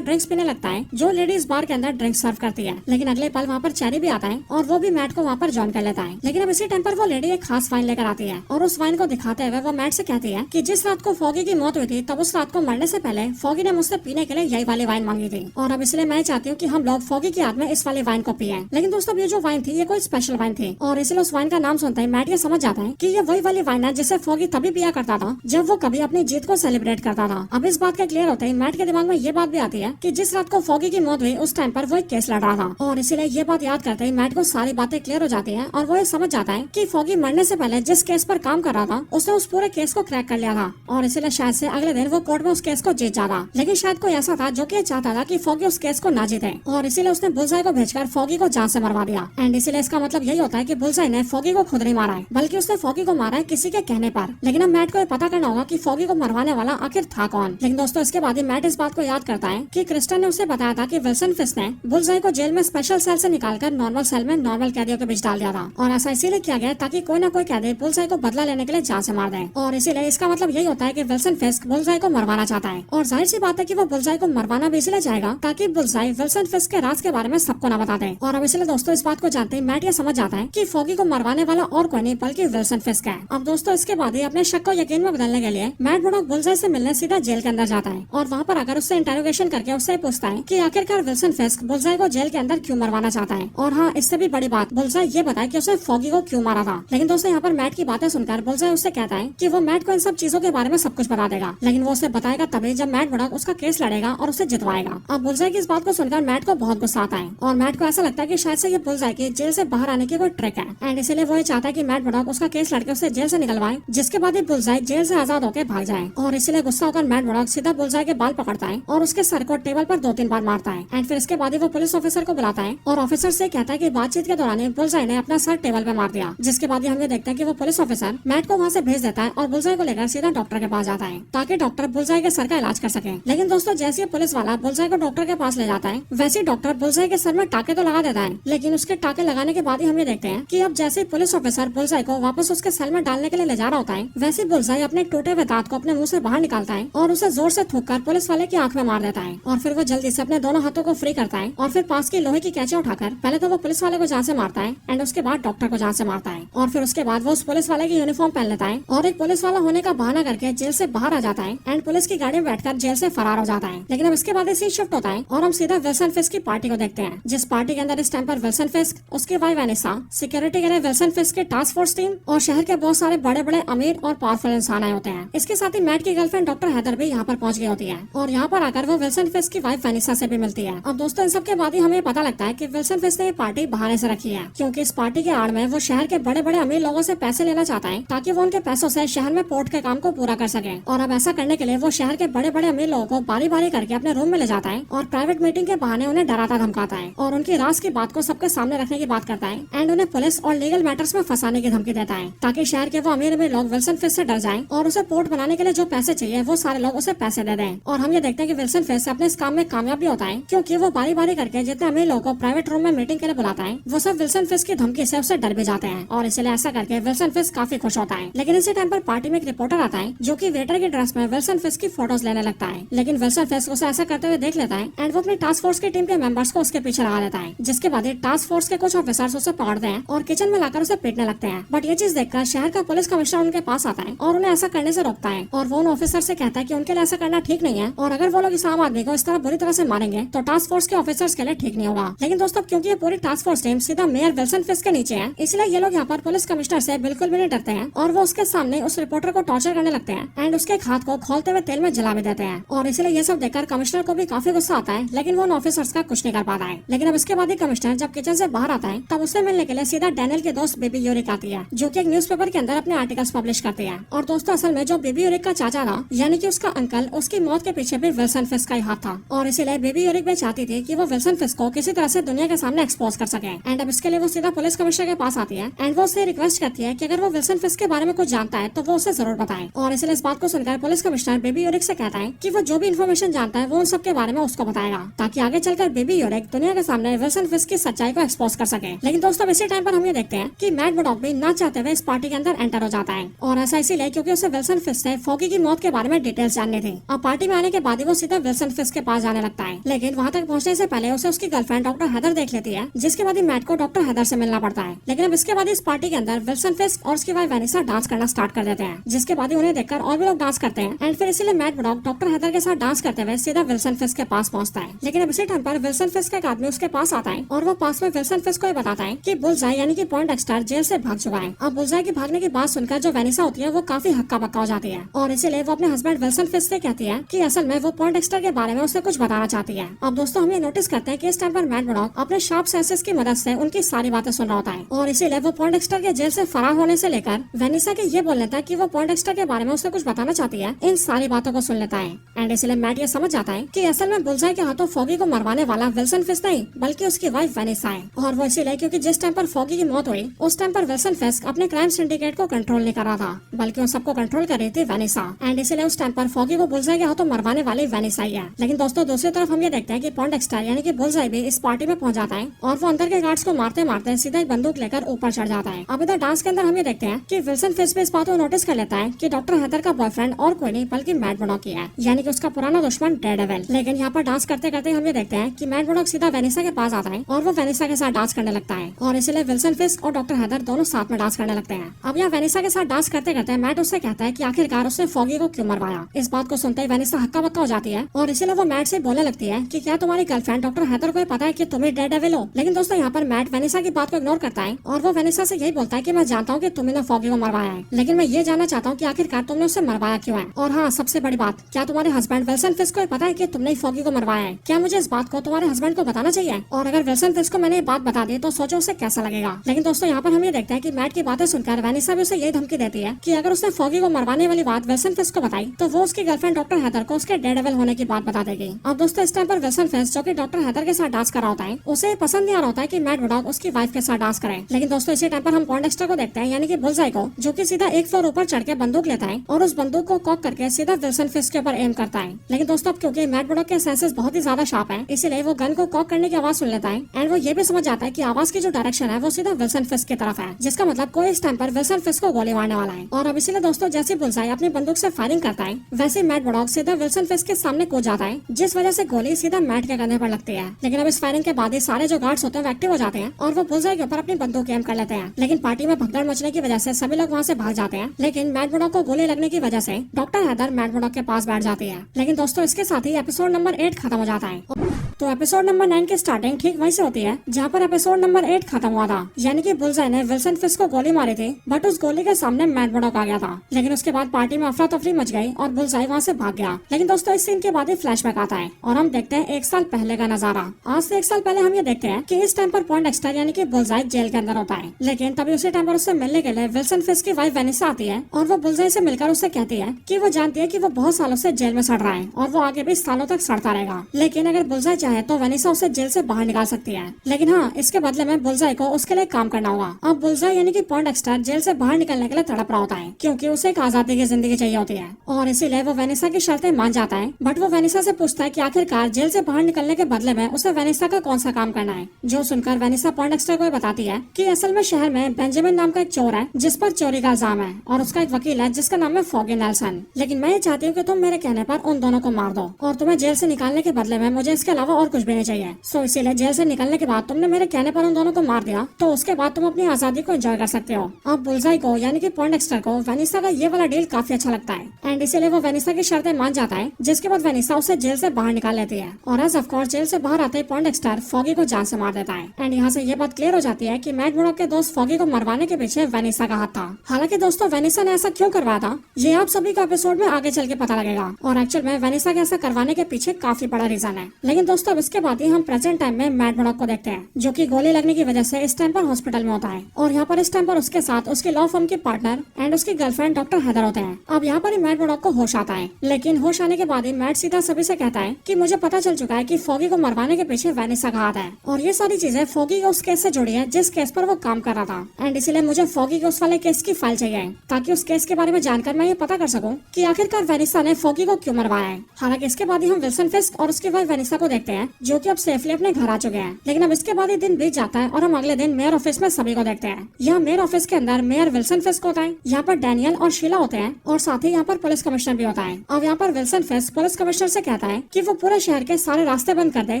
ड्रिंक्स पीने लगता है जो लेडी इस बार के अंदर ड्रिंक्स सर्व करती है। लेकिन अगले पल वहाँ पर चेरी भी आता है और वो भी मैट को वहाँ पर ज्वाइन कर लेता है। लेकिन अब इसी टाइम पर वो लेडी एक खास वाइन लेकर आती है और उस वाइन को दिखाते हुए वो मैट से कहती है कि जिस रात को फॉगी की मौत हुई थी तब उस रात को मरने से पहले फॉगी ने मुझसे पीने के लिए यही वाली वाइन मांगी थी और अब इसलिए मैं चाहती हूँ कि हम लोग फॉगी की याद में इस वाली वाइन को पिए। लेकिन दोस्तों ये जो वाइन थी ये कोई स्पेशल वाइन थी और इसलिए उस वाइन का नाम सुनते ही मैट ये समझ जाता है कि ये वही वाली वाइन है जिसे फॉगी तभी पिया करता था जब वो कभी अपनी जीत को सेलिब्रेट करता था। अब इस बात का क्लियर होते ही मैट के दिमाग में ये बात भी आती है कि जिस रात को फॉगी की मौत हुई उस टाइम पर वो एक केस लड़ रहा था और इसीलिए ये बात याद करते ही मैट को सारी बातें क्लियर हो जाती है और वो ये समझ जाता है कि फॉगी मरने से पहले जिस केस पर काम कर रहा था उसने उस पूरे केस को क्रैक कर लिया था और इसीलिए शायद से अगले दिन वो कोर्ट में उस केस को जीत जाता। लेकिन शायद कोई ऐसा था जो कि चाहता था कि फॉगी उस केस को ना जीते और इसीलिए उसने बुलसाई को भेजकर फॉगी को जान से मरवा दिया। एंड इसीलिए इसका मतलब यही होता है कि बुलसाई ने फॉगी को खुद नहीं मारा है बल्कि उसने फॉगी को मारा है किसी के कहने पर। लेकिन अब मैट को पता करना होगा कि फॉगी को मरवाने वाला आखिर था कौन। लेकिन दोस्तों इसके बाद ही मैट इस बात को याद करता है कि क्रिस्टन ने उसे बताया था कि विल्सन फिस्क ने बुलसाई को जेल में स्पेशल सेल से निकालकर नॉर्मल सेल में नॉर्मल कैदियों के बीच डाल दिया था और ऐसा इसीलिए किया गया ताकि कोई न कोई कैदी बुलसाई को बदला लेने के लिए जान से मार दे। और इसीलिए इसका मतलब यही होता है कि विल्सन फिस्क बुलसाई को मरवाना चाहता है और जाहिर सी बात है कि वो बुलसाई को मरवाना भी इसलिए चाहेगा ताकि बुलसाई विल्सन फिस्क के राज के बारे में सबको न बता दे। और अब इसलिए दोस्तों इस बात को जानते ही मैट ये समझ जाता है कि फॉगी को मरवाने वाला और कोई नहीं बल्कि विल्सन फिस्क है। अब दोस्तों इसके बाद ही अपने शक को यकीन में बदलने के लिए मैट मुर्डॉक बुलसाई से मिलने सीधा जेल के अंदर जाता है और वहाँ पर आकर उससे इंटेरोगेशन करके उससे पूछता है कि आखिरकार विल्सन फिस्क बुलसाई को जेल के अंदर क्यों मरवाना चाहता है। और हाँ इससे भी बड़ी बात बुलसाई ये बताए कि उसने फॉगी को क्यों मारा था। लेकिन दोस्तों यहाँ पर मैट की बातें सुनकर बुलसाई उससे कहता है कि वो मैट को इन सब चीजों के बारे में सब कुछ बता देगा, लेकिन वो उसे बताएगा तभी जब मैट मुर्डॉक उसका केस लड़ेगा और उसे जितवाएगा। अब बुलसाई की इस बात को सुनकर मैट को बहुत गुस्सा आता है और मैट को ऐसा लगता है कि शायद से ये बुलसाई की जेल से बाहर आने की कोई ट्रिक है एंड इसीलिए वो ये चाहता है कि मैट मुर्डॉक उसका केस लड़के उसे जेल से निकलवाए, जिसके बाद ही बुलसाई जेल से आजाद होकर भाग जाए। और इसीलिए गुस्सा होकर मैट मुर्डॉक सीधा बुलसाई के बाल पकड़ता है और उसके सर को टेबल पर 2-3 बार मारता है एंड फिर इसके बाद ही वो पुलिस ऑफिसर को बुलाता है और ऑफिसर से कहता है कि बातचीत के दौरान बुलसाई ने अपना सर टेबल पे मार दिया, जिसके बाद ही हम ये देखते हैं कि वो पुलिस ऑफिसर मैट को वहाँ से भेज देता है और बुलसाई को लेकर सीधा डॉक्टर के पास जाता है ताकि डॉक्टर बुलसाई के सर का इलाज कर सके। लेकिन दोस्तों जैसे पुलिस वाला बुलसाई को डॉक्टर के पास ले जाता है वैसे डॉक्टर बुलसाई के सर में टाके तो लगा देता है, लेकिन उसके टाके लगाने के बाद ही हम ये देखते हैं कि अब जैसे पुलिस ऑफिसर बुलसाई को वापस उसके सेल में डालने के लिए ले जा रहा होता है वैसे बुलसाई अपने टूटे हुए दांत को अपने मुंह से बाहर निकालता है और उसे जोर से थूककर पुलिस वाले की आंख में मार देता है। और फिर वो जल्दी से अपने दोनों हाथों को फ्री करता है और फिर पास की लोहे की कैंची उठाकर पहले तो वो पुलिस वाले को जान से मारता है एंड उसके बाद डॉक्टर को जान से मारता है और फिर उसके बाद वो उस पुलिस वाले की यूनिफॉर्म पहन लेता है और एक पुलिस वाला होने का बहाना करके जेल से बाहर आ जाता है एंड पुलिस की गाड़ी में बैठकर जेल से फरार हो जाता है। लेकिन अब इसके बाद सीन शिफ्ट होता है और हम सीधा विल्सन फिस्क की पार्टी को देखते हैं, जिस पार्टी के अंदर इस टाइम पर विल्सन फिस्क, उसकी वाइफ वेनेसा, सिक्योरिटी के लिए विल्सन फिस्क की टास्क फोर्स टीम और शहर के बहुत सारे बड़े बड़े अमीर और पावरफुल इंसान आए होते हैं। इसके साथ ही मैट की गर्लफ्रेंड डॉक्टर हैदर भी यहाँ पर पहुंच गई होती है और यहाँ पर आकर वो विल्सन फिस्क की वाइफ वेनेसा से भी मिलती है। अब दोस्तों इन सब के बाद ही हमें पता लगता है कि विल्सन फिस्क ने ये पार्टी बहाने से रखी है, क्योंकि इस पार्टी के आड़ में वो शहर के बड़े बड़े अमीर लोगों से पैसे लेना चाहता है ताकि वो उनके पैसों से शहर में पोर्ट के काम को पूरा कर सके। और अब ऐसा करने के लिए वो शहर के बड़े बड़े अमीर लोगों को बारी बारी करके अपने रूम में ले जाता है और प्राइवेट मीटिंग के बहाने उन्हें डराता धमकाता है और उनकी राज की बात को सबके सामने रखने की बात करता है एंड उन्हें पुलिस और लीगल मैटर्स में फंसाने की धमकी देता है ताकि शहर के वो अमीर अमीर लोग विल्सन फिस्क से डर जाएं और उसे पोर्ट बनाने के लिए जो पैसे चाहिए वो सारे लोग उसे पैसे दे दें। और हम ये देखते हैं कि विल्सन फिस्क अपने इस काम में कामयाब भी होता है, क्योंकि वो बारी बारी करके जितने अमीर लोगों को प्राइवेट रूम में मीटिंग के लिए बुलाता है वो सब विल्सन फिस्क की धमकी से उससे डर भी जाते हैं और इसलिए ऐसा करके विल्सन फिस्क काफी खुश होता है। लेकिन इसी टाइम पर पार्टी में एक रिपोर्टर आता है जो कि वेटर की ड्रेस में विल्सन फिस्क की फोटोज लेने लगता है, लेकिन विल्सन फिस्क उसे ऐसा करते हुए देख लेता है एंड वो अपनी टास्क फोर्स की टीम के मेंबर्स को उसके पीछे लगा देता है, जिसके बाद टास्क फोर्स के कुछ ऑफिसर्स उसे पकड़ते हैं और किचन में लाकर उसे पीटने लगते हैं। बट ये चीज देखकर शहर का पुलिस कमिश्नर उनके पास आता है और उन्हें ऐसा करने से रोकता है और वो उन ऑफिसर से कहता है कि उनके लिए ऐसा करना ठीक नहीं है और अगर वो लोग इस आम आदमी को इस तरह बुरी तरह से मारेंगे तो टास्क फोर्स के ऑफिसर्स के लिए ठीक नहीं होगा। लेकिन दोस्तों क्योंकि ये पूरी टास्क फोर्स टीम सीधा मेयर विल्सन फिस्क के नीचे है, इसलिए ये लोग यहाँ पर पुलिस कमिश्नर से बिल्कुल भी नहीं डरते हैं और वो उसके सामने उस रिपोर्टर को टॉर्चर करने लगते हैं एंड उसके हाथ को खोलते हुए तेल में जला भी देते हैं। और इसलिए ये सब देखकर कमिश्नर को भी काफी गुस्सा आता है, लेकिन वो उन ऑफिसर्स का कुछ नहीं कर पाता है। लेकिन अब इसके बाद ही कमिश्नर जब किचन से बाहर आता है तब उससे मिलने के लिए सीधा डैनियल की दोस्त बेबी यूरिक आती है, जो कि एक न्यूज़पेपर के अंदर अपने आर्टिकल्स पब्लिश करती है। और दोस्तों असल में जो बेबी यूरिक का चाचा था यानी कि उसका अंकल, उसकी मौत के पीछे भी विल्सन फिस्क का ही हाथ था और इसीलिए बेबी यूरिक भी चाहती थी कि वो विल्सन फिस्क को किसी तरह से दुनिया के सामने एक्सपोज कर सके। एंड अब इसके लिए वो सीधा पुलिस कमिश्नर के पास आती है एंड वो उससे रिक्वेस्ट करती है कि अगर वो विल्सन फिस्क के बारे में कुछ जानता है तो वो उसे जरूर बताए। और इसलिए इस बात को सुनकर पुलिस कमिश्नर बेबी यूरिक से कहता है कि वो जो भी इन्फॉर्मेशन जानता है वो उन सब के बारे में उसको बताएगा, ताकि आगे चलकर बेबी यूरिक दुनिया के सामने विल्सन फिस्क की सच्चाई को एक्सपोज कर सके। लेकिन दोस्तों इसी टाइम पर हम ये देखते हैं कि मैट मर्डॉक भी ना चाहते हुए इस पार्टी के अंदर एंटर हो जाता है और ऐसा इसीलिए क्योंकि उसे विल्सन फिस्क से फॉगी की मौत के बारे में डिटेल्स जाननी थी। अब पार्टी में आने के बाद ही वो सीधा विल्सन फिस्क के पास जाने लगता है, लेकिन वहाँ तक पहुँचने से पहले उसे उसकी गर्लफ्रेंड डॉक्टर हेदर देख लेती है, जिसके बाद मैट को डॉक्टर हेदर से मिलना पड़ता है। लेकिन अब इसके बाद इस पार्टी के अंदर विल्सन फिस्क और उसकी वाइफ वेनिसा डांस करना स्टार्ट कर देते हैं, जिसके बाद उन्हें देखकर और भी लोग डांस करते हैं एंड फिर इसीलिए मैट मर्डॉक डॉक्टर हेदर के साथ डांस करते हुए सीधा विल्सन फिस्क के पास पहुंचता है। लेकिन अब इसी टाइम पर विल्सन फिस्क का एक आदमी उसके पास आता है और वो पास में विल्सन फिस्क को ये बताता है कि बुलजाई यानी कि पॉइंटएक्स्टर जेल से भाग चुका है। अब बुलजाई की भागने की बात सुनकर जो वेनिसा होती है वो काफी हक्का बक्का हो जाती है और इसीलिए वो अपने हस्बैंड विल्सन फिस्क से कहती है कि असल में वो पॉइंटएक्स्टर के बारे में उसे कुछ बताना चाहती है। अब दोस्तों हम ये नोटिस करते हैं कि इस टाइम पर मैट मर्डॉक अपने शार्प सेंसेस की मदद से उनकी सारी बातें सुन रहा होता है और इसीलिए वो पॉइंटएक्स्टर के जेल से फरार होने से लेकर वेनिसा के ये बोल लेता है कि वो पॉइंटएक्स्टर के बारे में उसे कुछ बताना चाहती है, इन सारी बातों को सुन लेता है। एंड इसलिए मैट ये समझ जाता है कि असल में बुलजाई के हाथों फॉगी को मरवाने वाला विल्सन फिस्क नहीं बल्कि उसकी वाइफ वेनिसा है। और वो इसीलिए क्योंकि जिस टाइम पर फॉगी की मौत हुई उस टाइम पर विल्सन फिस्क अपने क्राइम सिंडिकेट को कंट्रोल नहीं कर रहा था, बल्कि उन सबको कंट्रोल कर रही थी वेनिसा। एंड इसलिए उस टाइम पर फॉगी को बुलजाई के हाथों मरवाने वाली वेनिसा ही है। लेकिन दोस्तों दूसरी तरफ हम ये देखते हैं कि पॉइंटएक्स्टर यानी कि बुलजाई भी इस पार्टी में पहुंच जाता है और वो अंदर के गार्ड्स को मारते मारते सीधा ही बंदूक लेकर ऊपर चढ़ जाता है। अब इधर डांस के अंदर हम ये देखते हैं कि विल्सन फिस्क भी इस बात को नोटिस कर लेता है कि डॉक्टर हेदर का बॉयफ्रेंड और कोई नहीं बल्कि मैट मर्डॉक ही है, यानी कि उसका पुराना दुश्मन डेयरडेविल। लेकिन यहाँ पर डांस करते करते हम ये देखते हैं कि मैट मर्डॉक सीधा वेनिसा के पास आता है और वो वेनिसा के साथ डांस करने लगता है और इसलिए विल्सन फिस्क और डॉक्टर हेदर दोनों साथ में डांस करने लगते हैं। अब यहाँ वेनिसा के साथ डांस करते करते मैट उससे कहता है कि आखिरकार उसने फॉगी को क्यों मरवाया। इस बात को सुनते ही वेनिसा हक्का बक्का हो जाती है और इसलिए वो मैट से बोलने लगती है कि क्या तुम्हारी गर्लफ्रेंड डॉक्टर हेदर को पता है कि तुम ही डेयरडेविल हो। लेकिन दोस्तों यहाँ पर मैट वेनिसा की बात को इग्नोर करता है और वो वेनिसा से यही बोलता है कि मैं जानता हूँ कि तुमने फॉगी को मरवाया है, लेकिन मैं ये जानना चाहता हूँ कि आखिरकार तुमने उसे मरवाया क्यों है। और हाँ, सबसे बड़ी बात, क्या तुम्हारे हस्बैंड विल्सन फिस्क को पता है कि तुमने फॉगी को मरवाया है? क्या मुझे इस बात को तुम्हारे हस्बैंड को बताना चाहिए? और अगर विल्सन फिस्क को मैंने ये बात बता दी तो सोचो उसे कैसा लगेगा। लेकिन दोस्तों यहाँ पर हम ये देखते हैं कि मैट की बातें सुनकर वेनिसा भी उसे यही धमकी देती है कि अगर उसने फॉगी को मरवाने वाली बात विल्सन फिस्क को बताई तो वो उसकी गर्लफ्रेंड डॉक्टर हेदर को उसके डेयरडेविल होने की बात बता देगी। अब दोस्तों इस टाइम पर विल्सन फिस्क जो कि डॉक्टर हेदर के साथ डांस कर रहा होता है उसे पसंद नहीं आ रहा होता है कि मैट मर्डॉक उसकी वाइफ के साथ डांस करे। लेकिन दोस्तों इसी टाइम पर हम पॉइंटएक्स्टर को देखते हैं यानी कि बुलजाई को, जो कि सीधा एक फ्लोर ऊपर चढ़ के बंदूक लेता है और उस बंदूक को कॉक करके सीधा विल्सन फिस्क के ऊपर एम करता है। लेकिन दोस्तों अब क्योंकि मैट मर्डॉक के सेंसेस बहुत ही ज्यादा शार्प है इसलिए वो गन को कॉक करने की आवाज सुन लेता है एंड वो ये भी समझ जाता है कि आवाज की जो डायरेक्शन है वो सीधा विल्सन फिस्क की तरफ है, जिसका मतलब कोई इस टाइम पर विल्सन फिस्क को गोली मारने वाला है। और अब इसीलिए दोस्तों जैसे बुलजाई अपनी बंदूक से फायरिंग करता है वैसे मैट मर्डॉक सीधा विल्सन फिस्क के सामने कूद जाता है, जिस वजह से गोली सीधा मैट के कंधे पर लगती है। लेकिन अब इस फायरिंग के बाद ही सारे जो गार्ड्स होते हैं वो एक्टिव हो जाते हैं और वो बुलजाई के ऊपर अपनी बंदूक एम कर लेते हैं। लेकिन पार्टी में भगदड़ मचने की वजह से सभी लोग वहाँ से भाग जाते हैं। लेकिन मैट मर्डॉक को गोली लगने की वजह से डॉक्टर हेदर मैट मर्डॉक के पास बैठ जाती है। लेकिन दोस्तों इसके साथ ही एपिसोड नंबर 8 खत्म हो जाता है। तो एपिसोड नंबर 9 की स्टार्टिंग ठीक वहीं से होती है जहाँ पर एपिसोड नंबर 8 खत्म हुआ था, यानी कि बुलजाई ने विल्सन फिस्क को गोली मारी थी बट उस गोली के सामने मैट मर्डॉक आ गया था। लेकिन उसके बाद पार्टी में अफरा तफरी मच गई और बुलजाई वहाँ से भाग गया। लेकिन दोस्तों इस सीन के बाद ही फ्लैशबैक आता है और हम देखते हैं 1 साल पहले का नजारा। आज से 1 साल पहले हम ये देखते हैं कि इस टाइम पर पॉइंटएक्स्टर यानी कि बुलजाई जेल के अंदर होता है। लेकिन तभी उसी टाइम पर उससे मिलने के लिए विल्सन फिस्क की वाइफ वेनिसा आती है और वो बुलजाई से मिलकर उससे कहती है कि वो जानती है कि वो बहुत सालों से जेल में सड़ रहा है और वो आगे भी सालों तक सड़ता रहेगा, लेकिन अगर बुलजाई चाहे तो वेनिसा उसे जेल से बाहर निकाल सकती है। लेकिन हाँ, इसके बदले में बुलजाई को उसके लिए काम करना होगा। अब बुलजाई यानी कि पॉइंटएक्स्टर जेल से बाहर निकलने के लिए तड़प रहा होता है क्योंकि उसे एक आजादी की जिंदगी चाहिए होती है और इसीलिए वो वेनिसा की शर्तें मान जाता है। बट वो वेनिसा से पूछता है कि आखिरकार जेल से बाहर निकलने के बदले में उसे वेनिसा का कौन सा काम करना है। जो सुनकर वेनिसा पॉइंटएक्स्टर को बताती है कि असल में शहर में बेंजामिन नाम का एक चोर है जिस पर चोरी का इल्जाम है और उसका एक वकील है जिसका नाम है फॉगी नेल्सन। लेकिन मैं ये चाहती हूँ कि तुम मेरे कहने पर उन दोनों को मार दो और तुम्हें जेल से निकालने के बदले में मुझे इसके अलावा और कुछ भी नहीं चाहिए। सो इसीलिए जेल से निकलने के बाद तुमने मेरे कहने पर उन दोनों को मार दिया तो उसके बाद तुम अपनी आजादी को एंजॉय कर सकते हो। अब बुलजाई को यानी कि पॉइंटएक्स्टर को वेनिसा का ये वाला डील काफी अच्छा लगता है एंड इसीलिए वो वेनिसा की शर्तें मान जाता है, जिसके बाद वेनिसा उसे जेल से बाहर निकाल लेती है और एज ऑफ कोर्स जेल से बाहर आते ही पॉइंटएक्स्टर फॉगी को जान से मार देता है। एंड यहाँ से ये बात क्लियर हो जाती है कि मैट मर्डॉक के दोस्त फॉगी को मरवाने के पीछे वेनिसा का हाथ था। हालांकि दोस्तों वेनिसा ने ऐसा क्यों करवाया था ये आप सभी को एपिसोड में आगे चल के पता लगेगा और एक्चुअल में वेनिसा के ऐसा करवाने के पीछे काफी बड़ा रीजन है। लेकिन दोस्तों अब इसके बाद ही हम प्रेजेंट टाइम में मैट मर्डॉक को देखते हैं जो कि गोली लगने की वजह से इस टाइम पर हॉस्पिटल में होता है और यहाँ पर इस टाइम पर उसके साथ उसकी लॉ फर्म के पार्टनर एंड उसकी गर्लफ्रेंड डॉक्टर हेदर होते हैं। अब यहाँ पर ही मैट मर्डॉक को होश आता है, लेकिन होश आने के बाद ही मैट सीधा सभी सभी से कहता है कि मुझे पता चल चुका है कि फॉगी को मरवाने के पीछे वेनिसा का हाथ है और ये सारी चीजें फॉगी के उस केस से जुड़ी है जिस केस पर वो काम कर रहा था। एंड इसीलिए मुझे फॉगी के उस वाले केस की फाइल चाहिए ताकि उस केस के बारे में जानकर मैं ये पता कर सकूं कि आखिरकार वेनिसा ने फॉगी को क्यों मरवाया है। हालांकि इसके बाद ही हम विल्सन फिस्क और उसकी वाइफ वेनिसा को देखते हैं जो कि अब सेफली अपने घर आ चुके हैं। लेकिन अब इसके बाद ही दिन बीत जाता है और हम अगले दिन मेयर ऑफिस में सभी को देखते हैं। यहाँ मेयर ऑफिस के अंदर मेयर विल्सन फिस्क होता है, यहाँ पर डैनियल और शीला होते हैं और साथ ही यहाँ पर पुलिस कमिश्नर भी होता है। अब यहाँ पर विल्सन फिस्क पुलिस कमिश्नर से कहता है कि वो पूरे शहर के सारे रास्ते बंद कर दे,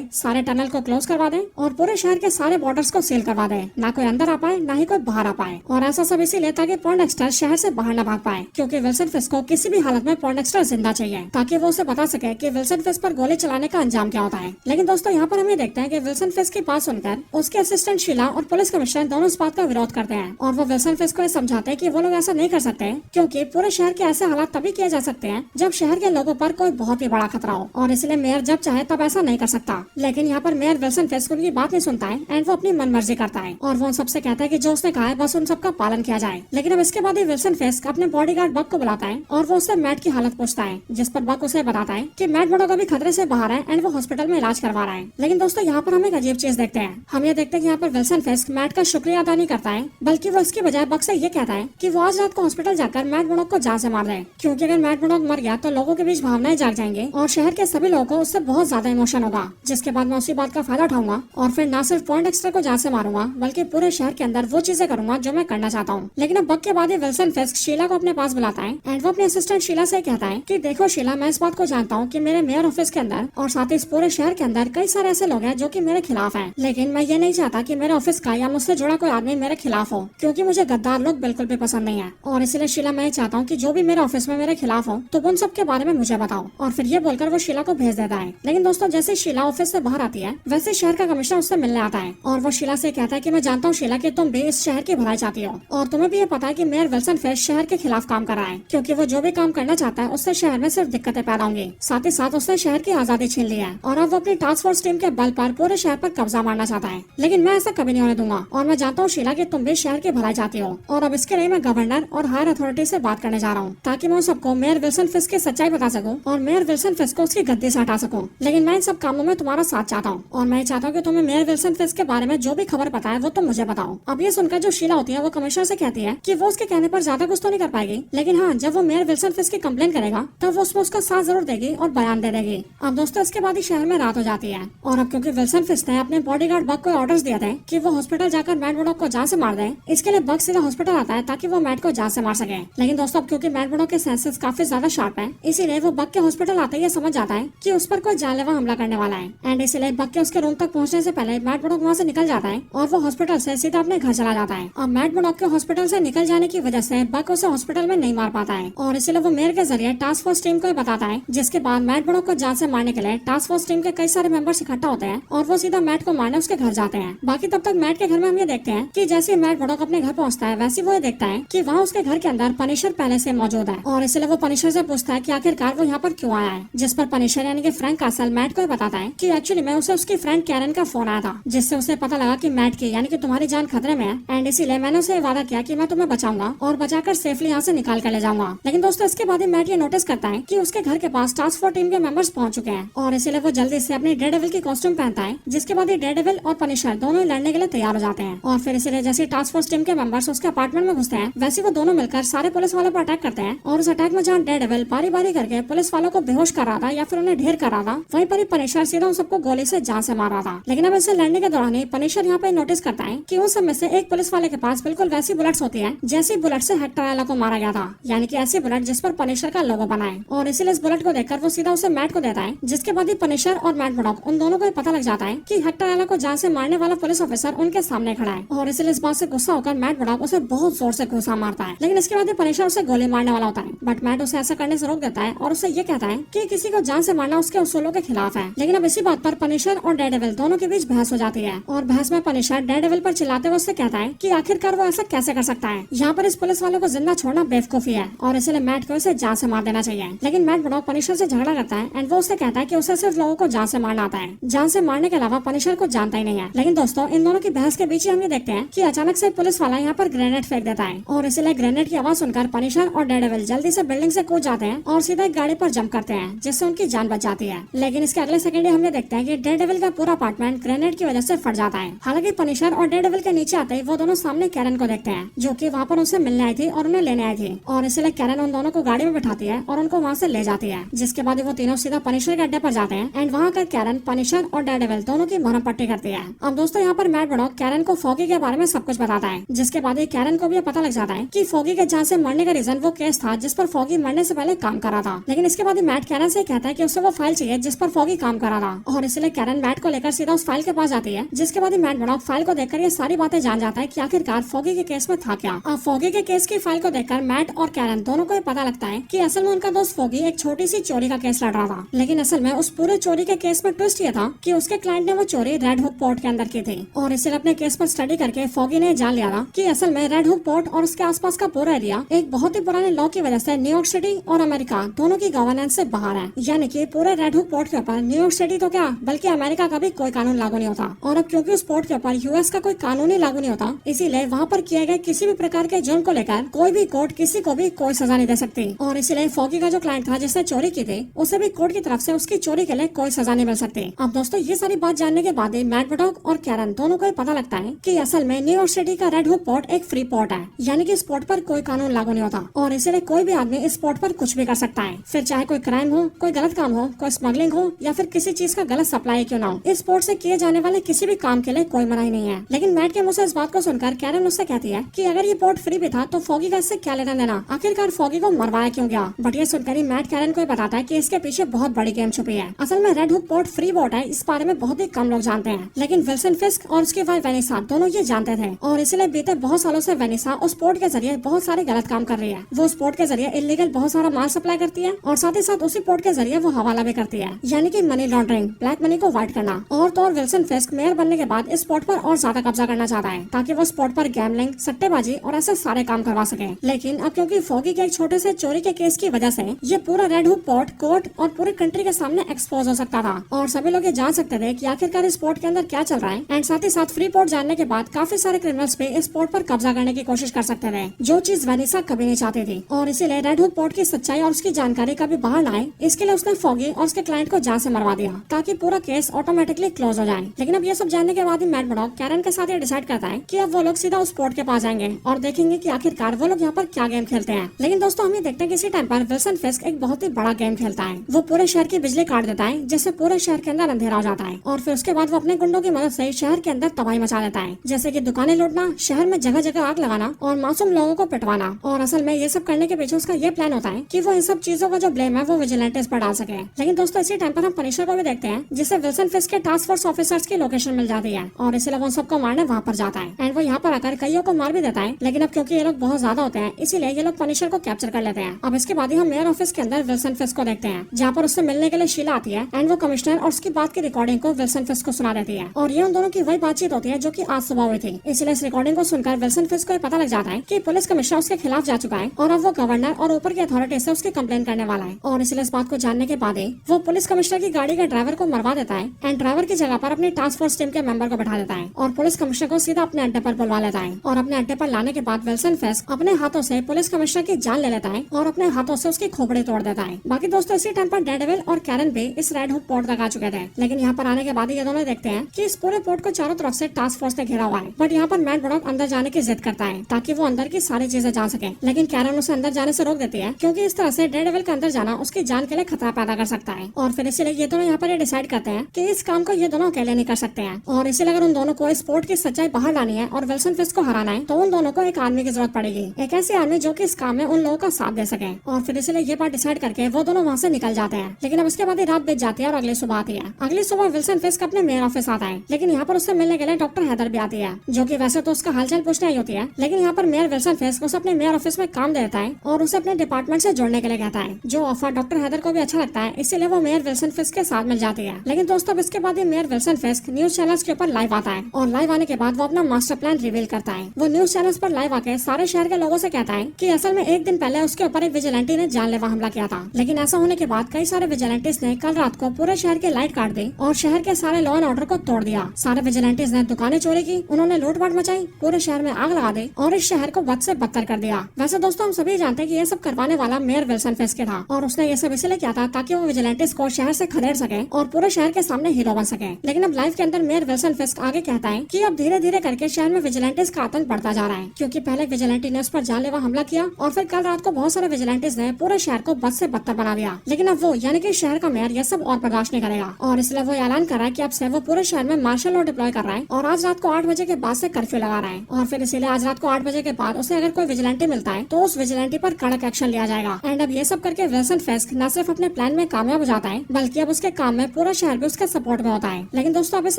सारे टनल को क्लोज करवा दे और पूरे शहर के सारे बॉर्डर्स को सील करवा दे, ना कोई अंदर आ पाए ना ही कोई बाहर आ पाए। और ऐसा सब इसीलिए ताकि पॉइंटएक्स्टर शहर से बाहर न भाग पाए, क्योंकि विल्सन फिस्क को किसी भी हालत में पॉइंटएक्स्टर जिंदा चाहिए ताकि वो उसे बता सके कि विल्सन फिस्क पर गोली चलाने का अंजाम क्या होता है। लेकिन दोस्तों यहाँ पर हम ये देखते हैं कि विल्सन फिस्क की बात सुनकर उसके असिस्टेंट शीला और पुलिस कमिश्नर दोनों इस बात का विरोध करते हैं और वो विल्सन फिस्क को समझाते हैं कि वो लोग ऐसा नहीं कर सकते क्योंकि पूरे शहर के ऐसे हालात तभी किए जा सकते हैं जब शहर के लोगों पर कोई बहुत ही बड़ा खतरा हो और इसलिए मेयर जब चाहे तब ऐसा नहीं कर सकता। लेकिन यहाँ पर मेयर विल्सन फिस्क उनकी बात नहीं सुनता है एंड वो अपनी मनमर्जी करता है और वो उन सबसे कहता है कि जो उसने कहा है बस उन सबका पालन किया जाए। लेकिन अब इसके बाद ही विल्सन फिस्क अपने बॉडीगार्ड बक को बुलाता है और वो उससे मैट की हालत पूछता है, जिस पर बक उसे बताता है कि मैट मर्डोक अभी खतरे से बाहर है एंड वो हॉस्पिटल में इलाज करवा रहा है। लेकिन दोस्तों यहाँ पर हम एक अजीब चीज देखते हैं। हम ये देखते हैं कि यहाँ पर विल्सन फिस्क मैट का शुक्रिया अदा नहीं करता है, बल्कि वो इसकी बजाय बक से ये कहता है कि वो आज रात को हॉस्पिटल जाकर मैट मर्डोक को जान से मार दे, क्योंकि अगर मैट मर्डोक मर गया तो लोगों के बीच भावनाएं जाग जाएंगे और शहर के सभी लोगों को उससे बहुत ज्यादा इमोशन होगा, जिसके बाद मैं उसी बात का फायदा उठाऊंगा और फिर न सिर्फ पॉइंटएक्स्टर को जान से मारूंगा बल्कि पूरे शहर के अंदर वो चीजें करूंगा जो मैं करना चाहता हूँ। लेकिन अब बक के बाद ही विल्सन फिस्क शीला को अपने पास बुलाता है एंड वो अपने असिस्टेंट शीला से कहता है कि देखो शीला, मैं इस बात को जानता हूँ कि मेरे मेयर ऑफिस के अंदर और साथ ही इस पूरे शहर के अंदर कई सारे ऐसे लोग हैं जो कि मेरे खिलाफ हैं, लेकिन मैं ये नहीं चाहता कि मेरे ऑफिस का या मुझसे जुड़ा कोई आदमी मेरे खिलाफ हो, क्योंकि मुझे गद्दार लोग बिल्कुल भी पसंद नहीं है। और इसलिए शीला, मैं चाहता हूँ कि जो भी मेरे ऑफिस में मेरे खिलाफ हो तो उन सब के बारे में मुझे बताओ। और फिर ये बोलकर वो शीला को भेज देता है। लेकिन दोस्तों जैसे शीला ऑफिस से बाहर आती है वैसे शहर का कमिश्नर उससे मिलने आता है और वो शीला से कहता है कि मैं जानता हूँ शीला कि तुम भी इस शहर की भलाई चाहती हो और तुम्हें भी ये पता है कि मेयर विल्सन फिस्क शहर के खिलाफ काम कर रहा है, क्योंकि वो जो भी काम करना चाहता है उससे शहर में सिर्फ दिक्कतें पैदा होंगी। साथ ही साथ उसने शहर की आजादी छीन ली है और अब वो अपनी टास्क फोर्स टीम के बल पर पूरे शहर पर कब्जा मारना चाहता है। लेकिन मैं ऐसा कभी नहीं होने दूंगा और मैं जानता हूँ शीला कि तुम भी शहर की भलाई चाहती हो और अब इसके लिए मैं गवर्नर और हायर अथॉरिटी से बात करने जा रहा हूँ ताकि मैं उन सबको मेयर विल्सन फिस्क की सच्चाई बता सकूं और मेयर विल्सन फिस्क को उसकी गद्दी से हटा सकूं। लेकिन मैं इन सब कामों में तुम्हारा साथ चाहता हूँ और मैं चाहता हूँ कि तुम्हें मेयर विल्सन फिस्क के बारे में जो भी खबर पता है वो तुम मुझे बताओ। अब ये सुनकर जो शीला होती है वो कमिश्नर से कहती है कि वो उसके कहने पर ज्यादा कुछ तो नहीं कर पाएगी, लेकिन हाँ, जब वो मेयर विल्सन फिस्क की कंप्लेन करेगा तब वो उसमें उसका साथ जरूर देगी और बयान दे देगी। अब दोस्तों इसके बाद ही शहर में रात हो जाती है और अब क्योंकि विल्सन फिस्क ने अपने बॉडीगार्ड बक को ऑर्डर्स दिए थे कि वो हॉस्पिटल जाकर मैट मर्डोक को जान से मार दे, इसके लिए बक सीधा हॉस्पिटल आता है ताकि वो मैट को जान से मार सके। लेकिन दोस्तों अब क्योंकि मैट मर्डोक के सेंसेस काफी ज्यादा शार्प है, इसीलिए वो बक के हॉस्पिटल आते ही समझ जाता है कि उस पर कोई जानलेवा हमला करने वाला है एंड इसीलिए बक के उसके रूम तक पहुंचने से पहले मैट मर्डोक वहाँ से निकल जाता है और वो हॉस्पिटल से सीधा अपने घर चला जाता है। अब मैट मर्डोक के हॉस्पिटल से निकल जाने की वजह से बक उसे हॉस्पिटल में नहीं मार पाता है और इसलिए वो मेयर के जरिए टास्क फोर्स टीम को बताता है, जिसके बाद मैट मर्डोक को जान से मारने के लिए टास्क फोर्स टीम के कई सारे मेंबर्स इकट्ठा होते हैं और वो सीधा मैट को मारने उसके घर जाते हैं। बाकी तब तक मैट के घर में हम ये देखते हैं कि जैसे मैट मर्डोक अपने घर पहुंचता है वैसे वो ये देखता है कि वहाँ उसके घर के अंदर पनिशर पहले से मौजूद है और इसलिए वो पनिशर से पूछता है कि आखिरकार वो यहाँ पर क्यों आया है, जिस पर पनिशर यानी कि फ्रैंक कासल मैट को बताता है कि एक्चुअली में उसे उसकी फ्रेंड कैरन का फोन आया था, जिससे उसे पता लगा कि मैट की यानी कि तुम्हारी जान खतरे में है एंड इसीलिए मैंने उसे वादा किया कि मैं तुम्हें बचाऊंगा और बचाकर सेफली यहाँ से निकाल कर ले जाऊंगा। लेकिन दोस्तों इसके बाद ही मैट ये नोटिस करता है कि उसके घर के पास टास्क फोर्स टीम के मेंबर्स पहुंच चुके हैं और इसीलिए वो जल्दी से अपनी डेयरडेविल की कॉस्ट्यूम पहनता है, जिसके बाद ही डेयरडेविल और पनिशर दोनों लड़ने के लिए तैयार हो जाते हैं। और फिर इसीलिए जैसे टास्क फोर्स टीम के मेंबर्स उसके अपार्टमेंट में घुसते हैं वैसे वो दोनों मिलकर सारे पुलिस वालों पर अटैक करते हैं और उस अटैक में जहाँ डेयरडेविल बारी बारी करके पुलिस वालों को बेहोश कर रहा था या फिर उन्हें ढेर कर रहा था, वहीं पर ही पनिशर सीधा उन सबको गोली से जान से मार रहा था। लेकिन अब इससे लड़ने के दौरान ही पनिशर यहाँ पे नोटिस करता है कि उन सब में से एक पुलिस वाले के पास बिल्कुल वैसी बुलेट्स होती है जैसी बुलेट से हेक्टर आयला को मारा गया था, यानी कि ऐसी बुलेट जिस पर पनिशर का लोगो बना है। और इसीलिए इस बुलेट को देखकर वो सीधा उसे मैट को देता है, जिसके बाद ही पनिशर और मैट मर्डोक उन दोनों को पता लग जाता है कि हेक्टर आयला को जान से मारने वाला पुलिस ऑफिसर उनके सामने खड़ा है और इसलिए इस बात से गुस्सा होकर मैट मर्डोक उसे बहुत जोर से घुसा मारता है। लेकिन इसके बाद पनिशर उसे गोली मारने वाला होता है, बट मैट उसे ऐसा करने से रोक देता है और उसे ये कहता है कि किसी को जान से मारना उसके उसूलों के खिलाफ है। लेकिन अब इसी बात पर पनिशर और डेयरडेविल दोनों के बीच बहस हो जाती है और बहस में पनिशर डेयरडेविल पर चिल्लाते हुए उससे कहता है कि आखिरकार वो ऐसा कैसे कर सकता है, यहाँ पर इस पुलिस वालों को जिंदा छोड़ना बेवकूफी है और इसलिए मैट को इसे जान से मार देना चाहिए। लेकिन मैट मर्डोक पनिशर से झगड़ा करता है एंड वो उससे कहता है कि उसे सिर्फ लोगों को जान से मारना आता है, जान से मारने के अलावा पनिशर को जानता ही नहीं है। लेकिन दोस्तों इन दोनों की बहस के बीच ही हम ये देखते हैं कि अचानक से पुलिस वाला यहाँ पर ग्रेनेड फेंक देता है और इसलिए ग्रेनेड की आवाज सुनकर पनिशर और डेयरडेविल जल्दी से बिल्डिंग से कूद जाते हैं और सीधा एक गाड़ी पर जंप करते हैं, जिससे जिससे उनकी जान बच जाती है। लेकिन इसके अगले सेकंड ही हमने देखते हैं कि डेयरडेविल का पूरा अपार्टमेंट ग्रेनेड की वजह से फट जाता है। हालांकि पनिशर और डेयरडेविल के नीचे आते ही वो दोनों सामने कैरन को देखते हैं, जो कि वहाँ पर उनसे मिलने आई थी और उन्हें लेने आई थी। और इसलिए कैरन उन दोनों को गाड़ी में बिठाती है और उनको वहाँ से ले जाती है, जिसके बाद वो तीनों सीधा पनिशर के अड्डे पर जाते हैं। एंड वहाँ कर कैरन पनिशर और डेयरडेविल दोनों की मरहम पट्टी करती है। अब दोस्तों यहाँ पर मैट मर्डॉक कैरन को फॉगी के बारे में सब कुछ बताता है, जिसके बाद कैरन को भी पता लग जाता है कि फॉगी के जान से मरने का रीजन वो केस था जिस पर फॉगी मरने से पहले काम कर रहा था। लेकिन इसके बाद मैट कैरन से कहता है कि उसे वो फाइल चाहिए जिस पर फॉगी काम कर रहा था, और इसलिए कैरन मैट को लेकर सीधा उस फाइल के पास जाती है, जिसके बाद मैट मर्डॉक फाइल को देखकर ये सारी बातें जान जाता है कि आखिरकार फॉगी के केस में था क्या। अब फॉगी के केस की फाइल को देखकर मैट और कैरन दोनों को पता लगता है कि असल में उनका दोस्त फॉगी एक छोटी सी चोरी का केस लड़ रहा था। लेकिन असल में उस पूरे चोरी के केस में ट्विस्ट ये था कि उसके क्लाइंट ने वो चोरी रेड हुक पोर्ट के अंदर की थी, और इसलिए अपने केस पर स्टडी करके फॉगी ने जान लिया था कि असल में रेड हुक पोर्ट और उसके आसपास का पूरा एरिया एक बहुत ही पुराने लॉ की वजह से न्यूयॉर्क सिटी और अमेरिका दोनों की गवर्नेंस से बाहर है। यानी कि पूरे रेड हुक पोर्ट के ऊपर न्यूयॉर्क सिटी तो क्या बल्कि अमेरिका का भी कोई कानून लागू नहीं होता। और अब क्योंकि उस पोर्ट के ऊपर यूएस का कोई कानून ही लागू नहीं होता, इसीलिए वहाँ पर किए गए किसी भी प्रकार के जुर्म को लेकर कोई भी कोर्ट किसी को भी कोई सजा नहीं दे सकती। और इसीलिए फॉगी का जो क्लाइंट था जिसने चोरी की थी, उसे भी कोर्ट की तरफ से उसकी चोरी के लिए कोई सजा नहीं मिल सकती। अब दोस्तों ये सारी बात जानने के बाद मैट मर्डॉक और कैरन दोनों को पता लगता है कि असल में न्यूयॉर्क सिटी का रेड हुक पोर्ट एक फ्री पोर्ट है, यानी कि इस पोर्ट पर कोई कानून लागू नहीं होता, और इसलिए कोई भी आदमी इस पोर्ट पर कुछ भी कर सकता है। फिर चाहे कोई क्राइम हो, कोई गलत काम हो, कोई स्मगलिंग हो, या फिर किसी चीज का गलत सप्लाई क्यों ना हो, इस पोर्ट से किए जाने वाले किसी भी काम के लिए कोई मनाही नहीं है। लेकिन मैट के मुंह से इस बात को सुनकर कैरन उससे कहती है कि अगर ये पोर्ट फ्री भी था तो फॉगी का इससे क्या लेना देना, आखिरकार फॉगी को मरवाया क्यों गया। बट ये सुनकर ही मैट कैरन को बताता है कि इसके पीछे बहुत बड़ी गेम छुपी है। असल में red hook port free port है, इस बारे में बहुत ही कम लोग जानते हैं, लेकिन विल्सन फिस्क और उसकी वाइफ वेनिसा दोनों ये जानते थे, और इसलिए बीते बहुत सालों से वेनिसा उस पोर्ट के जरिए बहुत सारे गलत काम कर रही है। वो उस पोर्ट के जरिए इलीगल बहुत सारा माल सप्लाई करती है, और साथ ही साथ उसी पोर्ट के जरिए वो हवाला भी करती है, यानी कि मनी लॉन्ड्रिंग, ब्लैक मनी को व्हाइट करना। और तो और विल्सन फिस्क मेयर बनने के बाद इस पोर्ट पर और ज्यादा कब्जा करना चाहता है, ताकि वो इस पोर्ट पर गैमलिंग, सट्टेबाजी और ऐसे सारे काम करवा सके। लेकिन अब क्योंकि फॉगी के एक छोटे से चोरी के केस की वजह से ये पूरा रेड हुक पोर्ट कोर्ट और पूरी कंट्री के सामने एक्सपोज हो सकता था, और सभी लोग ये जान सकते थे कि आखिरकार इस पोर्ट के अंदर क्या चल रहा है। एंड साथ ही साथ फ्री पोर्ट जानने के बाद काफी सारे क्रिमिनल्स भी इस पोर्ट पर कब्जा करने की कोशिश कर सकते थे, जो चीज वेनिसा कभी नहीं चाहती थी। और इसीलिए रेड हुक पोर्ट की सच्चाई और उसकी जानकारी कभी बाहर न आए, इसके लिए उसने फॉगी और उसके क्लाइंट को जान से मरवा दिया, ताकि पूरा केस ऑटोमेटिकली क्लोज हो जाए। लेकिन अब ये सब जानने के बाद ही मैट मर्डॉक कैरन के साथ ये डिसाइड करता है कि अब वो लोग सीधा उस पोर्ट के पास जाएंगे और देखेंगे कि आखिरकार वो लोग यहाँ पर क्या गेम खेलते हैं। लेकिन दोस्तों हम ये देखते हैं कि इसी टाइम पर विल्सन फिस्क एक बहुत ही बड़ा गेम खेलता है। वो पूरे शहर की बिजली काट देता है, जिससे पूरे शहर के अंदर अंधेरा हो जाता है, और फिर उसके बाद वो अपने गुंडों की मदद से शहर के अंदर तबाही मचा देता है, जैसे कि दुकानें लूटना, शहर में जगह जगह आग लगाना और मासूम लोगों को पिटवाना। और असल में ये सब करने के पीछे उसका ये प्लान होता है कि वो इन सब चीजों का जो ब्लेम है वो विजिलेंटेस पर डाल सके। लेकिन दोस्तों इसी टाइम पर हम पनिशर को भी देखते हैं, जिससे विल्सन फिस्क के टास्क फोर्स ऑफिसर्स की लोकेशन मिल जाती है, और इसलिए वो सबको मारने वहाँ पर जाता है। एंड वो यहाँ पर आकर कईयों को मार भी देता है, लेकिन अब क्योंकि ये लोग बहुत ज्यादा होते हैं, इसीलिए ये लोग पनिशर को कैप्चर कर लेते हैं। अब इसके बाद ही हम मेयर ऑफिस के अंदर विल्सन फिस्क को देखते हैं, जहाँ पर उससे मिलने के लिए शीला आती है, एंड वो कमिश्नर और उसकी बात की रिकॉर्डिंग को विल्सन फिस्क को सुना देती है, और ये उन दोनों की वही बातचीत होती है जो कि आज सुबह हुई थी। इसलिए इस रिकॉर्डिंग को सुनकर विल्सन फिस्क को पता लग जाता है कि पुलिस कमिश्नर उसके खिलाफ जा चुका है, और अब वो गवर्नर और ऊपर की अथॉरिटी से उसकी कंप्लेन करने वाला है। और इसलिए इस बात को जानने के बाद वो पुलिस कमिश्नर की गाड़ी के ड्राइवर को मरवा देता है, एंड ड्राइवर की जगह पर अपनी टास्क फोर्स टीम के मेंबर को बैठा देता है, और पुलिस कमिश्नर को सीधा अपने अड्डे पर बुलवा लेता है। और अपने अड्डे पर लाने के बाद विल्सन फिस्क अपने हाथों से पुलिस कमिश्नर की जान ले लेता है, और अपने हाथों से उसकी खोपड़ी तोड़ देता है। बाकी दोस्तों इसी टाइम पर डेयरडेविल और कैरन भी इस रेड हुक पोर्ट तक आ चुके थे, लेकिन यहाँ पर आने के बाद ये दोनों देखते हैं कि इस पूरे पोर्ट को चारों तरफ से टास्क फोर्स ने घेरा हुआ है। बट यहाँ पर मैट मर्डॉक अंदर जाने की जिद करता है, ताकि वो अंदर की सारी चीजें जान सके, लेकिन कैरन उसे अंदर जाने से रोक देती है, क्योंकि इस तरह से डेयरडेविल का अंदर जाना उसकी जान के लिए खतरा पैदा कर सकता है। और फिर इसीलिए ये दोनों यहाँ पर डिसाइड करते हैं कि इस काम को ये दोनों अकेले नहीं कर सकते हैं, और इसीलिए अगर उन दोनों को इस पोर्ट की सच्चाई बाहर लानी है और विल्सन फिस्क को हराना है, तो उन दोनों को एक आर्मी की जरूरत पड़ेगी, एक ऐसी आर्मी जो कि इस काम में उन लोगों का साथ दे सके। और फिर इसलिए ये बात डिसाइड करके वो दोनों वहाँ से निकल जाते हैं। लेकिन अब इसके बाद ही रात बीत जाती है और अगली सुबह आती है। अगली सुबह विल्सन फिस्क अपने मेयर ऑफिस आता है, लेकिन यहाँ पर उससे मिलने के लिए डॉक्टर हैदर भी आती है, जो कि वैसे तो उसका हालचाल पूछने आई होती है, लेकिन यहाँ पर मेयर विल्सन फिस्क उसे अपने मेयर ऑफिस में काम देता है और उसे अपने डिपार्टमेंट से जोड़ने के लिए कहता है, जो ऑफर डॉक्टर हैदर को भी अच्छा लगता है, इसीलिए वो मेयर विल्सन फिस्क के साथ मिल जाती है। लेकिन दोस्तों अब इसके बाद मेयर विल्सन फिस्क न्यूज चैनल्स के ऊपर लाइव आता है, और लाइव आने के बाद वो अपना मास्टर प्लान रिवील करता है। वो न्यूज चैनल्स पर लाइव आके सारे शहर के लोगों से कहता है कि असल में एक दिन पहले उसके ऊपर एक विजिलेंटी ने जानलेवा हमला किया था, लेकिन ऐसा होने के बाद कई सारे विजिलेंटीज ने कल रात को पूरे शहर की लाइट काट दी और शहर के सारे लॉ एंड ऑर्डर को तोड़ दिया। सारे विजिलेंटीज ने दुकानें चोरी की, उन्होंने लूटपाट मचाई, पूरे शहर में आग लगा दी और इस शहर को बद से बदतर कर दिया। वैसे दोस्तों हम सभी जानते हैं कि ये सब करवाने वाला मेयर विल्सन फिस्क था, और उसने ये सब इसलिए किया किया था ताकि वो विजिलेंटिस को शहर से खदेड़ सके और पूरे शहर के सामने हीरो बन सके। लेकिन अब लाइफ के अंदर मेयर विल्सन फिस्क आगे कहता है कि अब धीरे धीरे करके शहर में विजिलेंटिस का आतंक बढ़ता जा रहा है, क्योंकि पहले विजिलेंटी ने उस पर जानलेवा हमला किया और फिर कल रात को बहुत सारे विजिलेंटिस ने पूरे शहर को बद से बदतर बना दिया। लेकिन अब वो यानी कि शहर का मेयर ये सब और बर्दाश्त नहीं करेगा और इसलिए वो ऐलान कर रहा है कि अब से वो पूरे शहर में मार्शल लॉ डिप्लॉय कर रहा है और आज रात को 8 बजे के बाद से कर्फ्यू लगा रहा है। और फिर इसीलिए आज रात को 8 बजे के बाद उसे अगर कोई विजिलेंटी मिलता है तो उस विजिलेंटी पर कड़क एक्शन लिया जाएगा। एंड अब ये सब करके विल्सन फिस्क न सिर्फ अपने प्लान में कामयाब हो जाता है बल्कि अब उसके काम में पूरा शहर भी उसके सपोर्ट में होता है। लेकिन दोस्तों अब इस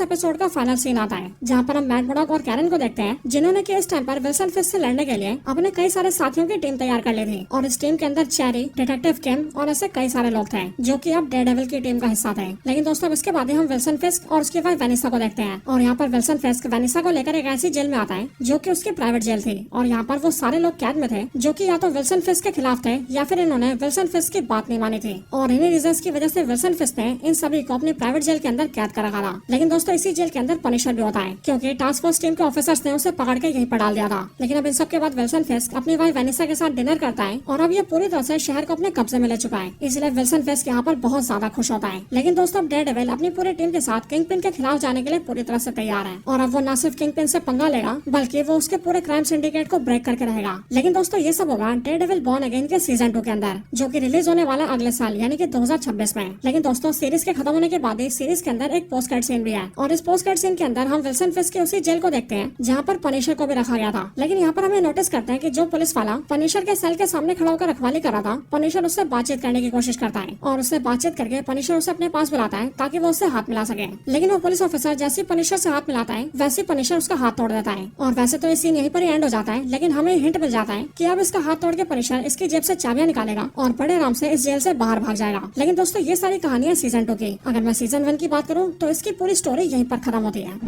एपिसोड का फाइनल सीन आता है जहाँ पर हम मैट मर्डॉक और कैरन को देखते हैं, जिन्होंने कि इस टाइम पर विल्सन फिस्क से लड़ने के लिए अपने कई सारे साथियों की टीम तैयार कर ली थी और इस टीम के अंदर चेरी, डिटेक्टिव किम और ऐसे कई सारे लोग थे जो कि अब डेयरडेविल की टीम का हिस्सा थे। लेकिन दोस्तों अब इसके बाद हम विल्सन फिस्क और उसकी वाइफ वेनिसा को देखते हैं और यहाँ पर विल्सन फिस्क वेनिसा को लेकर एक ऐसी जेल में आता है जो कि उसकी प्राइवेट जेल थी और यहाँ पर वो सारे लोग कैद में थे जो कि या तो विल्सन फिस्क के खिलाफ थे या फिर इन्होंने विल्सन फिस्क की बात नहीं मानी थी और इन्हीं रीजंस की वजह से विल्सन फिस्क ने इन सभी को अपनी प्राइवेट जेल के अंदर कैद कर रखा था। लेकिन दोस्तों इसी जेल के अंदर पनिशर भी होता है क्योंकि टास्क फोर्स टीम के ऑफिसर्स ने उसे पकड़ के यहीं पर डाल दिया था। लेकिन अब इन सब के बाद विल्सन फिस्क अपनी वाइफ वेनिसा के साथ डिनर करता है और अब ये पूरी तरह से शहर को अपने कब्जे में ले चुका है, इसलिए विल्सन फिस्क यहाँ पर बहुत ज्यादा खुश होता है। लेकिन दोस्तों अब डेयरडेविल अपनी पूरी टीम के साथ किंगपिन के खिलाफ जाने के लिए पूरी तरह से तैयार है और अब वो न सिर्फ किंगपिन से पंगा लेगा बल्कि वो उसके पूरे क्राइम सिंडिकेट को ब्रेक करके रहेगा। लेकिन दोस्तों ये सब होगा डेयरडेविल बॉर्न अगेन के सीजन 2 के अंदर जो कि रिलीज होने वाला अगले साल यानी कि 2026 में। लेकिन दोस्तों सीरीज के खत्म होने के बाद इस सीरीज के अंदर एक पोस्ट क्रेडिट सीन भी है और इस पोस्ट क्रेडिट सीन के अंदर हम विल्सन फिस्क के उसी जेल को देखते हैं जहाँ पर पनिशर को भी रखा गया था। लेकिन यहाँ पर हमें नोटिस करते हैं कि जो पुलिस वाला पनिशर के सेल के सामने खड़ा होकर रखवाली कर रहा था, पनिशर उससे बातचीत करने की कोशिश करता है और उससे बातचीत करके पनिशर उसे अपने पास बुलाता है ताकि वो उससे हाथ मिला सके। लेकिन वो पुलिस ऑफिसर जैसे पनिशर से हाथ मिलाता है वैसे पनिशर उसका हाथ तोड़ देता है और वैसे तो ये सीन यहीं पर ही एंड हो जाता है। लेकिन हमें हिंट मिल जाता है कि अब इसका हाथ तोड़ के पनिशर इसकी जेब से चाबियां निकालेगा और बड़े आराम से इस जेल से बाहर भाग जाएगा। लेकिन दोस्तों ये सारी कहानियां सीजन 2 की। अगर मैं सीजन 1 की बात करूं तो इसकी पूरी स्टोरी यहीं पर खत्म होती है।